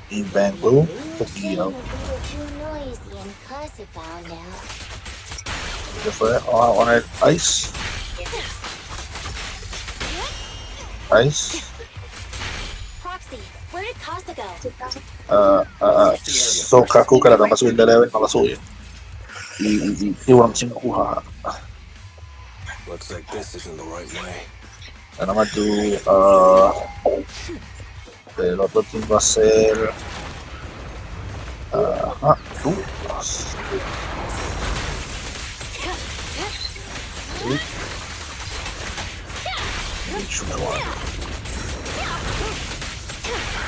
Y Bamboo, Fueguito. ¿Qué fue? Oh, I wanted Ice. Where did Casa go? So Kaku kailangan masukin na level, makasukin. Iwan sing kuha. Looks like this isn't the right way. Ano naman to, el otro team va a ser...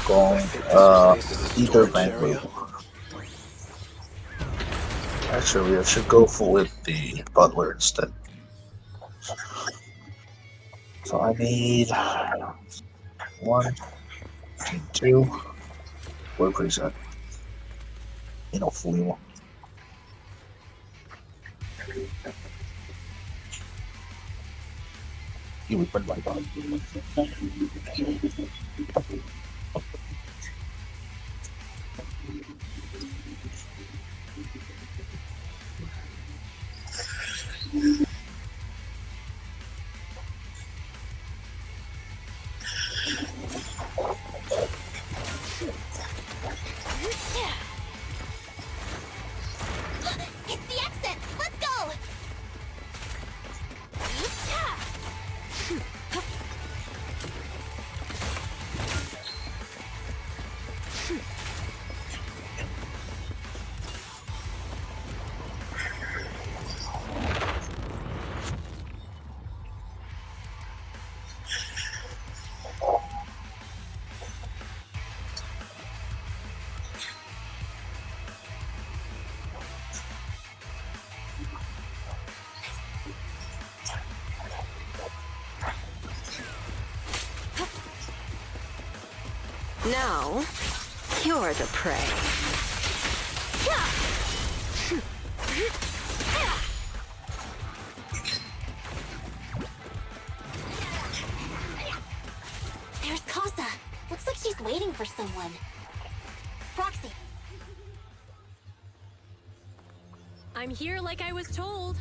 con Ether Bank. Actually, I should go for with the Butler instead. So I need 1, 2. Where is that? You know, fully. You would put my body. It's the exit! Let's go! Now, you're the prey. There's Casa. Looks like she's waiting for someone. Proxy. I'm here like I was told.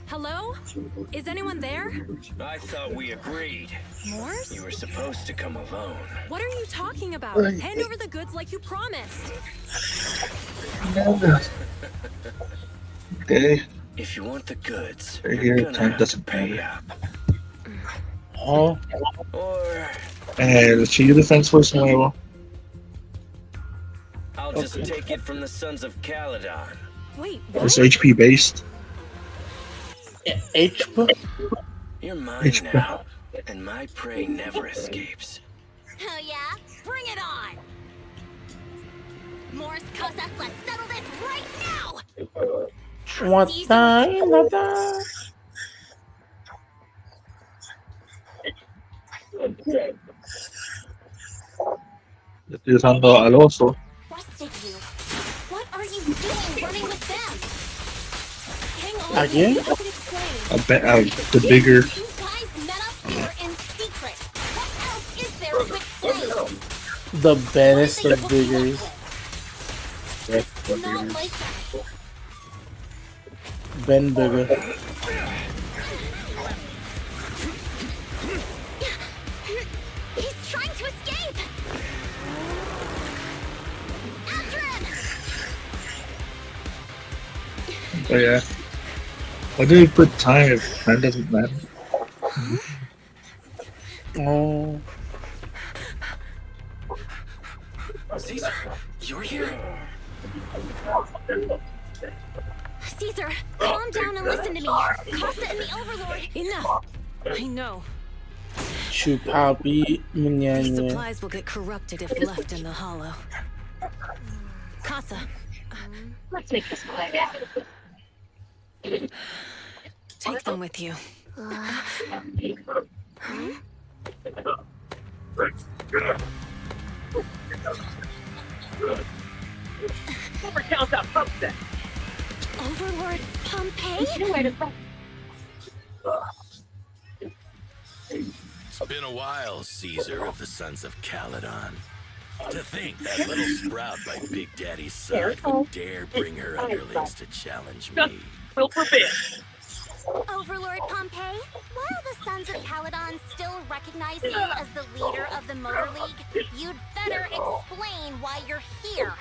Hello? Is anyone there? I thought we agreed. Morse? You were supposed to come alone. What are you talking about? Hand over the goods like you promised. Okay. If you want the goods, Right you're here, gonna time have doesn't to pay matter. up. Oh. Or El Chillo Defense Force nuevo. I'll just take it from the Sons of Caledon. Wait, It's HP based. HP? You're mine now, and my prey never escapes. Oh yeah? Bring it on! Morse, Casa, let's settle this right now! What the? Estoy usando al oso. Trusted you. What are you doing running with them? Hang on. Again? I can explain. The bigger. You guys met up here in secret. What else is there to explain? The baddest of diggers. Not like that. Ben Bigger. He's trying to escape! After him! Oh yeah. Why do you put time if time doesn't matter? Oh. Caesar, you're here? Caesar, calm down and listen to me. Casa and the Overlord. Enough. I know. Chupapi These Munyanya. supplies will get corrupted if left in the hollow. Casa. Let's make this quick. Take them with you. Overkill that pump set. Overlord Pompeii? You know where to find. It's been a while, Caesar of the Sons of Caledon. To think that little sprout by Big Daddy's side would dare bring her underlings to challenge me. Will forbid. Overlord Pompeii, while the Sons of Caledon still recognize you as the leader of the Motor League, you'd better explain why you're here.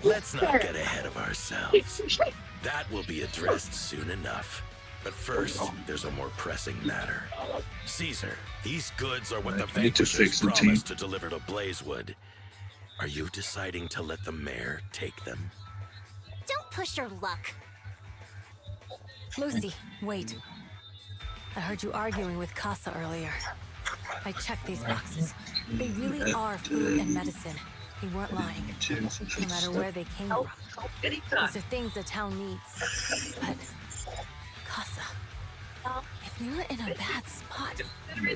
Let's not get ahead of ourselves. That will be addressed soon enough. But first, there's a more pressing matter. Caesar, these goods are what the Vanquishers promised to deliver to Blazewood. Are you deciding to let the mayor take them? Don't push your luck. Lucy, wait. I heard you arguing with Casa earlier. I checked these boxes. They really are food and medicine. They weren't lying. No matter where they came from. These are things the town needs. But, Casa, if you're in a bad spot, why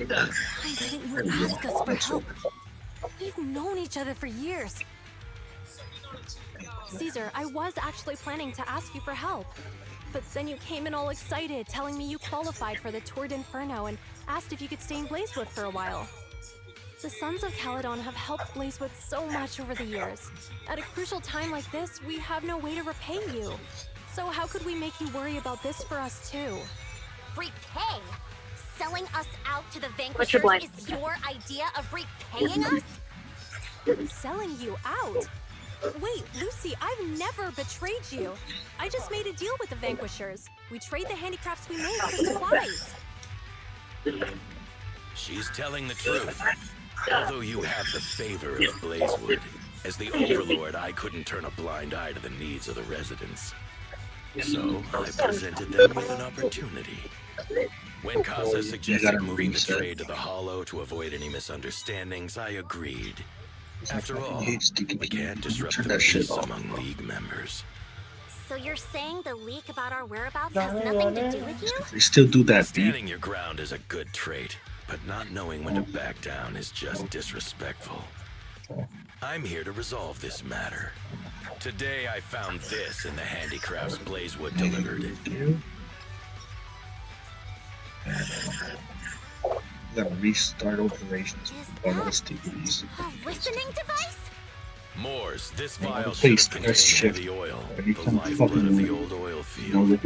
didn't you ask us for help? We've known each other for years. Caesar, I was actually planning to ask you for help. But then you came in all excited, telling me you qualified for the Tour d'Inferno and asked if you could stay in Blazewood for a while. The Sons of Caledon have helped Blazewood so much over the years. At a crucial time like this, we have no way to repay you. So how could we make you worry about this for us too? Repay? Selling us out to the Vanquishers is your idea of repaying us? Selling you out? Wait, Lucy, I've never betrayed you. I just made a deal with the Vanquishers. We trade the handicrafts we make for supplies. She's telling the truth. Although you have the favor of Blazewood, as the Overlord, I couldn't turn a blind eye to the needs of the residents. So, I presented them with an opportunity. When Casa suggested moving the trade to the Hollow to avoid any misunderstandings, I agreed. After all, we can't disrupt the peace among League members. So you're saying the leak about our whereabouts has nothing to do with you? They still do that. Standing your ground is a good trait, but not knowing when to back down is just disrespectful. I'm here to resolve this matter. Today I found this in the handicrafts Blazewood delivered. Gotta restart operations. A listening device? Moors, this vial should have contained heavy oil, the lifeblood of the old oil field.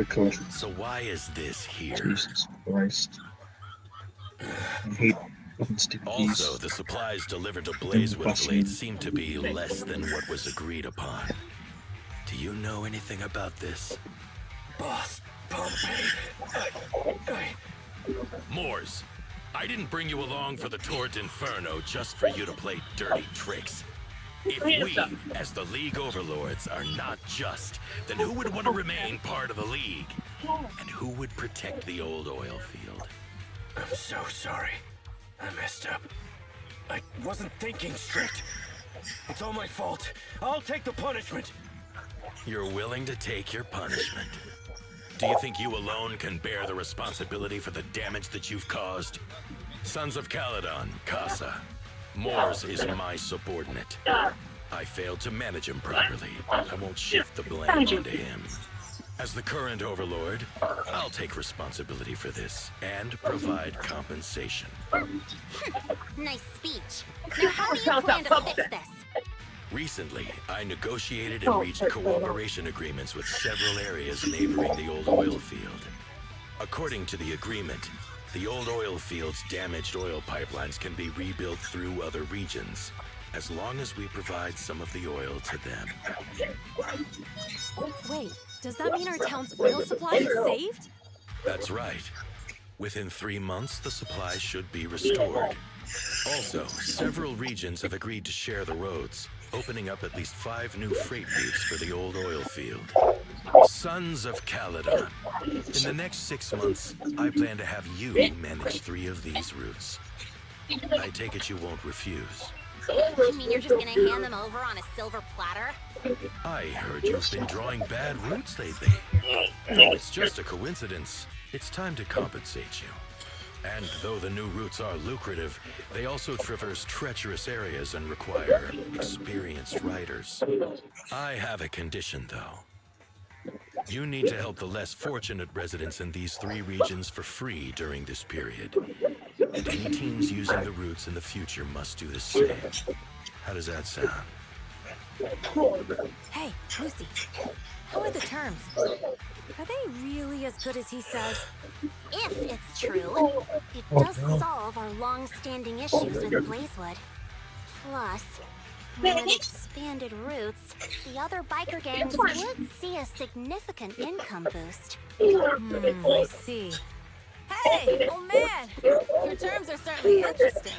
So why is this here? Jesus Christ. I hate stupid Also, the supplies delivered to Blazewood of late seem to be less than what was agreed upon. Do you know anything about this? Boss, Pompeii. Moors, I didn't bring you along for the Tour d'Inferno just for you to play dirty tricks. If we, as the League Overlords, are not just, then who would want to remain part of the League? And who would protect the old oil field? I'm so sorry. I messed up. I wasn't thinking straight. It's all my fault. I'll take the punishment. You're willing to take your punishment. Do you think you alone can bear the responsibility for the damage that you've caused? Sons of Caledon, Casa. Moors is my subordinate. I failed to manage him properly. I won't shift the blame onto him. As the current Overlord, I'll take responsibility for this and provide compensation. Nice speech. Now how do you plan to fix this? Recently, I negotiated and reached cooperation agreements with several areas neighboring the old oil field. According to the agreement, the old oil field's damaged oil pipelines can be rebuilt through other regions, as long as we provide some of the oil to them. Wait, does that mean our town's oil supply is saved? That's right. Within 3 months, the supply should be restored. Also, several regions have agreed to share the roads, opening up at least 5 new freight routes for the old oil field. Sons of Caledon. In the next 6 months, I plan to have you manage 3 of these routes. I take it you won't refuse. You mean you're just gonna hand them over on a silver platter? I heard you've been drawing bad routes lately. Though it's just a coincidence, it's time to compensate you. And though the new routes are lucrative, they also traverse treacherous areas and require experienced riders. I have a condition, though. You need to help the less fortunate residents in these 3 regions for free during this period. And any teams using the routes in the future must do the same. How does that sound? Hey, Lucy, how are the terms? Are they really be as good as he says? If it's true, it does solve our long-standing issues with Blazewood. Plus, with expanded routes, the other biker gangs would see a significant income boost. I see. Hey, old man! Your terms are certainly interesting.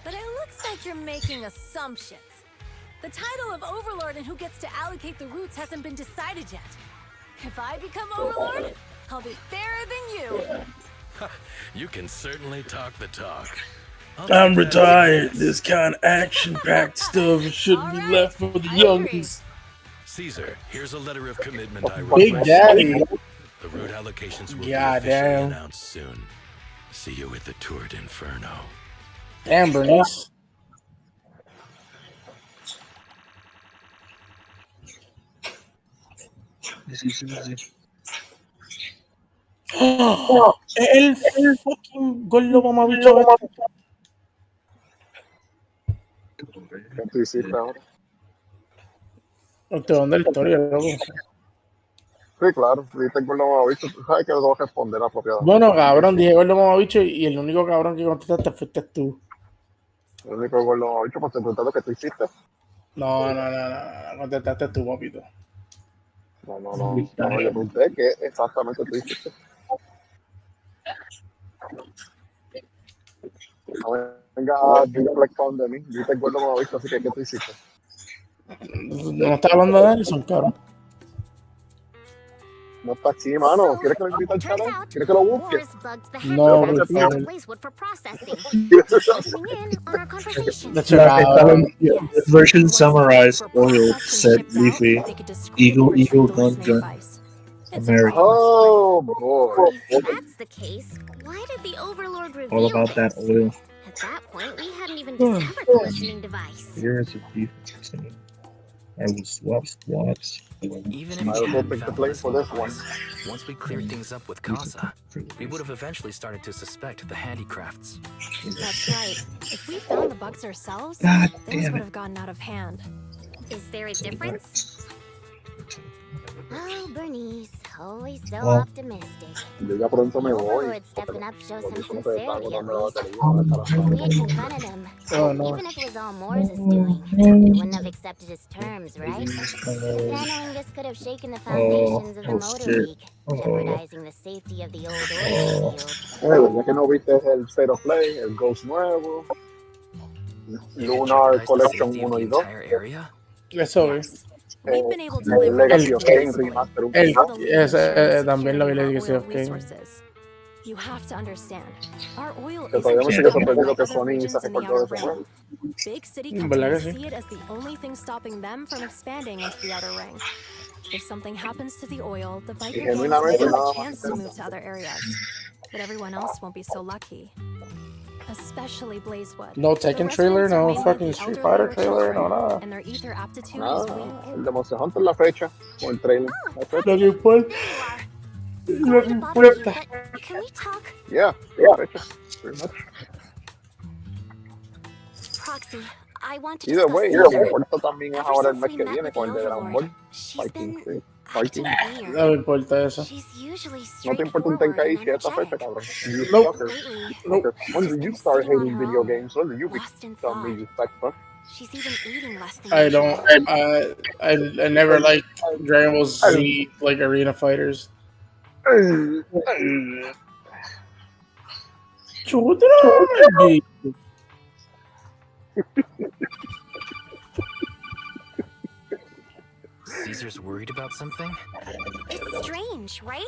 But it looks like you're making assumptions. The title of Overlord and who gets to allocate the routes hasn't been decided yet. If I become Overlord, I'll be fairer than you. You can certainly talk the talk. I'm retired. This kind of action-packed stuff shouldn't be left for the youngins. Caesar, here's a letter of commitment I Big request. Daddy. The route allocations will be Goddamn. officially announced soon. See you at the Tour d'Inferno. Damn, Bernice. El fucking gordo mamabicho. ¿Qué tú hiciste ahora? Te van de la historia, loco. Sí, claro. Viste el gordo mamabicho. Tú sabes que debo responder apropiadamente. Bueno, cabrón, dije gordo mamabicho y el único cabrón que contestaste fuiste tú. El único gordo mamabicho, pues te pregunté lo que tú hiciste. No, contestaste tú, papito. No, yo pregunté qué exactamente tú hiciste. No venga a Black Pound de mí. Viste el gordo mamabicho, así que ¿qué tú hiciste? No estás hablando de Alison, cabrón. No está aquí, mano. ¿Quieres que lo invite al channel? ¿Quieres que lo busque? No, Blazewood for processing. Listening in on our conversation. That's a version summarized. Oil, set, leafy, eagle, gun, American. Oh, boy. If that's the case, why did the Overlord reveal All about that this? oil. At that point, we hadn't even discovered the listening device. Here is a deep. I will swap swaps. Even if I we will hadn't pick the found blame for this one. device, once we cleared things up with Casa, we would have eventually started to suspect the handicrafts. That's right. If we found the bugs ourselves, God things damn would it. have gotten out of hand. Is there a difference? Oh, Bernice, always so Oh. optimistic. Yo ya pronto me voy. Overlord stepping up shows some Porque eso no te está sincerity at agotando la least. batería. We had confronted him. Oh, no. Even if it was all Moore's doing, we wouldn't have accepted his terms, right? Handling this could have shaken the foundations of the Motor shit. League, jeopardizing the safety of the old oil field. Ya que no viste el State of Play, el Ghost nuevo, Lunar Jeopardize the Collection safety of 1 the y 2, entire area? Eso es. We've been able to el live Legacy of Kane peacefully, Remaster 1 y El, 2. ese, también lo vi le dije oil ok. resources. You have to understand, our oil Que isn't todavía me just sigue owned by sorprendiendo que other Sony regions se in the recordó de outer ese ring. juego. Big city ¿Verdad companies que sí? see it as the only thing stopping them from expanding into the outer ring. If something happens to the oil, the biker gangs will genuinamente have nada a más chance to move to other areas. But everyone else won't be so lucky. Especially Blazewood. No The Tekken trailer, residents are no mainly fucking the Street elderly Fighter or trailer, no children, nada. and their ether aptitude is Nada, weak. el de Monster Hunter la fecha, o el trailer. La fecha. Lo que importa. Lo que importa. Can we talk? Yeah, la fecha. Pretty much. Proxy, I want to Either discuss way, Caesar. lo que importa también es Ever ahora el since mes we que met viene with con el the de Dragon Overlord, Ball. she's Fighting, been sí. Fighting. acting No me weird. importa eso. She's usually No te importa un straightforward and Tenkaichi esta fecha, energetic. cabrón. You Nope. sucker. Lately, Sucker. When she's did you been start sitting on hating her video own, games? When did you lost in become thought. me respectful? She's even eating less than I usual. don't. I never liked Dragon Ball Z like arena fighters. Chudra. Caesar's worried about something? It's strange, right?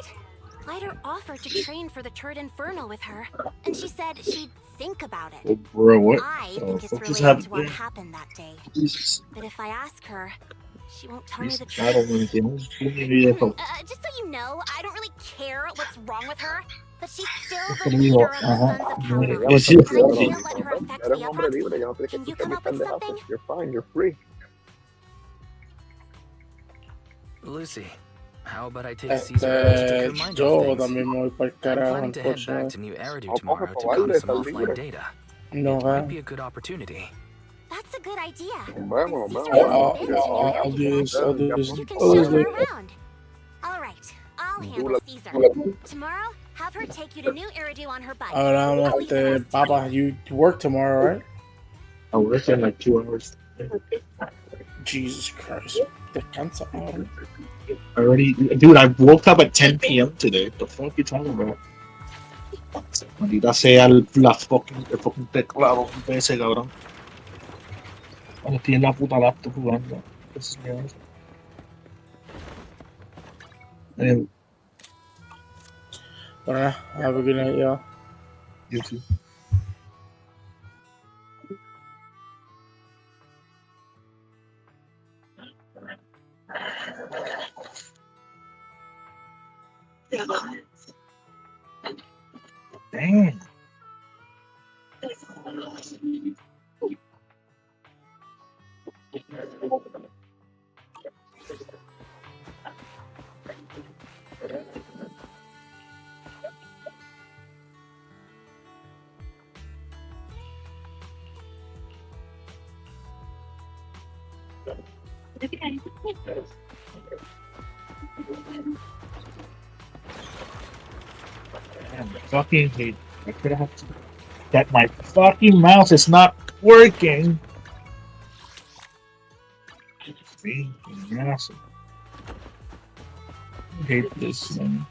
Lighter offered to train for the Turd Inferno with her, and she said she'd think about it. Bro, what? I Oh, think it's what just related to what happened? happened that day. Jesus. But if I ask her, she won't tell me the I don't truth. Just so you know, I don't really care what's wrong with her, but she's still the leader of the Sons of Caladon. Yes, yes, And I yes. can't let her affect Eres the un hombre Aproxy. libre, ya no tienes que Can you escuchar come mis up with pendejadas. something? You're fine, you're free. Lucy, how about I take Caesar out to take her mind Yo off things? también me voy para el I'm carajo, planning to head back to unfortunately. New Eridu Vamos a tomorrow to probarle, copy some está offline libre. data. No, It man. might be a good opportunity. That's a good idea. Vamos, vamos. I'll do this. I'll do this. You can I'll show do her this. around. All right, I'll I'll handle Caesar. Tomorrow, have her take you to New Eridu on her bike. Papa, you work tomorrow, right? I work in like 2 hours. Jesus Christ. Descansa ahora. Dude, I woke up at 10 p.m. today. The fuck you talking about? Maldita sea el fucking teclado ese cabrón. Cuando estoy en la puta laptop jugando. Eso es mierda. Alright, have a good night, y'all. You too. Damn. Damn, I fucking hate. I could have that. My fucking mouse is not working. Freaking massive. I hate this thing.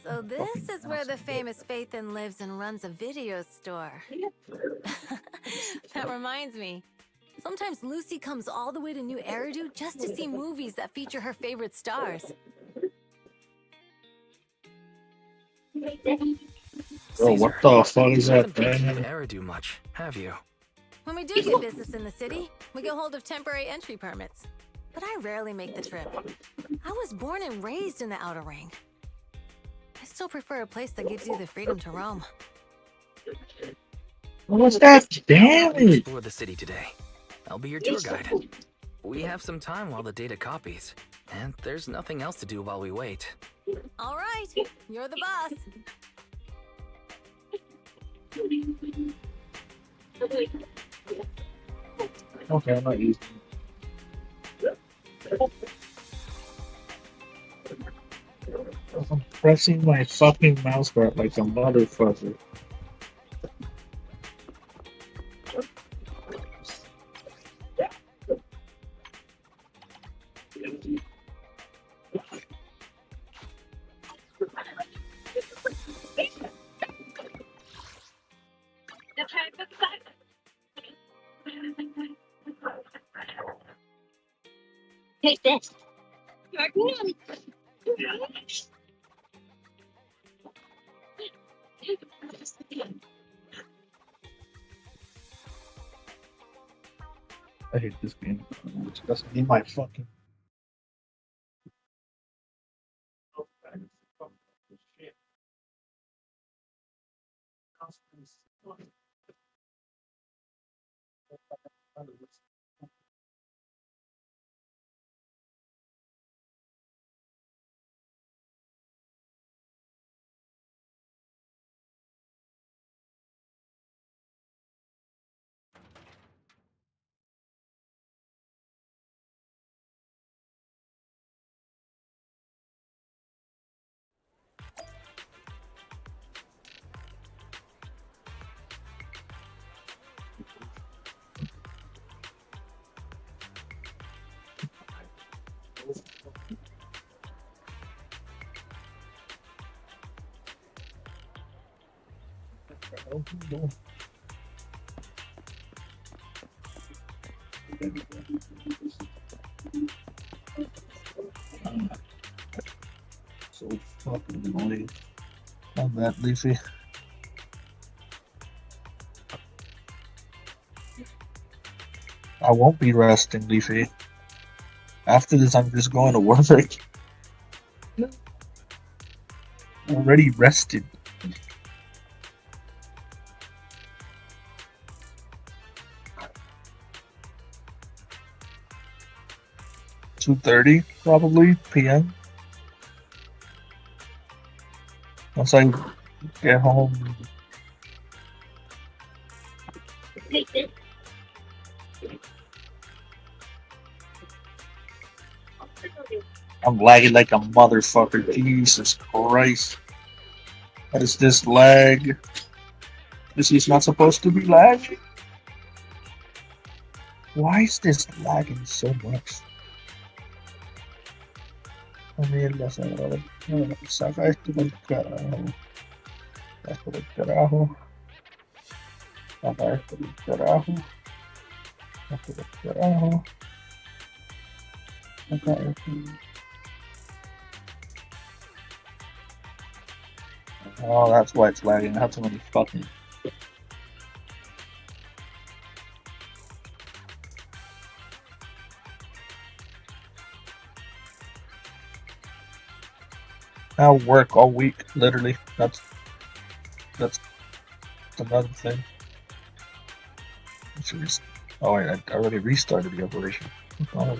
So this is where the famous Phaethon lives and runs a video store. That reminds me. Sometimes Lucy comes all the way to New Eridu just to see movies that feature her favorite stars. Bro, what the fuck is that You haven't been thing? to Eridu much, have you? When we do get business in the city, we get hold of temporary entry permits. But I rarely make the trip. I was born and raised in the Outer Ring. I still prefer a place that gives you the freedom to roam. What was that? Damn it! Explore the city today. I'll be your tour guide. We have some time while the data copies, and there's nothing else to do while we wait. All right, you're the boss. Okay, I'm not using it. I'm pressing my fucking mouse button like a motherfucker. Take this. I hate this game. It doesn't need my fucking. So fucking annoying. On that, Leafy. I won't be resting, Leafy. After this, I'm just going to work. I'm already rested. $2:30 probably p.m. Once I get home. I'm lagging like a motherfucker. Jesus Christ. What is this lag? This is not supposed to be lagging. Why is this lagging so much? Mierda, saca esto del carajo. Esto del carajo. Saca esto del carajo. Esto del carajo. Saca esto. Oh, that's why it's lagging. I have too many fucking. I'll work all week, literally. That's another thing. Oh wait, I already restarted the operation. Oh.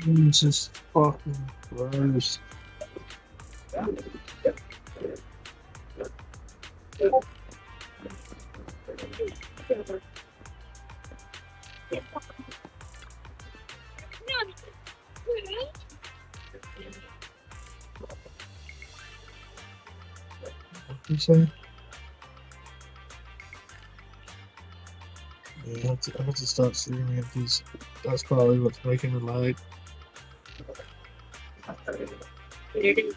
Jesus fucking Christ. What you say? Yeah, I have to start streaming it because that's probably what's making it lag. Take this.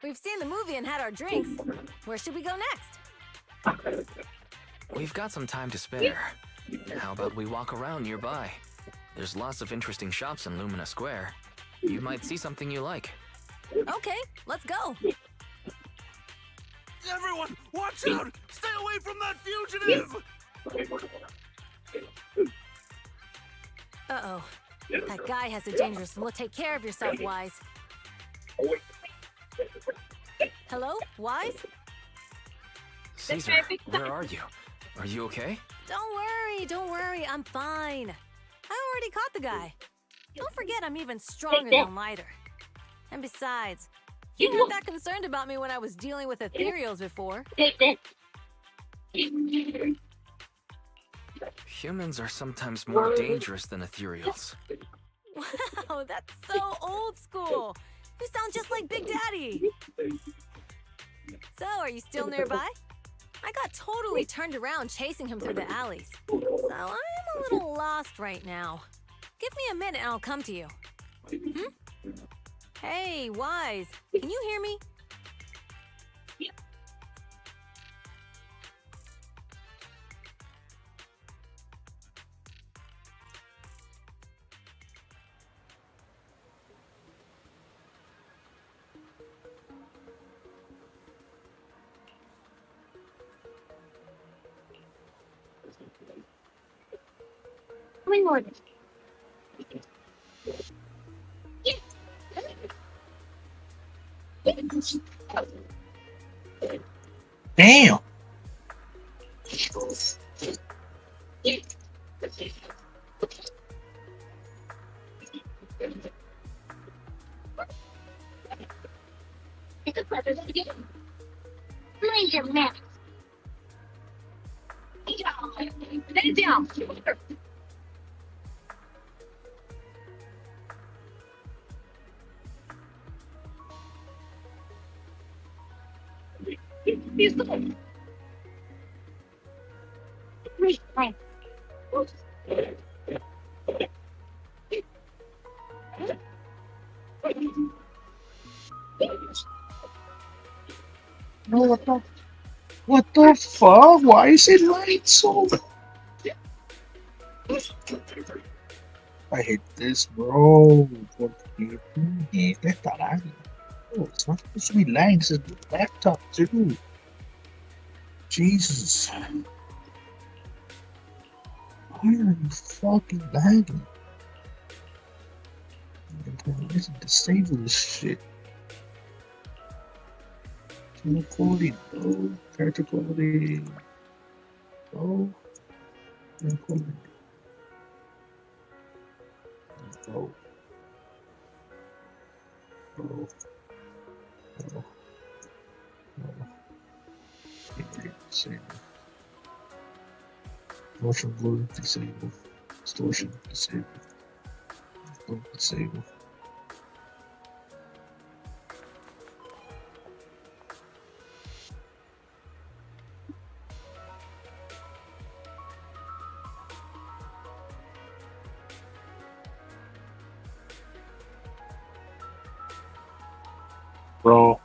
We've seen the movie and had our drinks. Where should we go next? We've got some time to spare. How about we walk around nearby? There's lots of interesting shops in Lumina Square. You might see something you like. Okay, let's go. Everyone, watch out! Stay away from that fugitive! Uh-oh. That guy has a dangerous look. Take care of yourself, Wise. Hello, Wise? Caesar, where are you? Are you okay? Don't worry, I'm fine. I already caught the guy. Don't forget I'm even stronger than Lighter. And besides, you weren't that concerned about me when I was dealing with ethereals before. Humans are sometimes more dangerous than ethereals. Wow, that's so old school. You sound just like Big Daddy. So, are you still nearby? I got totally turned around chasing him through the alleys. So, I'm a little lost right now. Give me a minute and I'll come to you. Hmm? Hey, Wise, can you hear me? Coming on. Yes. Damn. Mind your manners. Stay down. What the fuck? Why is it light so? I hate this, bro. Porque esta lag. Oh, it's not supposed to be lag. This is the laptop too. Jesus. Why are you fucking lagging? Let's disable this shit. Channel quality, no. Character quality, no. Channel quality, no. No. No. No. Disable. Motion blur, disable. Distortion, disable. Don't disable. Bro.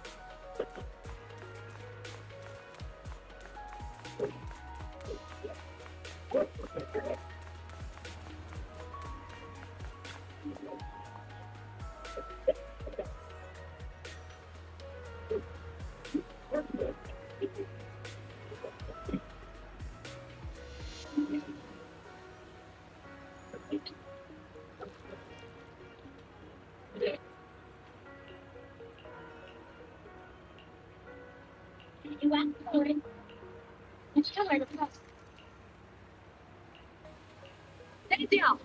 You asked for it. It's time to press. Stay down.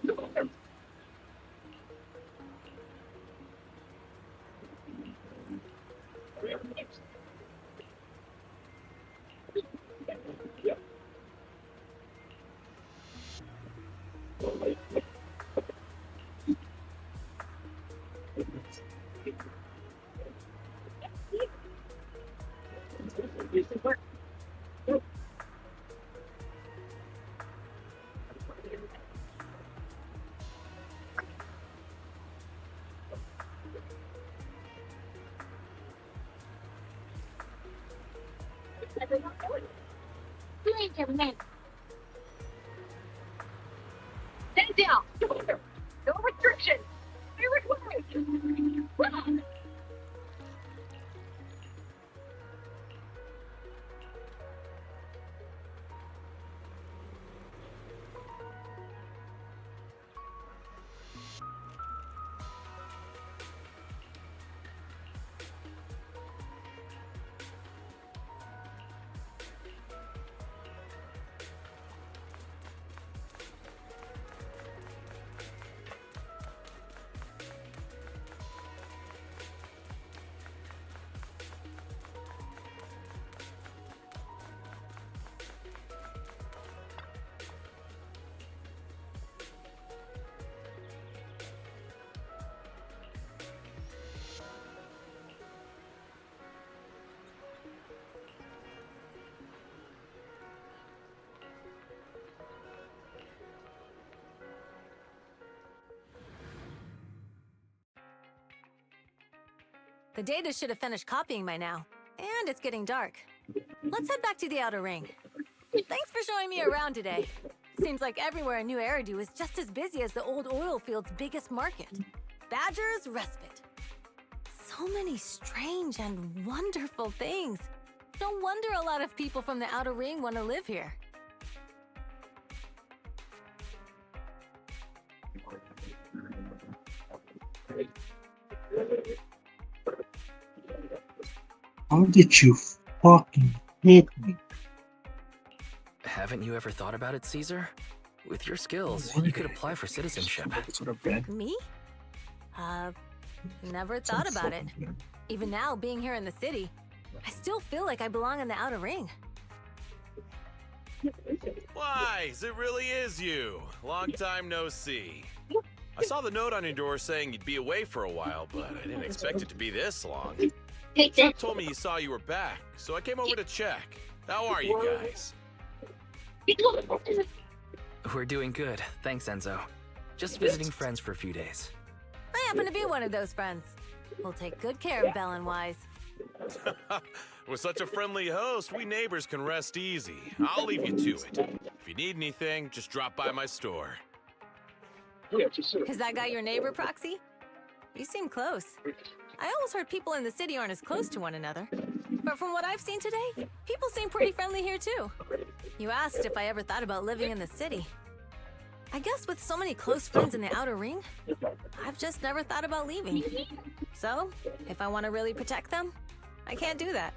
Mind your manners. Stay down. No restrictions. I require you. Run. The data should have finished copying by now. And it's getting dark. Let's head back to the Outer Ring. Thanks for showing me around today. Seems like everywhere in New Eridu is just as busy as the old oil field's biggest market. Badger's Respite. So many strange and wonderful things. No wonder a lot of people from the Outer Ring want to live here. How did you fucking hit me? Haven't you ever thought about it, Caesar? With your skills, you could apply for citizenship. Me? Never thought about it. Even now, being here in the city, I still feel like I belong in the Outer Ring. Wise, it really is you. Long time no see. I saw the note on your door saying you'd be away for a while, but I didn't expect it to be this long. Chuck told me he saw you were back, so I came over to check. How are you guys? We're doing good, thanks Enzo. Just visiting friends for a few days. I happen to be one of those friends. We'll take good care of Belle and Wise. With such a friendly host, we neighbors can rest easy. I'll leave you to it. If you need anything, just drop by my store. Is that guy your neighbor, Proxy? You seem close. I always heard people in the city aren't as close to one another. But from what I've seen today, people seem pretty friendly here too. You asked if I ever thought about living in the city. I guess with so many close friends in the Outer Ring, I've just never thought about leaving. So, if I want to really protect them, I can't do that.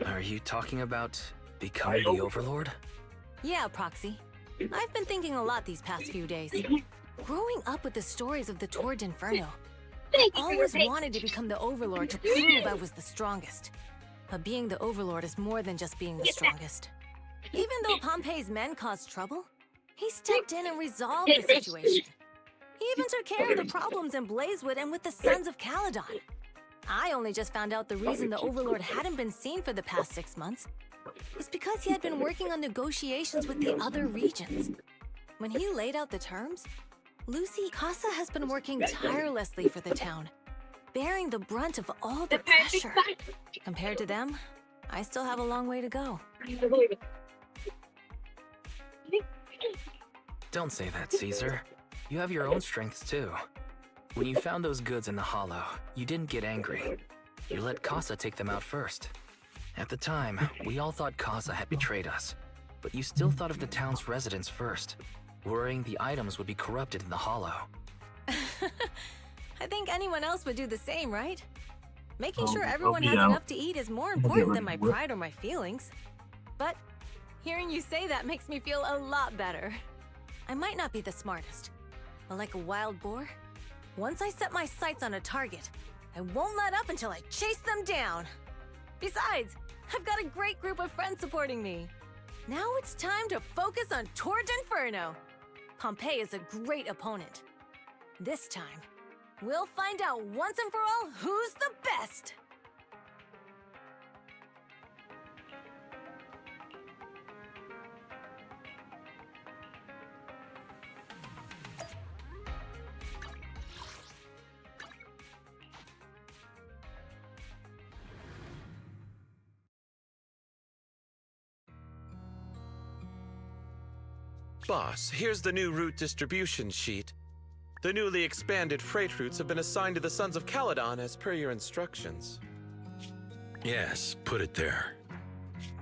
Are you talking about becoming the Overlord? Yeah, Proxy. I've been thinking a lot these past few days. Growing up with the stories of the Tour d'Inferno, I always wanted to become the Overlord to prove I was the strongest. But being the Overlord is more than just being the strongest. Even though Pompey's men caused trouble, he stepped in and resolved the situation. He even took care of the problems in Blazewood and with the Sons of Caledon. I only just found out the reason the Overlord hadn't been seen for the past 6 months is because he had been working on negotiations with the other regions. When he laid out the terms, Lucy Casa has been working tirelessly for the town, bearing the brunt of all the pressure. Compared to them, I still have a long way to go. Don't say that, Caesar. You have your own strengths too. When you found those goods in the Hollow, you didn't get angry. You let Casa take them out first. At the time, we all thought Casa had betrayed us, but you still thought of the town's residents first, worrying the items would be corrupted in the Hollow. I think anyone else would do the same, right? Making sure everyone has enough to eat is more important than my pride or my feelings. But hearing you say that makes me feel a lot better. I might not be the smartest, but like a wild boar, once I set my sights on a target, I won't let up until I chase them down. Besides, I've got a great group of friends supporting me. Now it's time to focus on Tour d'Inferno. Pompey is a great opponent. This time, we'll find out once and for all who's the best! Boss, here's the new route distribution sheet. The newly expanded freight routes have been assigned to the Sons of Caledon as per your instructions. Yes, put it there.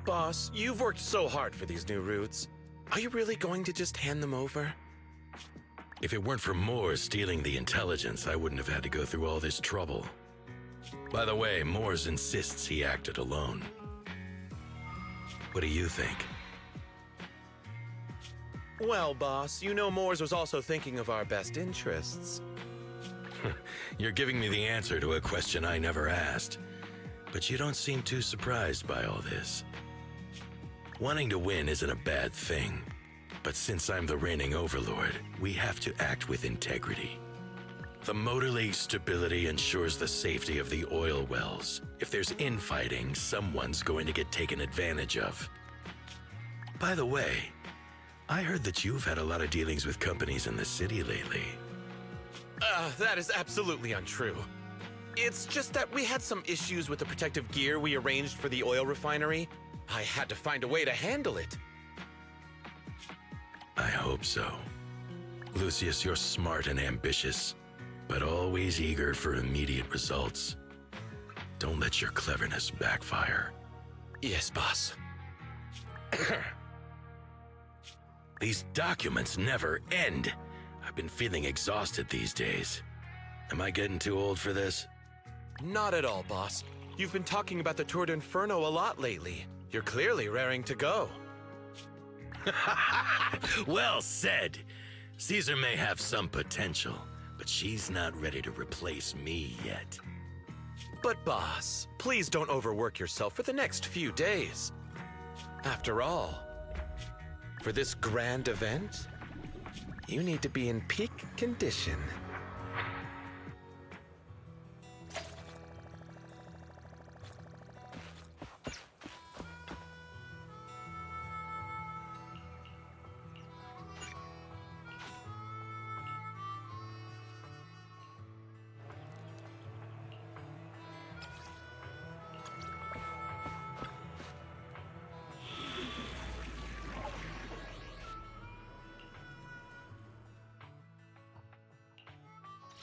Boss, you've worked so hard for these new routes. Are you really going to just hand them over? If it weren't for Moores stealing the intelligence, I wouldn't have had to go through all this trouble. By the way, Moores insists he acted alone. What do you think? Well, boss, you know Moores was also thinking of our best interests. You're giving me the answer to a question I never asked. But you don't seem too surprised by all this. Wanting to win isn't a bad thing. But since I'm the reigning overlord, we have to act with integrity. The Motor League's stability ensures the safety of the oil wells. If there's infighting, someone's going to get taken advantage of. By the way, I heard that you've had a lot of dealings with companies in the city lately. That is absolutely untrue. It's just that we had some issues with the protective gear we arranged for the oil refinery. I had to find a way to handle it. I hope so. Lucius, you're smart and ambitious, but always eager for immediate results. Don't let your cleverness backfire. Yes, boss. These documents never end. I've been feeling exhausted these days. Am I getting too old for this? Not at all, boss. You've been talking about the Tour d'Inferno a lot lately. You're clearly raring to go. Well said. Caesar may have some potential, but she's not ready to replace me yet. But boss, please don't overwork yourself for the next few days. After all, for this grand event, you need to be in peak condition.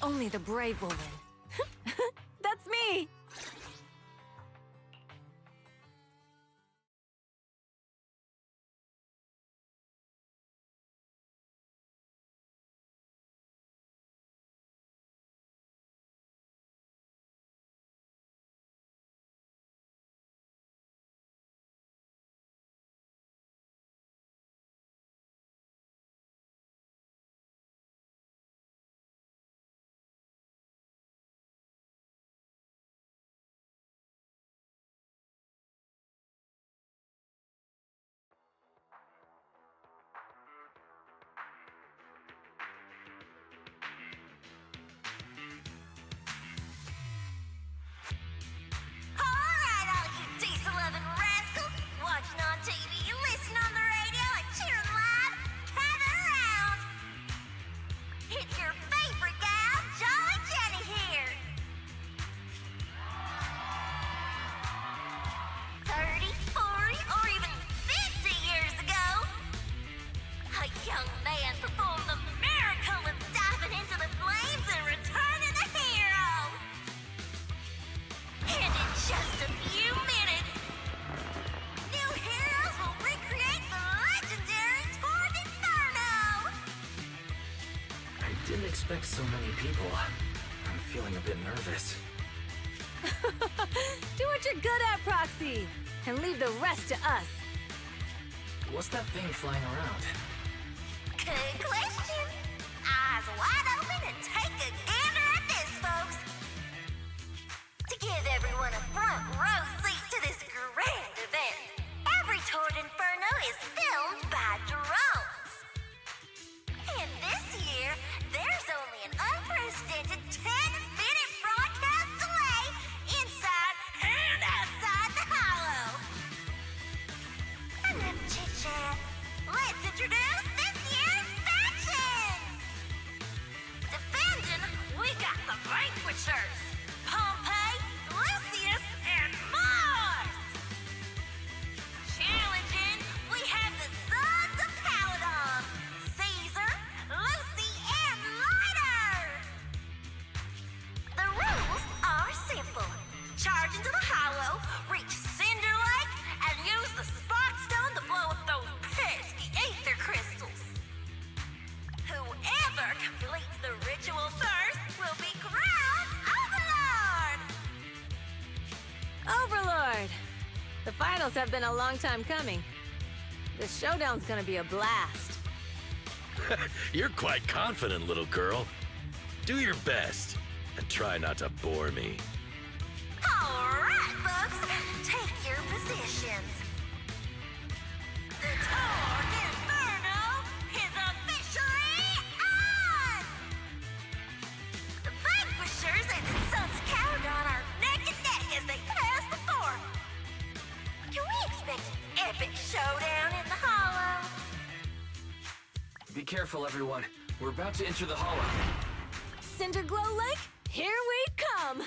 Only the brave will win. That's me! Alright, all you diesel-loving rascals, watching on TV, listening on the radio, and cheering live, gather around! It's your favorite gal, Jolly Jenny here! 30, 40, or even 50 years ago, a young man performed the miracle of diving into the flames and returning a hero! And in just a few minutes, new heroes will recreate the legendary Tour d'Inferno! I didn't expect so many people. I'm feeling a bit nervous. Do what you're good at, Proxy! And leave the rest to us. What's that thing flying around? Good question. Eyes wide open and take a gander at this, folks. To give everyone a front row seat to this grand event, every Tour d'Inferno is filmed by drones. And this year, there's only an unprecedented 10-minute broadcast delay inside and outside the Hollow. Enough chit-chat. Let's introduce this year's factions! Defending, we got the Vanquishers, Pompey, Lucius, and Mars! Challenging, we have the Sons of Caledon, Caesar, Lucy, and Lighter! The rules are simple. Charge into the Hollow, reach Cinder Lake, and use the Spark Stone to blow up those pesky ether crystals. Whoever completes the ritual first will be crowned Overlord! Overlord! The finals have been a long time coming. The showdown's gonna be a blast. You're quite confident, little girl. Do your best, and try not to bore me. Alright, folks, take your positions. The Tour d'Inferno is officially on! The Vanquishers and the Sons of Caledon are neck and neck as they pass the fort. Can we expect an epic showdown in the Hollow? Be careful, everyone. We're about to enter the Hollow. Cinderglow Lake, here we come!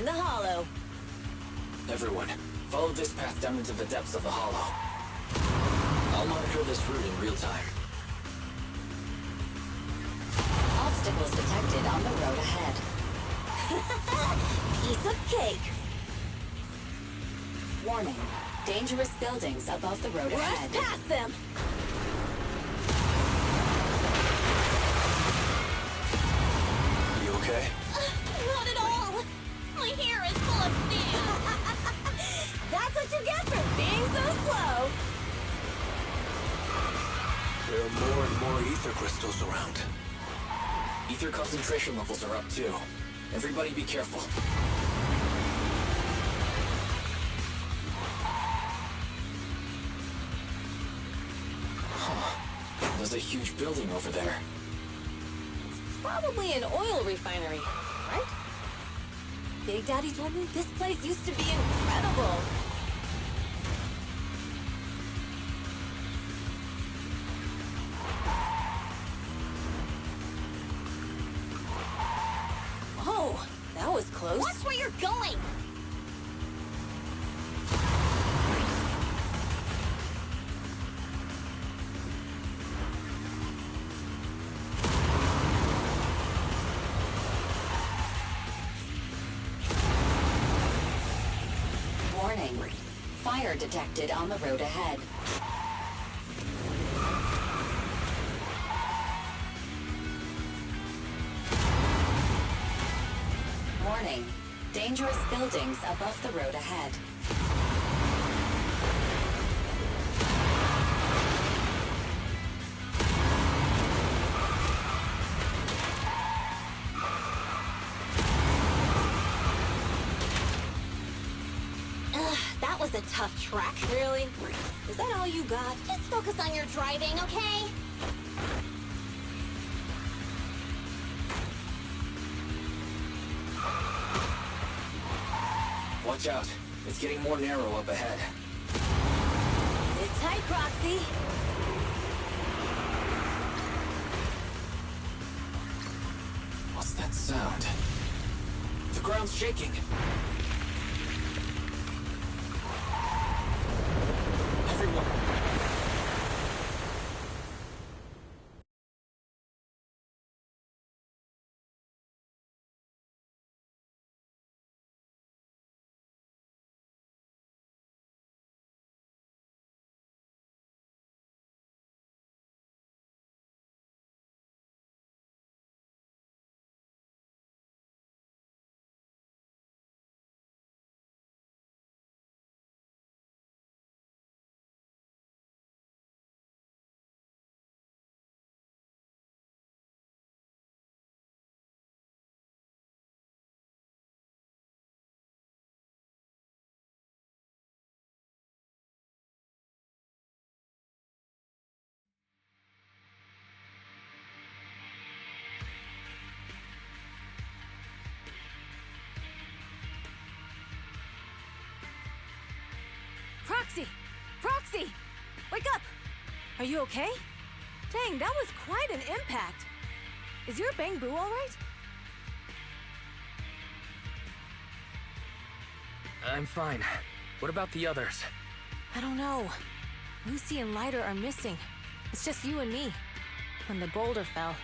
find the hollow. Everyone, follow this path down into the depths of the hollow. I'll monitor this route in real time. Obstacles detected on the road ahead. Piece of cake. Warning. Dangerous buildings above the road ahead. Rush past them. You okay? Not at all! My hair is full of sand! That's what you get for being so slow. There are more and more ether crystals around. Ether concentration levels are up too. Everybody be careful. Huh. There's a huge building over there. Probably an oil refinery, right? Big Daddy told me this place used to be incredible. Oh, that was close. Watch where you're going! Warning. Fire detected on the road ahead. Warning. Dangerous buildings above the road ahead. That was a tough track. Really? Is that all you got? Just focus on your driving, okay? Watch out. It's getting more narrow up ahead. Sit tight, Proxy. What's that sound? The ground's shaking. Everyone. Proxy! Proxy! Wake up! Are you okay? Dang, that was quite an impact. Is your Bang Boo all right? I'm fine. What about the others? I don't know. Lucy and Lighter are missing. It's just you and me. When the boulder fell,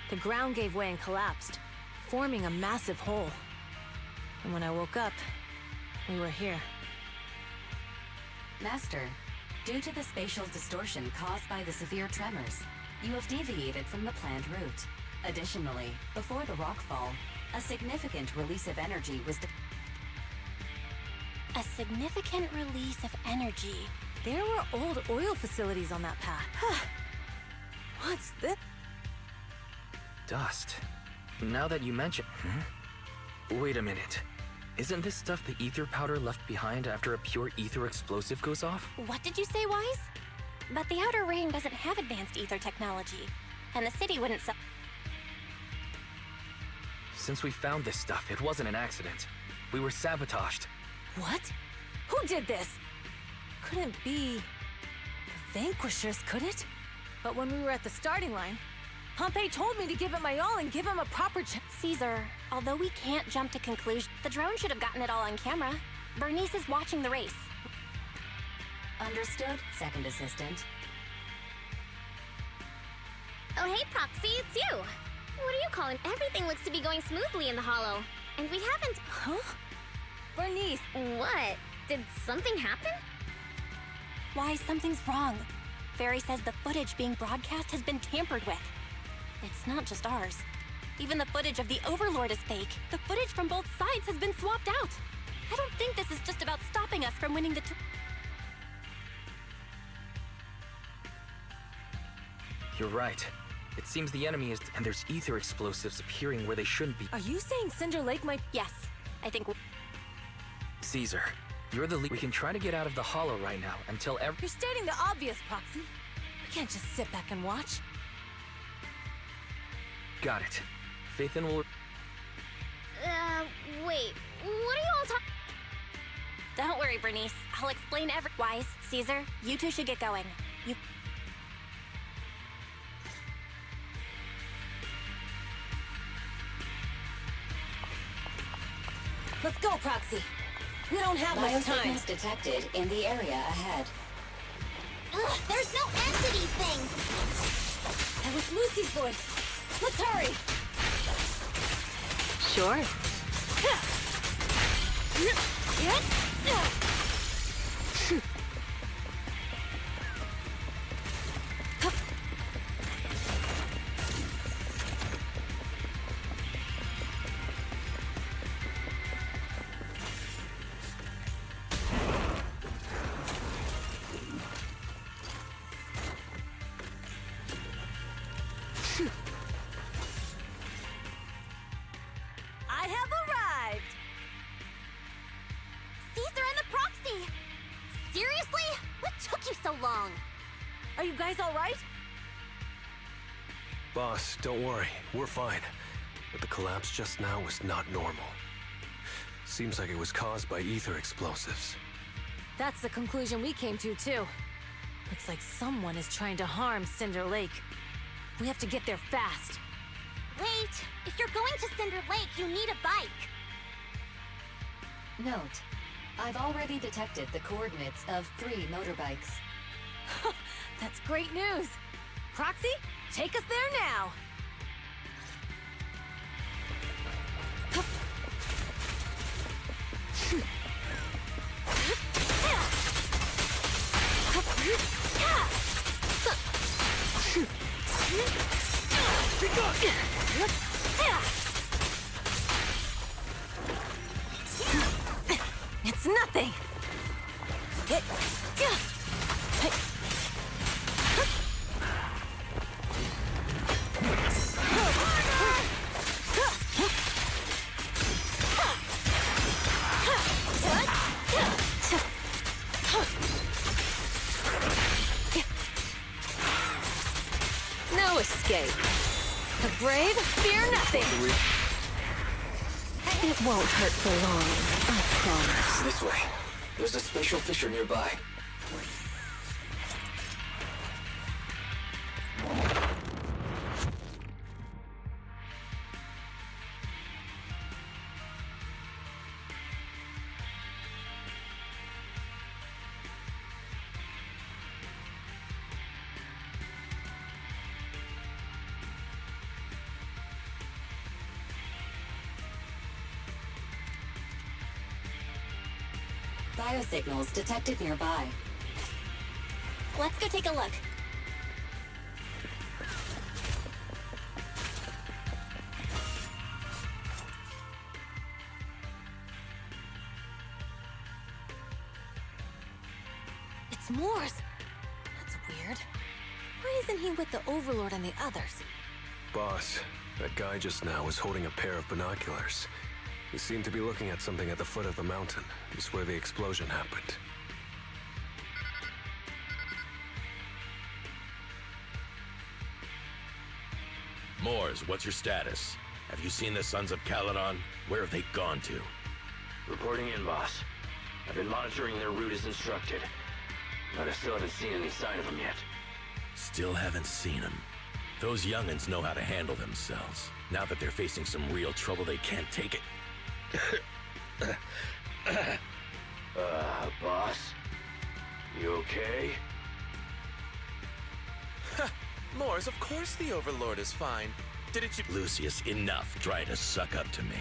the ground gave way and collapsed, forming a massive hole. And when I woke up, we were here. Master, due to the spatial distortion caused by the severe tremors, you have deviated from the planned route. Additionally, before the rockfall, a significant release of energy was A significant release of energy. There were old oil facilities on that path. What's this? Dust. Now that you mention... Wait a minute. Isn't this stuff the ether powder left behind after a pure ether explosive goes off? What did you say, Wise? But the Outer Ring doesn't have advanced ether technology, and the city wouldn't sell. Since we found this stuff, it wasn't an accident. We were sabotaged. What? Who did this? Couldn't be the Vanquishers, could it? But when we were at the starting line, Pompey told me to give it my all and give him a proper chance. Caesar, Although we can't jump to conclusions, the drone should have gotten it all on camera. Bernice is watching the race. Understood, Second Assistant. Oh, hey, Proxy, it's you. What are you calling? Everything looks to be going smoothly in the Hollow. And we haven't... Huh? Bernice! What? Did something happen? Why, something's wrong. Fairy says the footage being broadcast has been tampered with. It's not just ours. Even the footage of the Overlord is fake. The footage from both sides has been swapped out. I don't think this is just about stopping us from winning the You're right. It seems the enemy is, and there's ether explosives appearing where they shouldn't be. Are you saying Cinder Lake might... Yes, I think... Caesar, you're the lead. We can try to get out of the Hollow right now until You're stating the obvious, Proxy. We can't just sit back and watch. Got it. Phaethon will... Wait. What are you all talking... Don't worry, Bernice. I'll explain Wise, Caesar, you two should get going. You... Let's go, Proxy. We don't have much time. Biosignals detected in the area ahead. Ugh, there's no end to these things! That was Lucy's voice. Let's hurry! Sure. I have arrived! Caesar and the Proxy! Seriously? What took you so long? Are you guys alright? Boss, don't worry. We're fine. But the collapse just now was not normal. Seems like it was caused by ether explosives. That's the conclusion we came to, too. Looks like someone is trying to harm Cinder Lake. We have to get there fast. Wait! If you're going to Cinder Lake, you need a bike! Note, I've already detected the coordinates of 3 motorbikes. That's great news! Proxy, take us there now! It's nothing! No escape. The brave fear nothing. It won't hurt for long, I promise. This way. There's a special fissure nearby. Biosignals detected nearby. Let's go take a look. It's Morse. That's weird. Why isn't he with the Overlord and the others? Boss, that guy just now was holding a pair of binoculars. He seemed to be looking at something at the foot of the mountain, just where the explosion happened. Moors, what's your status? Have you seen the Sons of Caledon? Where have they gone to? Reporting in, boss. I've been monitoring their route as instructed, but I still haven't seen any sign of them yet. Still haven't seen them. Those young'uns know how to handle themselves. Now that they're facing some real trouble, they can't take it. Boss? You okay? Mors, of course the Overlord is fine. Didn't you— Lucius, enough trying to suck up to me.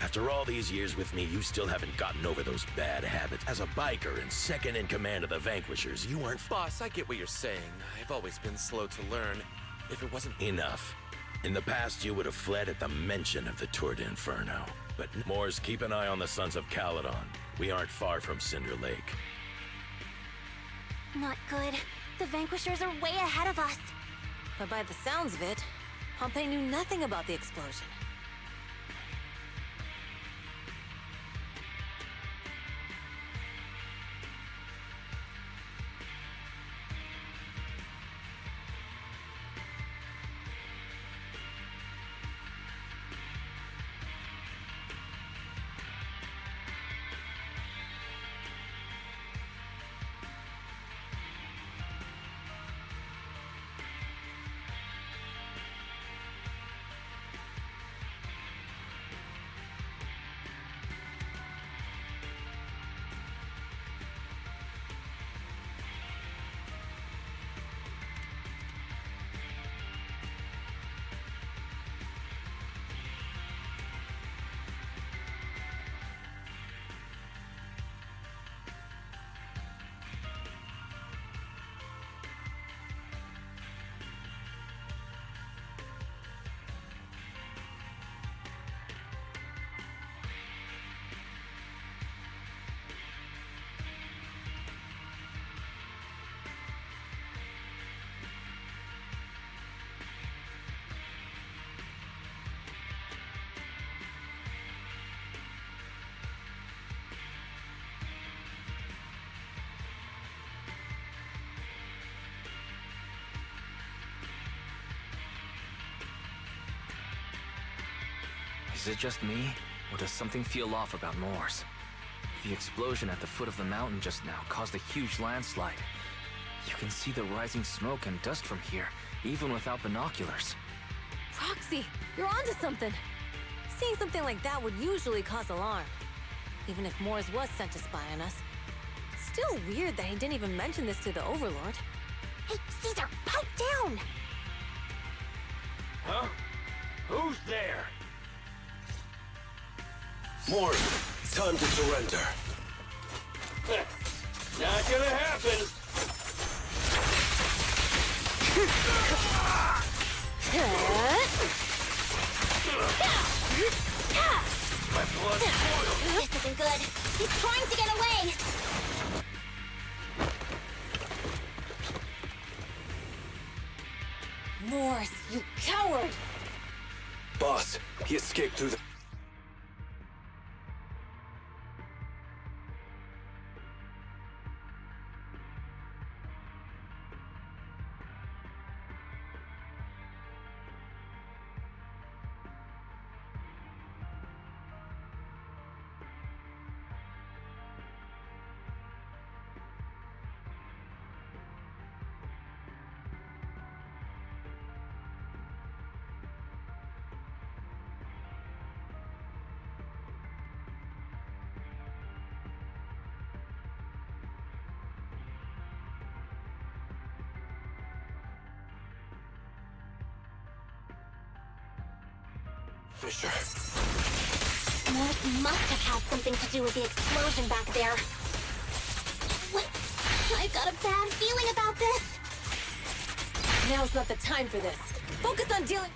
After all these years with me, you still haven't gotten over those bad habits. As a biker and second in command of the Vanquishers, you weren't— Boss, I get what you're saying. I've always been slow to learn. If it wasn't— Enough. In the past, you would have fled at the mention of the Tour d'Inferno. But Mors, keep an eye on the Sons of Caledon. We aren't far from Cinder Lake. Not good. The Vanquishers are way ahead of us. But by the sounds of it, Pompey knew nothing about the explosion. Is it just me, or does something feel off about Mors? The explosion at the foot of the mountain just now caused a huge landslide. You can see the rising smoke and dust from here, even without binoculars. Roxy, you're onto something. Seeing something like that would usually cause alarm. Even if Mors was sent to spy on us. It's still weird that he didn't even mention this to the Overlord. Hey, Caesar, pipe down! Huh? Who's there? Mors, time to surrender. Not gonna happen! My blood's boiled. This isn't good. He's trying to get away! Mors, you coward! Boss, he escaped through the... Fisher. Mors must have had something to do with the explosion back there. What? I've got a bad feeling about this. Now's not the time for this. Focus on dealing...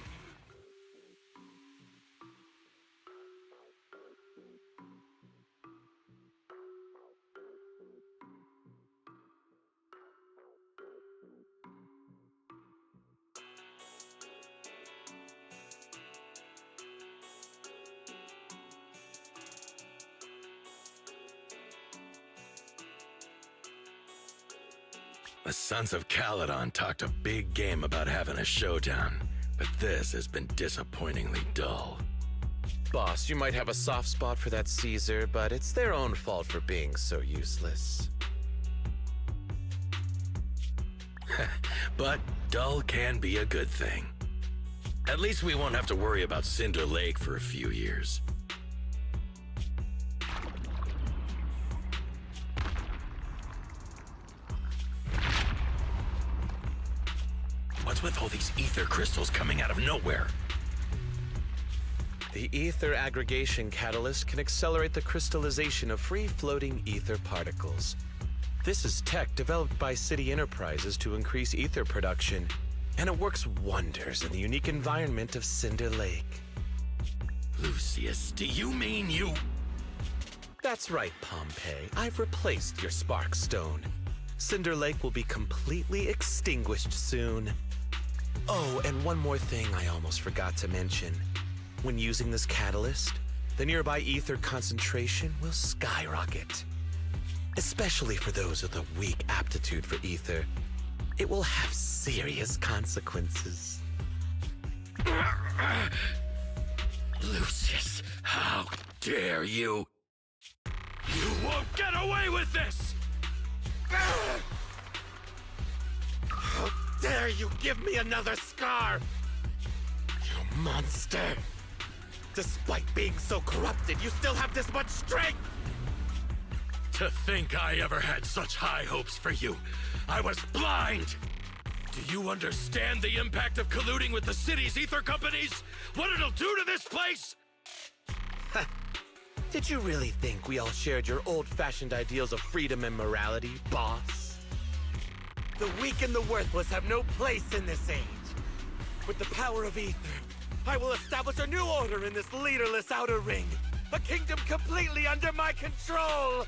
The Sons of Caledon talked a big game about having a showdown, but this has been disappointingly dull. Boss, you might have a soft spot for that Caesar, but it's their own fault for being so useless. But dull can be a good thing. At least we won't have to worry about Cinder Lake for a few years. What's with all these ether crystals coming out of nowhere? The ether aggregation catalyst can accelerate the crystallization of free-floating ether particles. This is tech developed by City Enterprises to increase ether production, and it works wonders in the unique environment of Cinder Lake. Lucius, do you mean you... That's right, Pompeii. I've replaced your Spark Stone. Cinder Lake will be completely extinguished soon. Oh, and one more thing I almost forgot to mention. When using this catalyst, the nearby ether concentration will skyrocket. Especially for those with a weak aptitude for ether, it will have serious consequences. Lucius, how dare you? You won't get away with this! How dare you give me another scar! You monster! Despite being so corrupted, you still have this much strength! To think I ever had such high hopes for you. I was blind! Do you understand the impact of colluding with the city's ether companies? What it'll do to this place? Did you really think we all shared your old-fashioned ideals of freedom and morality, boss? The weak and the worthless have no place in this age. With the power of ether, I will establish a new order in this leaderless outer ring. A kingdom completely under my control!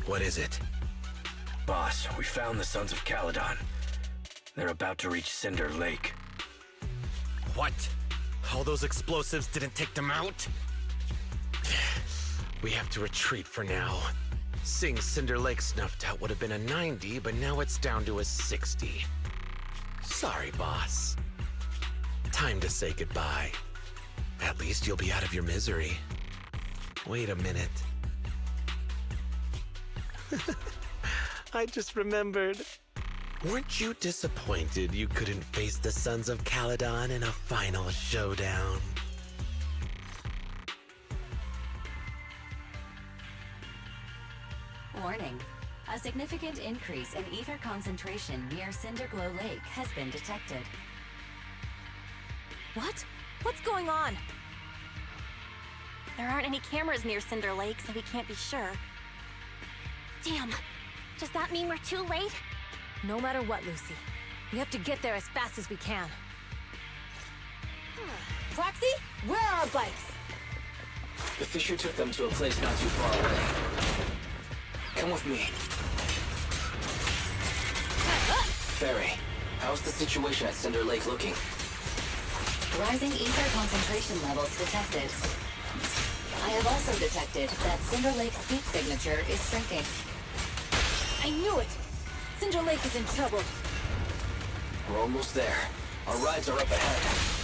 What is it? Boss, we found the Sons of Caledon. They're about to reach Cinder Lake. What? All those explosives didn't take them out? We have to retreat for now. Seeing Cinder Lake snuffed out would have been a 90, but now it's down to a 60. Sorry, boss. Time to say goodbye. At least you'll be out of your misery. Wait a minute. I just remembered. Weren't you disappointed you couldn't face the Sons of Caledon in a final showdown? Warning. A significant increase in ether concentration near Cinderglow Lake has been detected. What? What's going on? There aren't any cameras near Cinder Lake, so we can't be sure. Damn. Does that mean we're too late? No matter what, Lucy. We have to get there as fast as we can. Proxy, where are our bikes? The Fisher took them to a place not too far away. Come with me. Ferry, how's the situation at Cinder Lake looking? Rising ether concentration levels detected. I have also detected that Cinder Lake's heat signature is shrinking. I knew it! Cinder Lake is in trouble. We're almost there. Our rides are up ahead.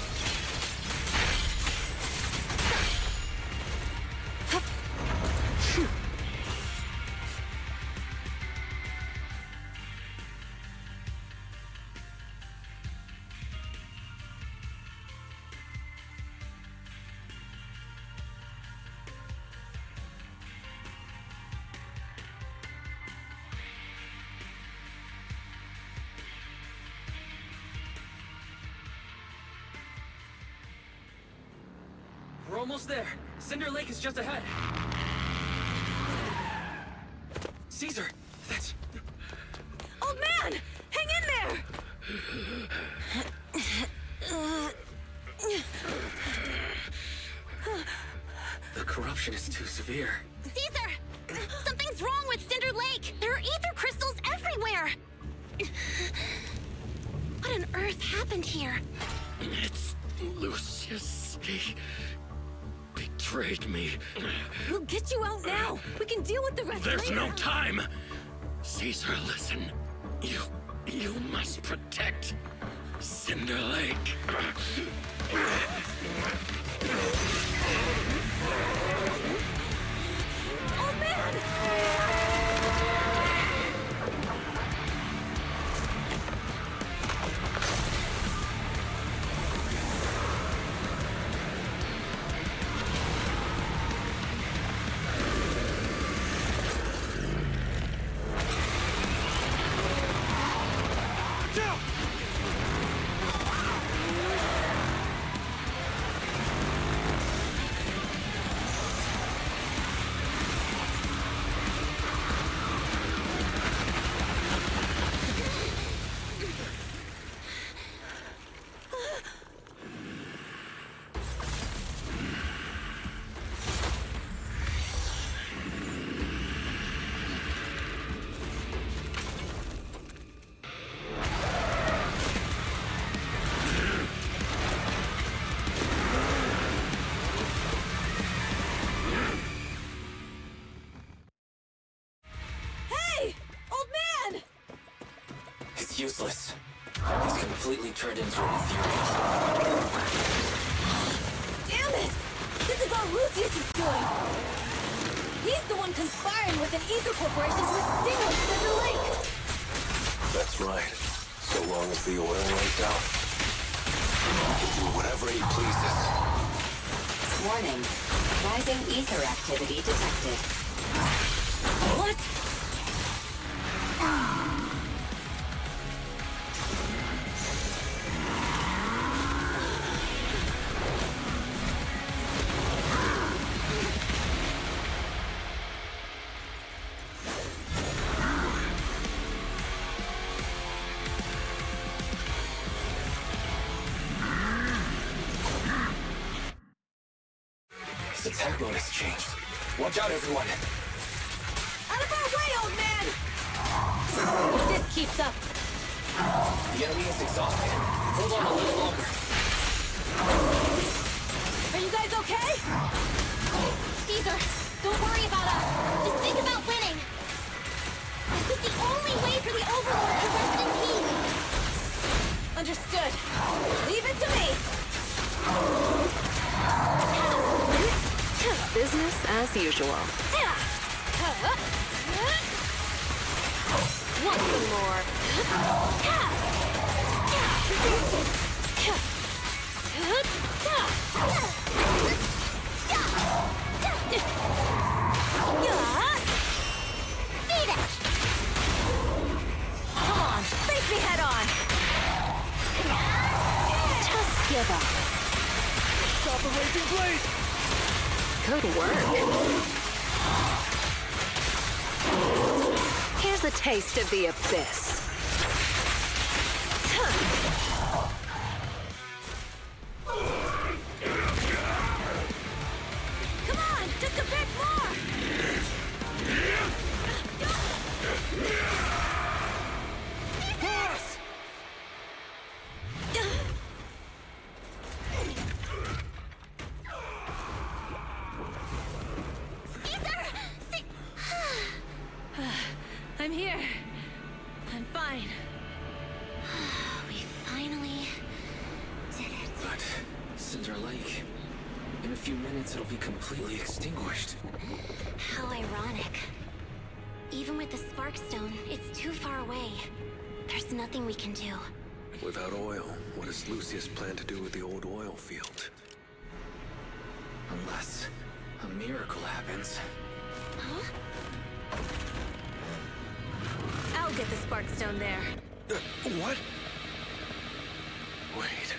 We're almost there. Cinder Lake is just ahead. Caesar, that's... Old man! Hang in there! The corruption is too severe. Caesar! Something's wrong with Cinder Lake! There are ether crystals everywhere! What on earth happened here? It's Lucius. He betrayed me. We'll get you out now. We can deal with the rest There's later. no time. Caesar, listen. You must protect Cinder Lake. Oh man! useless. He's completely turned into an ethereal. Damn it! This is all Lucius is doing! He's the one conspiring with an ether corporation to extinguish the lake! That's right. So long as the oil runs out, he can do whatever he pleases. Warning. Rising ether activity detected. What? His attack mode has changed. Watch out, everyone! Out of our way, old man! If this keeps up... The enemy is exhausted. Hold on a little longer. Are you guys okay? Caesar, don't worry about us. Just think about winning. This is the only way for the Overlord to rest in peace. Understood. Leave it to me! Business as usual. Want some more? Come on, face me head on! Just give up. Stop the raging blade! Good work. Here's a taste of the abyss. Come on, just a bit more! Boss! I'm here. I'm fine. We finally did it. But Cinder Lake, in a few minutes it'll be completely extinguished. How ironic. Even with the Sparkstone, it's too far away. There's nothing we can do. Without oil, what does Lucius plan to do with the old oil field? Unless a miracle happens. Huh? I'll get the Sparkstone there. What? Wait.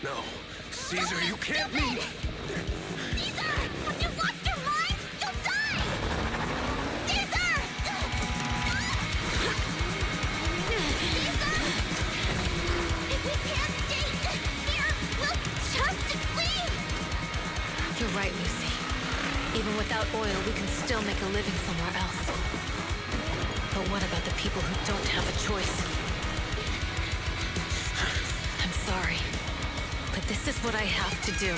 No. Caesar, you can't be! Caesar! Have you lost your mind? You'll die! Caesar! Caesar! If we can't stay here, we'll just leave! You're right, Lucy. Even without oil, we can still make a living somewhere else. But what about the people who don't have a choice? I'm sorry, but this is what I have to do.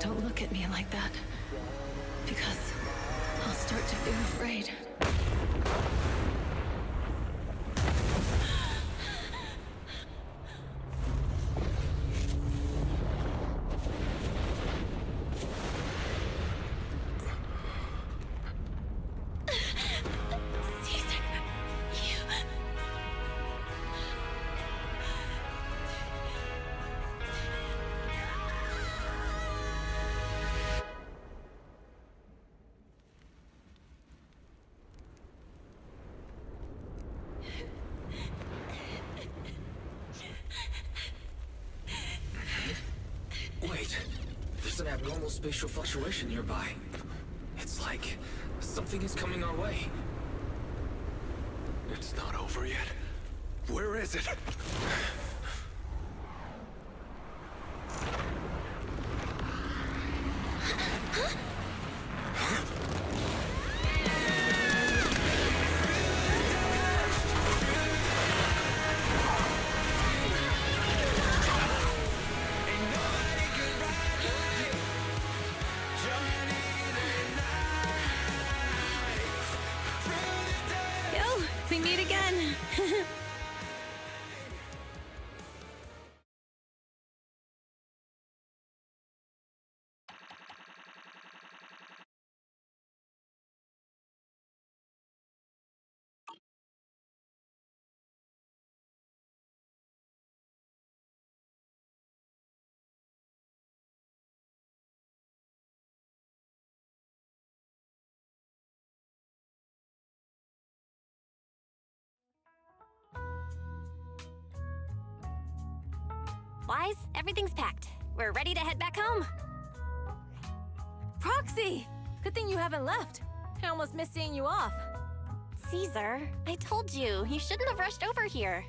Don't look at me like that, because I'll start to feel afraid. Wait, there's an abnormal spatial fluctuation nearby. It's like something is coming our way. It's not over yet. Where is it? We meet again. Wise, everything's packed. We're ready to head back home. Proxy! Good thing you haven't left. I almost missed seeing you off. Caesar, I told you, you shouldn't have rushed over here.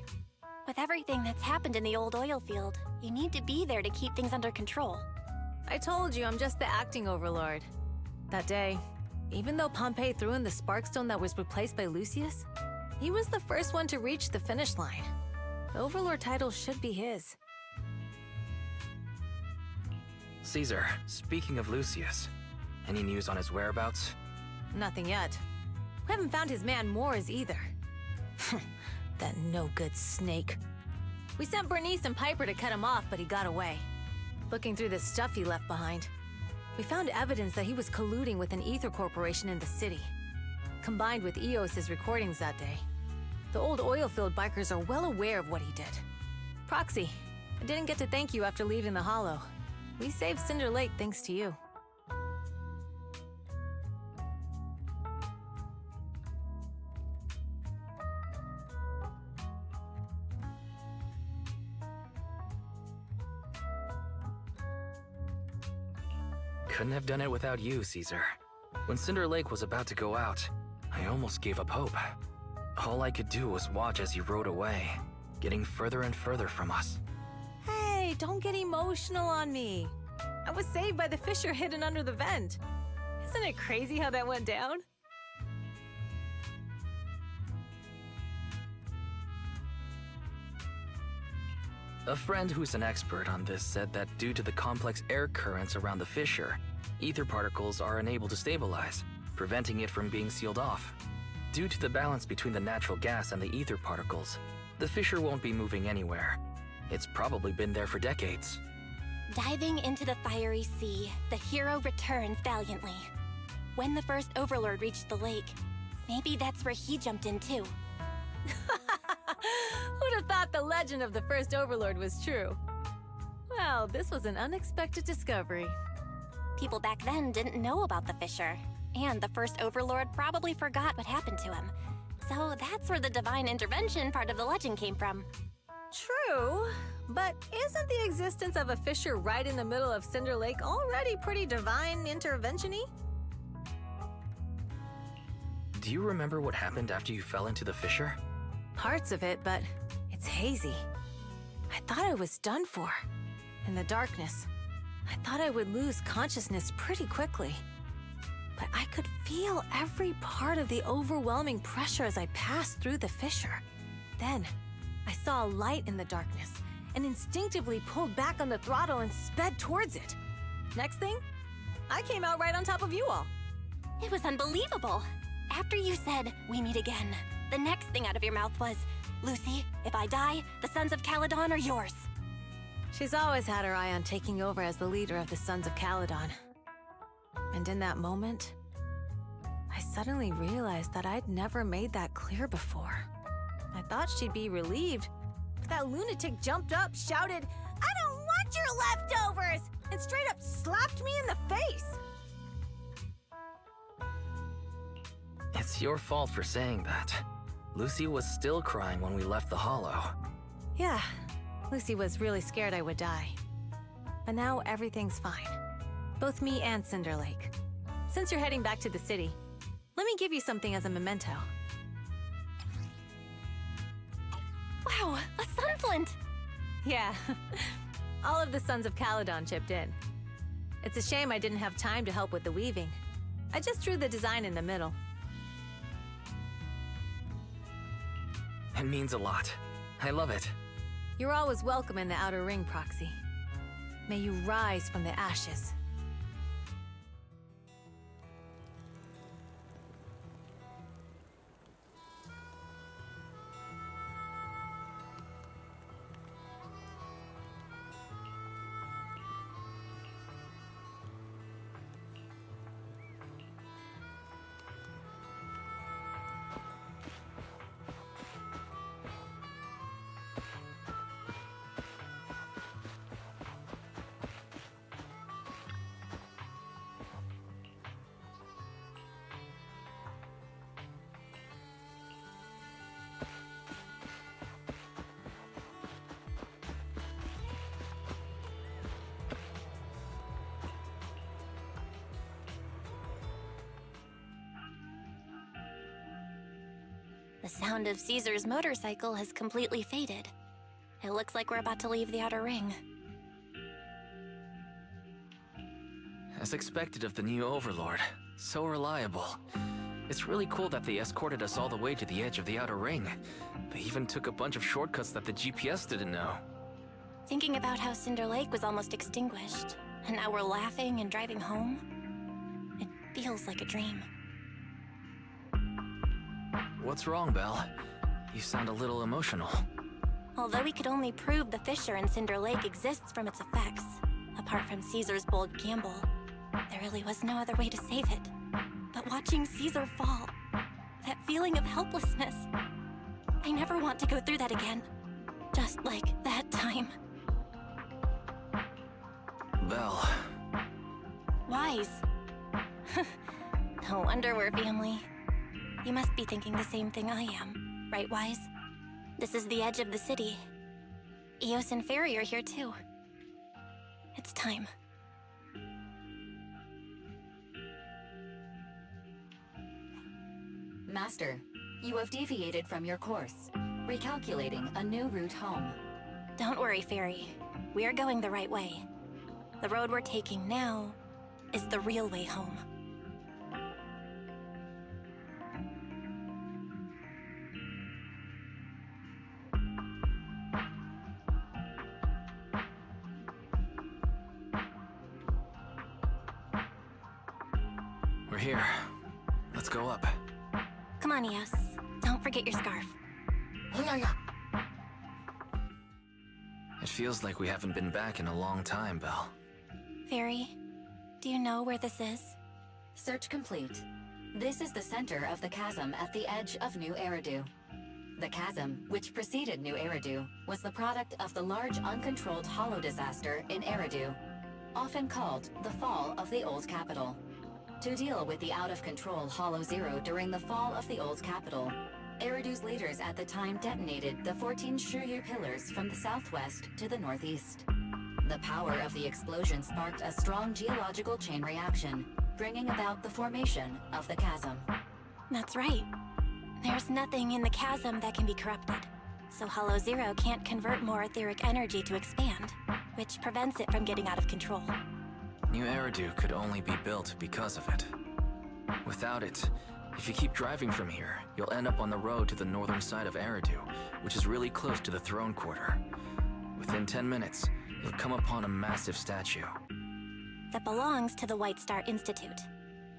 With everything that's happened in the old oil field, you need to be there to keep things under control. I told you I'm just the acting overlord. That day, even though Pompey threw in the Sparkstone that was replaced by Lucius, he was the first one to reach the finish line. The overlord title should be his. Caesar, speaking of Lucius, any news on his whereabouts? Nothing yet. We haven't found his man Mors either. That no-good snake. We sent Bernice and Piper to cut him off, but he got away. Looking through the stuff he left behind, we found evidence that he was colluding with an ether corporation in the city. Combined with Eos's recordings that day, the old oil-field bikers are well aware of what he did. Proxy, I didn't get to thank you after leaving the Hollow. We saved Cinder Lake thanks to you. Couldn't have done it without you, Caesar. When Cinder Lake was about to go out, I almost gave up hope. All I could do was watch as he rode away, getting further and further from us. Hey, don't get emotional on me. I was saved by the fissure hidden under the vent. Isn't it crazy how that went down? A friend who's an expert on this said that due to the complex air currents around the fissure, ether particles are unable to stabilize, preventing it from being sealed off. Due to the balance between the natural gas and the ether particles, the fissure won't be moving anywhere. It's probably been there for decades. Diving into the fiery sea, the hero returns valiantly. When the first Overlord reached the lake, maybe that's where he jumped in too. Who'd have thought the legend of the first Overlord was true? Well, this was an unexpected discovery. People back then didn't know about the fissure, and the first Overlord probably forgot what happened to him. So that's where the divine intervention part of the legend came from. True, but isn't the existence of a fissure right in the middle of Cinder Lake already pretty divine intervention-y? Do you remember what happened after you fell into the fissure? Parts of it, but it's hazy. I thought I was done for. In the darkness, I thought I would lose consciousness pretty quickly. But I could feel every part of the overwhelming pressure as I passed through the fissure. Then, I saw a light in the darkness and instinctively pulled back on the throttle and sped towards it. Next thing, I came out right on top of you all. It was unbelievable. After you said, "We meet again," the next thing out of your mouth was, "Lucy, if I die, the Sons of Caledon are yours." She's always had her eye on taking over as the leader of the Sons of Caledon. And in that moment, I suddenly realized that I'd never made that clear before. I thought she'd be relieved, but that lunatic jumped up, shouted, "I don't want your leftovers!" and straight up slapped me in the face. It's your fault for saying that. Lucy was still crying when we left the Hollow. Yeah, Lucy was really scared I would die. But now everything's fine. Both me and Cinder Lake. Since you're heading back to the city, let me give you something as a memento. Wow, a sunflint! Yeah, all of the Sons of Caledon chipped in. It's a shame I didn't have time to help with the weaving. I just drew the design in the middle. It means a lot. I love it. You're always welcome in the Outer Ring, Proxy. May you rise from the ashes. sound of Caesar's motorcycle has completely faded. It looks like we're about to leave the Outer Ring. As expected of the new Overlord. So reliable. It's really cool that they escorted us all the way to the edge of the Outer Ring. They even took a bunch of shortcuts that the GPS didn't know. Thinking about how Cinder Lake was almost extinguished, and now we're laughing and driving home, it feels like a dream. What's wrong, Belle? You sound a little emotional. Although we could only prove the fissure in Cinder Lake exists from its effects, apart from Caesar's bold gamble, there really was no other way to save it. But watching Caesar fall, that feeling of helplessness, I never want to go through that again. Just like that time. Belle. Wise. No wonder we're family. You must be thinking the same thing I am, right, Wise? This is the edge of the city. Eos and Fairy are here too. It's time. Master, you have deviated from your course, recalculating a new route home. Don't worry, Fairy. We are going the right way. The road we're taking now is the real way home. We're here. Let's go up. Come on, Eos. Don't forget your scarf. It feels like we haven't been back in a long time, Belle. Fairy, do you know where this is? Search complete. This is the center of the chasm at the edge of New Eridu. The chasm, which preceded New Eridu, was the product of the large uncontrolled hollow disaster in Eridu, often called the fall of the Old Capital. To deal with the out-of-control Hollow Zero during the fall of the Old Capital, Eridu's leaders at the time detonated the 14 Shiryu pillars from the southwest to the northeast. The power of the explosion sparked a strong geological chain reaction, bringing about the formation of the chasm. That's right. There's nothing in the chasm that can be corrupted, so Hollow Zero can't convert more etheric energy to expand, which prevents it from getting out of control. New Eridu could only be built because of it. Without it, if you keep driving from here, you'll end up on the road to the northern side of Eridu, which is really close to the throne quarter. Within 10 minutes, you'll come upon a massive statue. That belongs to the White Star Institute.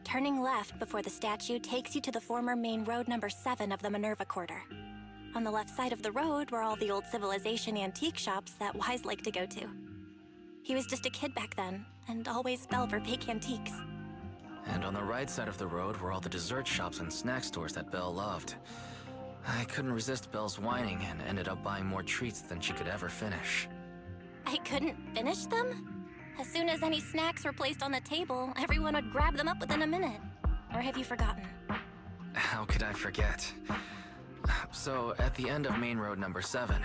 Turning left before the statue takes you to the former main road number 7 of the Minerva Quarter. On the left side of the road were all the old civilization antique shops that Wise liked to go to. He was just a kid back then, and always fell for fake antiques. And on the right side of the road were all the dessert shops and snack stores that Belle loved. I couldn't resist Belle's whining and ended up buying more treats than she could ever finish. I couldn't finish them? As soon as any snacks were placed on the table, everyone would grab them up within a minute. Or have you forgotten? How could I forget? So, at the end of main road number 7,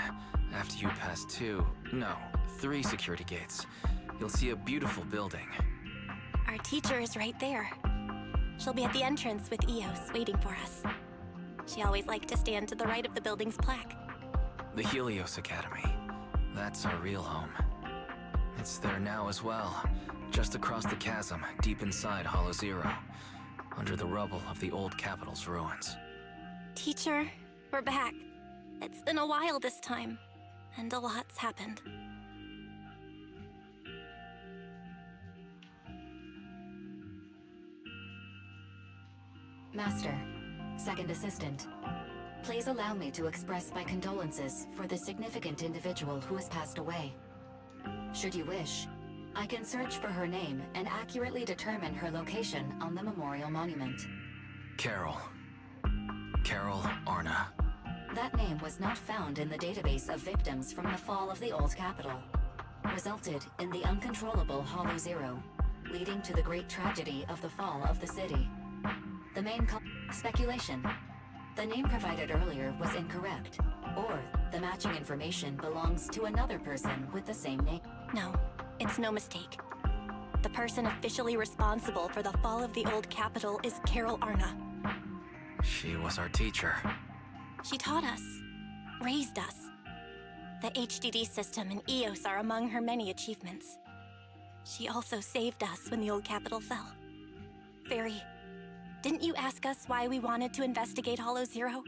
after you pass 3 security gates, you'll see a beautiful building. Our teacher is right there. She'll be at the entrance with Eos, waiting for us. She always liked to stand to the right of the building's plaque. The Helios Academy. That's our real home. It's there now as well, just across the chasm, deep inside Hollow Zero, under the rubble of the old capital's ruins. Teacher, we're back. It's been a while this time, and a lot's happened. Master, Second Assistant, please allow me to express my condolences for the significant individual who has passed away. Should you wish, I can search for her name and accurately determine her location on the memorial monument. Carol Arna. That name was not found in the database of victims from the fall of the Old Capital. Resulted in the uncontrollable Hollow Zero, leading to the great tragedy of the fall of the city. The main speculation. The name provided earlier was incorrect, or the matching information belongs to another person with the same name. No, it's no mistake. The person officially responsible for the fall of the Old Capital is Carol Arna. She was our teacher. She taught us, raised us. The HDD system and EOS are among her many achievements. She also saved us when the old capital fell. Fairy, didn't you ask us why we wanted to investigate Hollow Zero?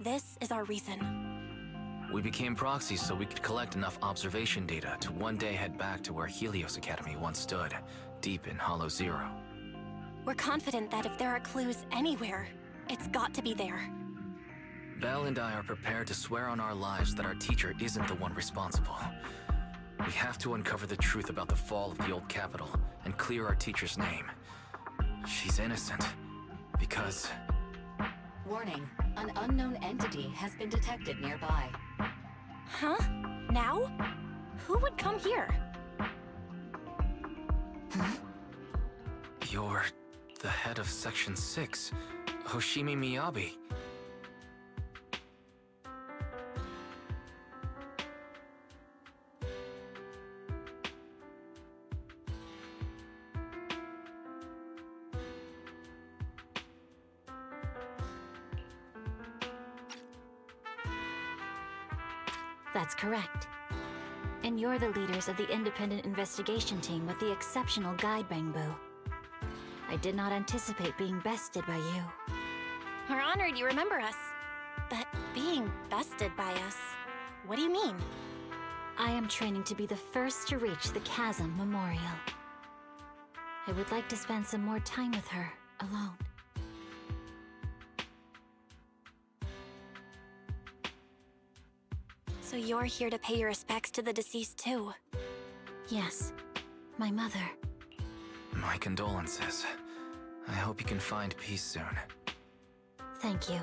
This is our reason. We became proxies so we could collect enough observation data to one day head back to where Helios Academy once stood, deep in Hollow Zero. We're confident that if there are clues anywhere, it's got to be there. Belle and I are prepared to swear on our lives that our teacher isn't the one responsible. We have to uncover the truth about the fall of the old capital and clear our teacher's name. She's innocent, because... Warning, an unknown entity has been detected nearby. Huh? Now? Who would come here? You're the head of Section 6, Hoshimi Miyabi. That's correct. And you're the leaders of the independent investigation team with the exceptional guide, Bangbu. I did not anticipate being bested by you. We're honored you remember us. But being bested by us, what do you mean? I am training to be the first to reach the Chasm Memorial. I would like to spend some more time with her, alone. So you're here to pay your respects to the deceased too? Yes, my mother. My condolences. I hope you can find peace soon. Thank you.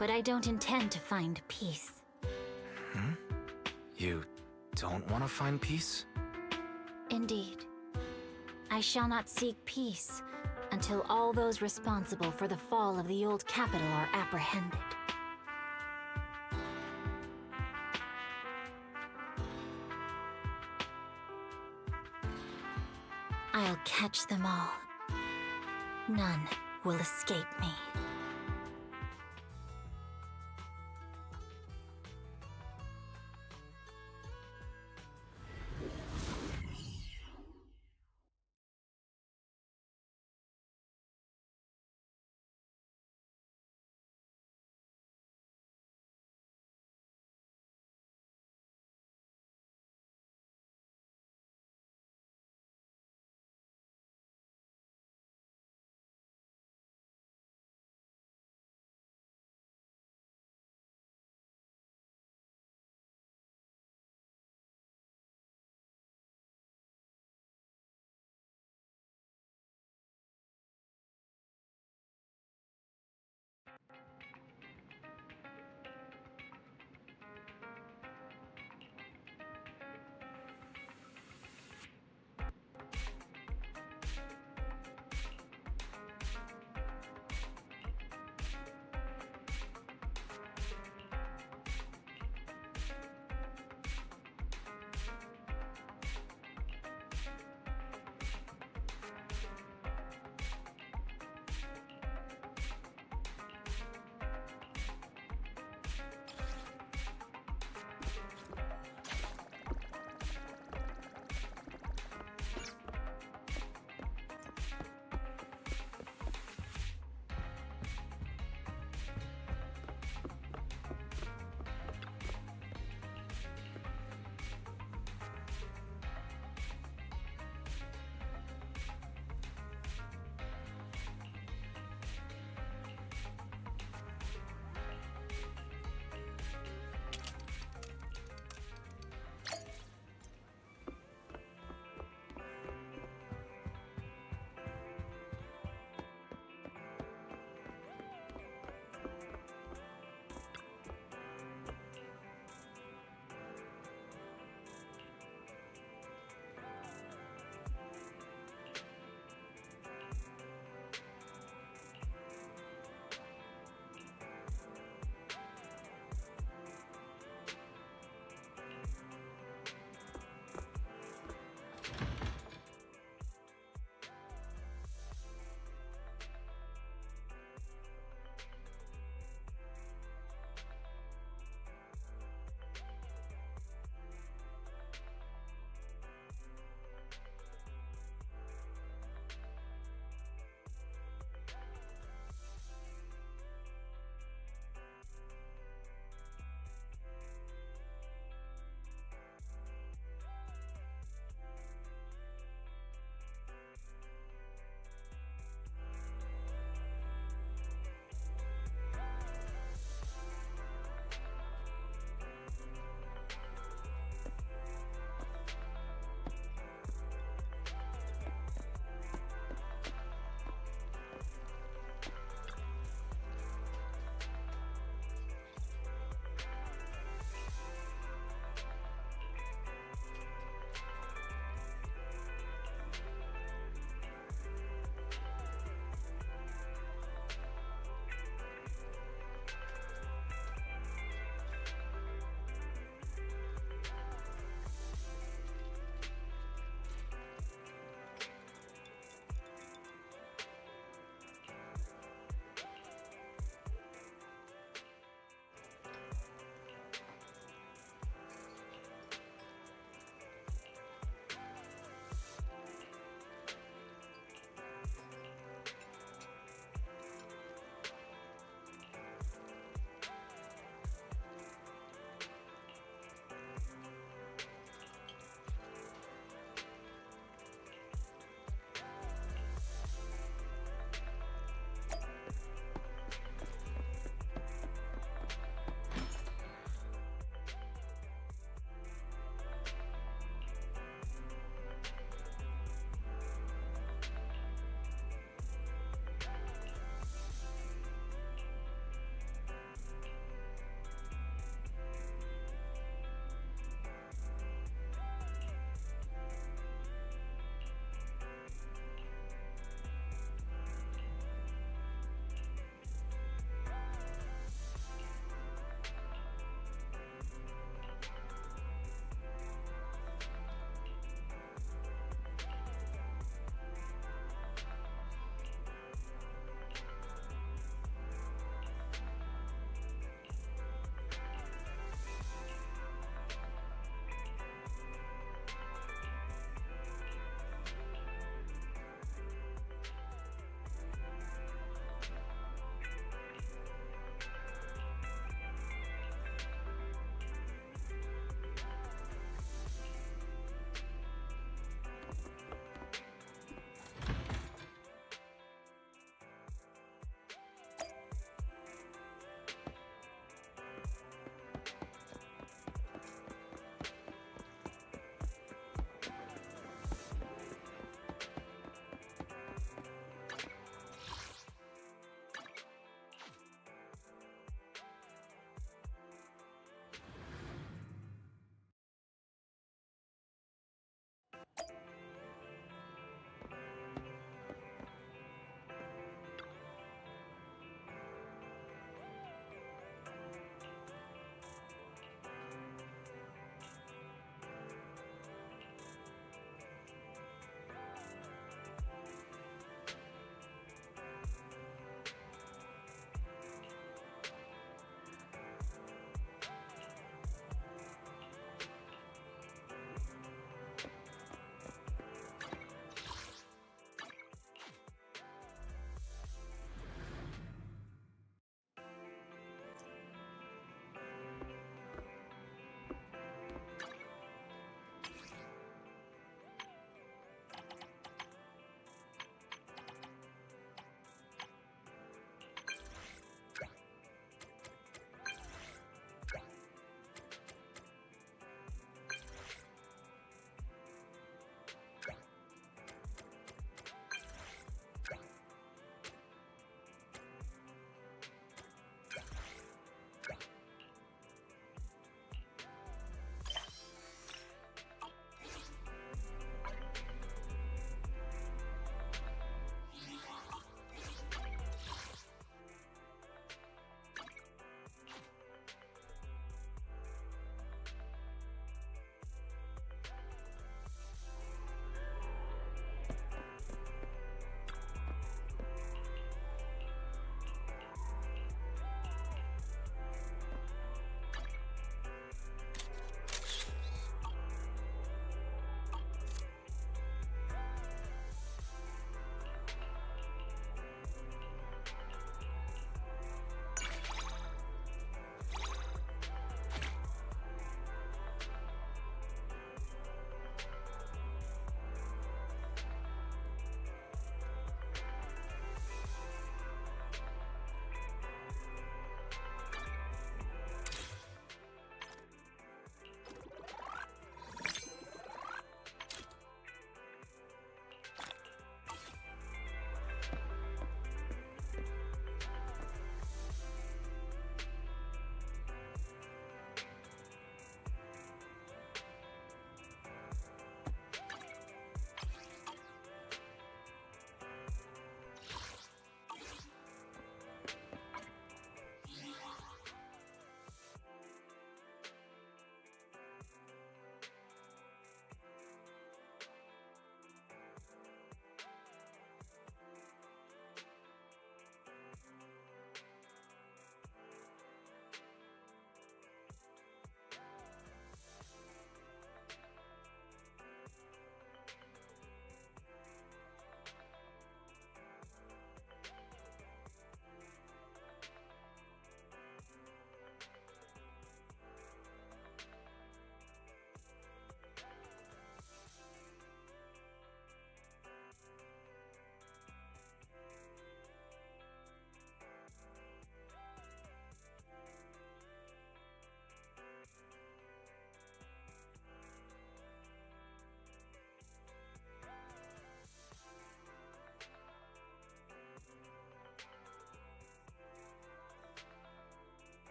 But I don't intend to find peace. Hmm? You don't want to find peace? Indeed. I shall not seek peace until all those responsible for the fall of the old capital are apprehended. I'll catch them all. None will escape me.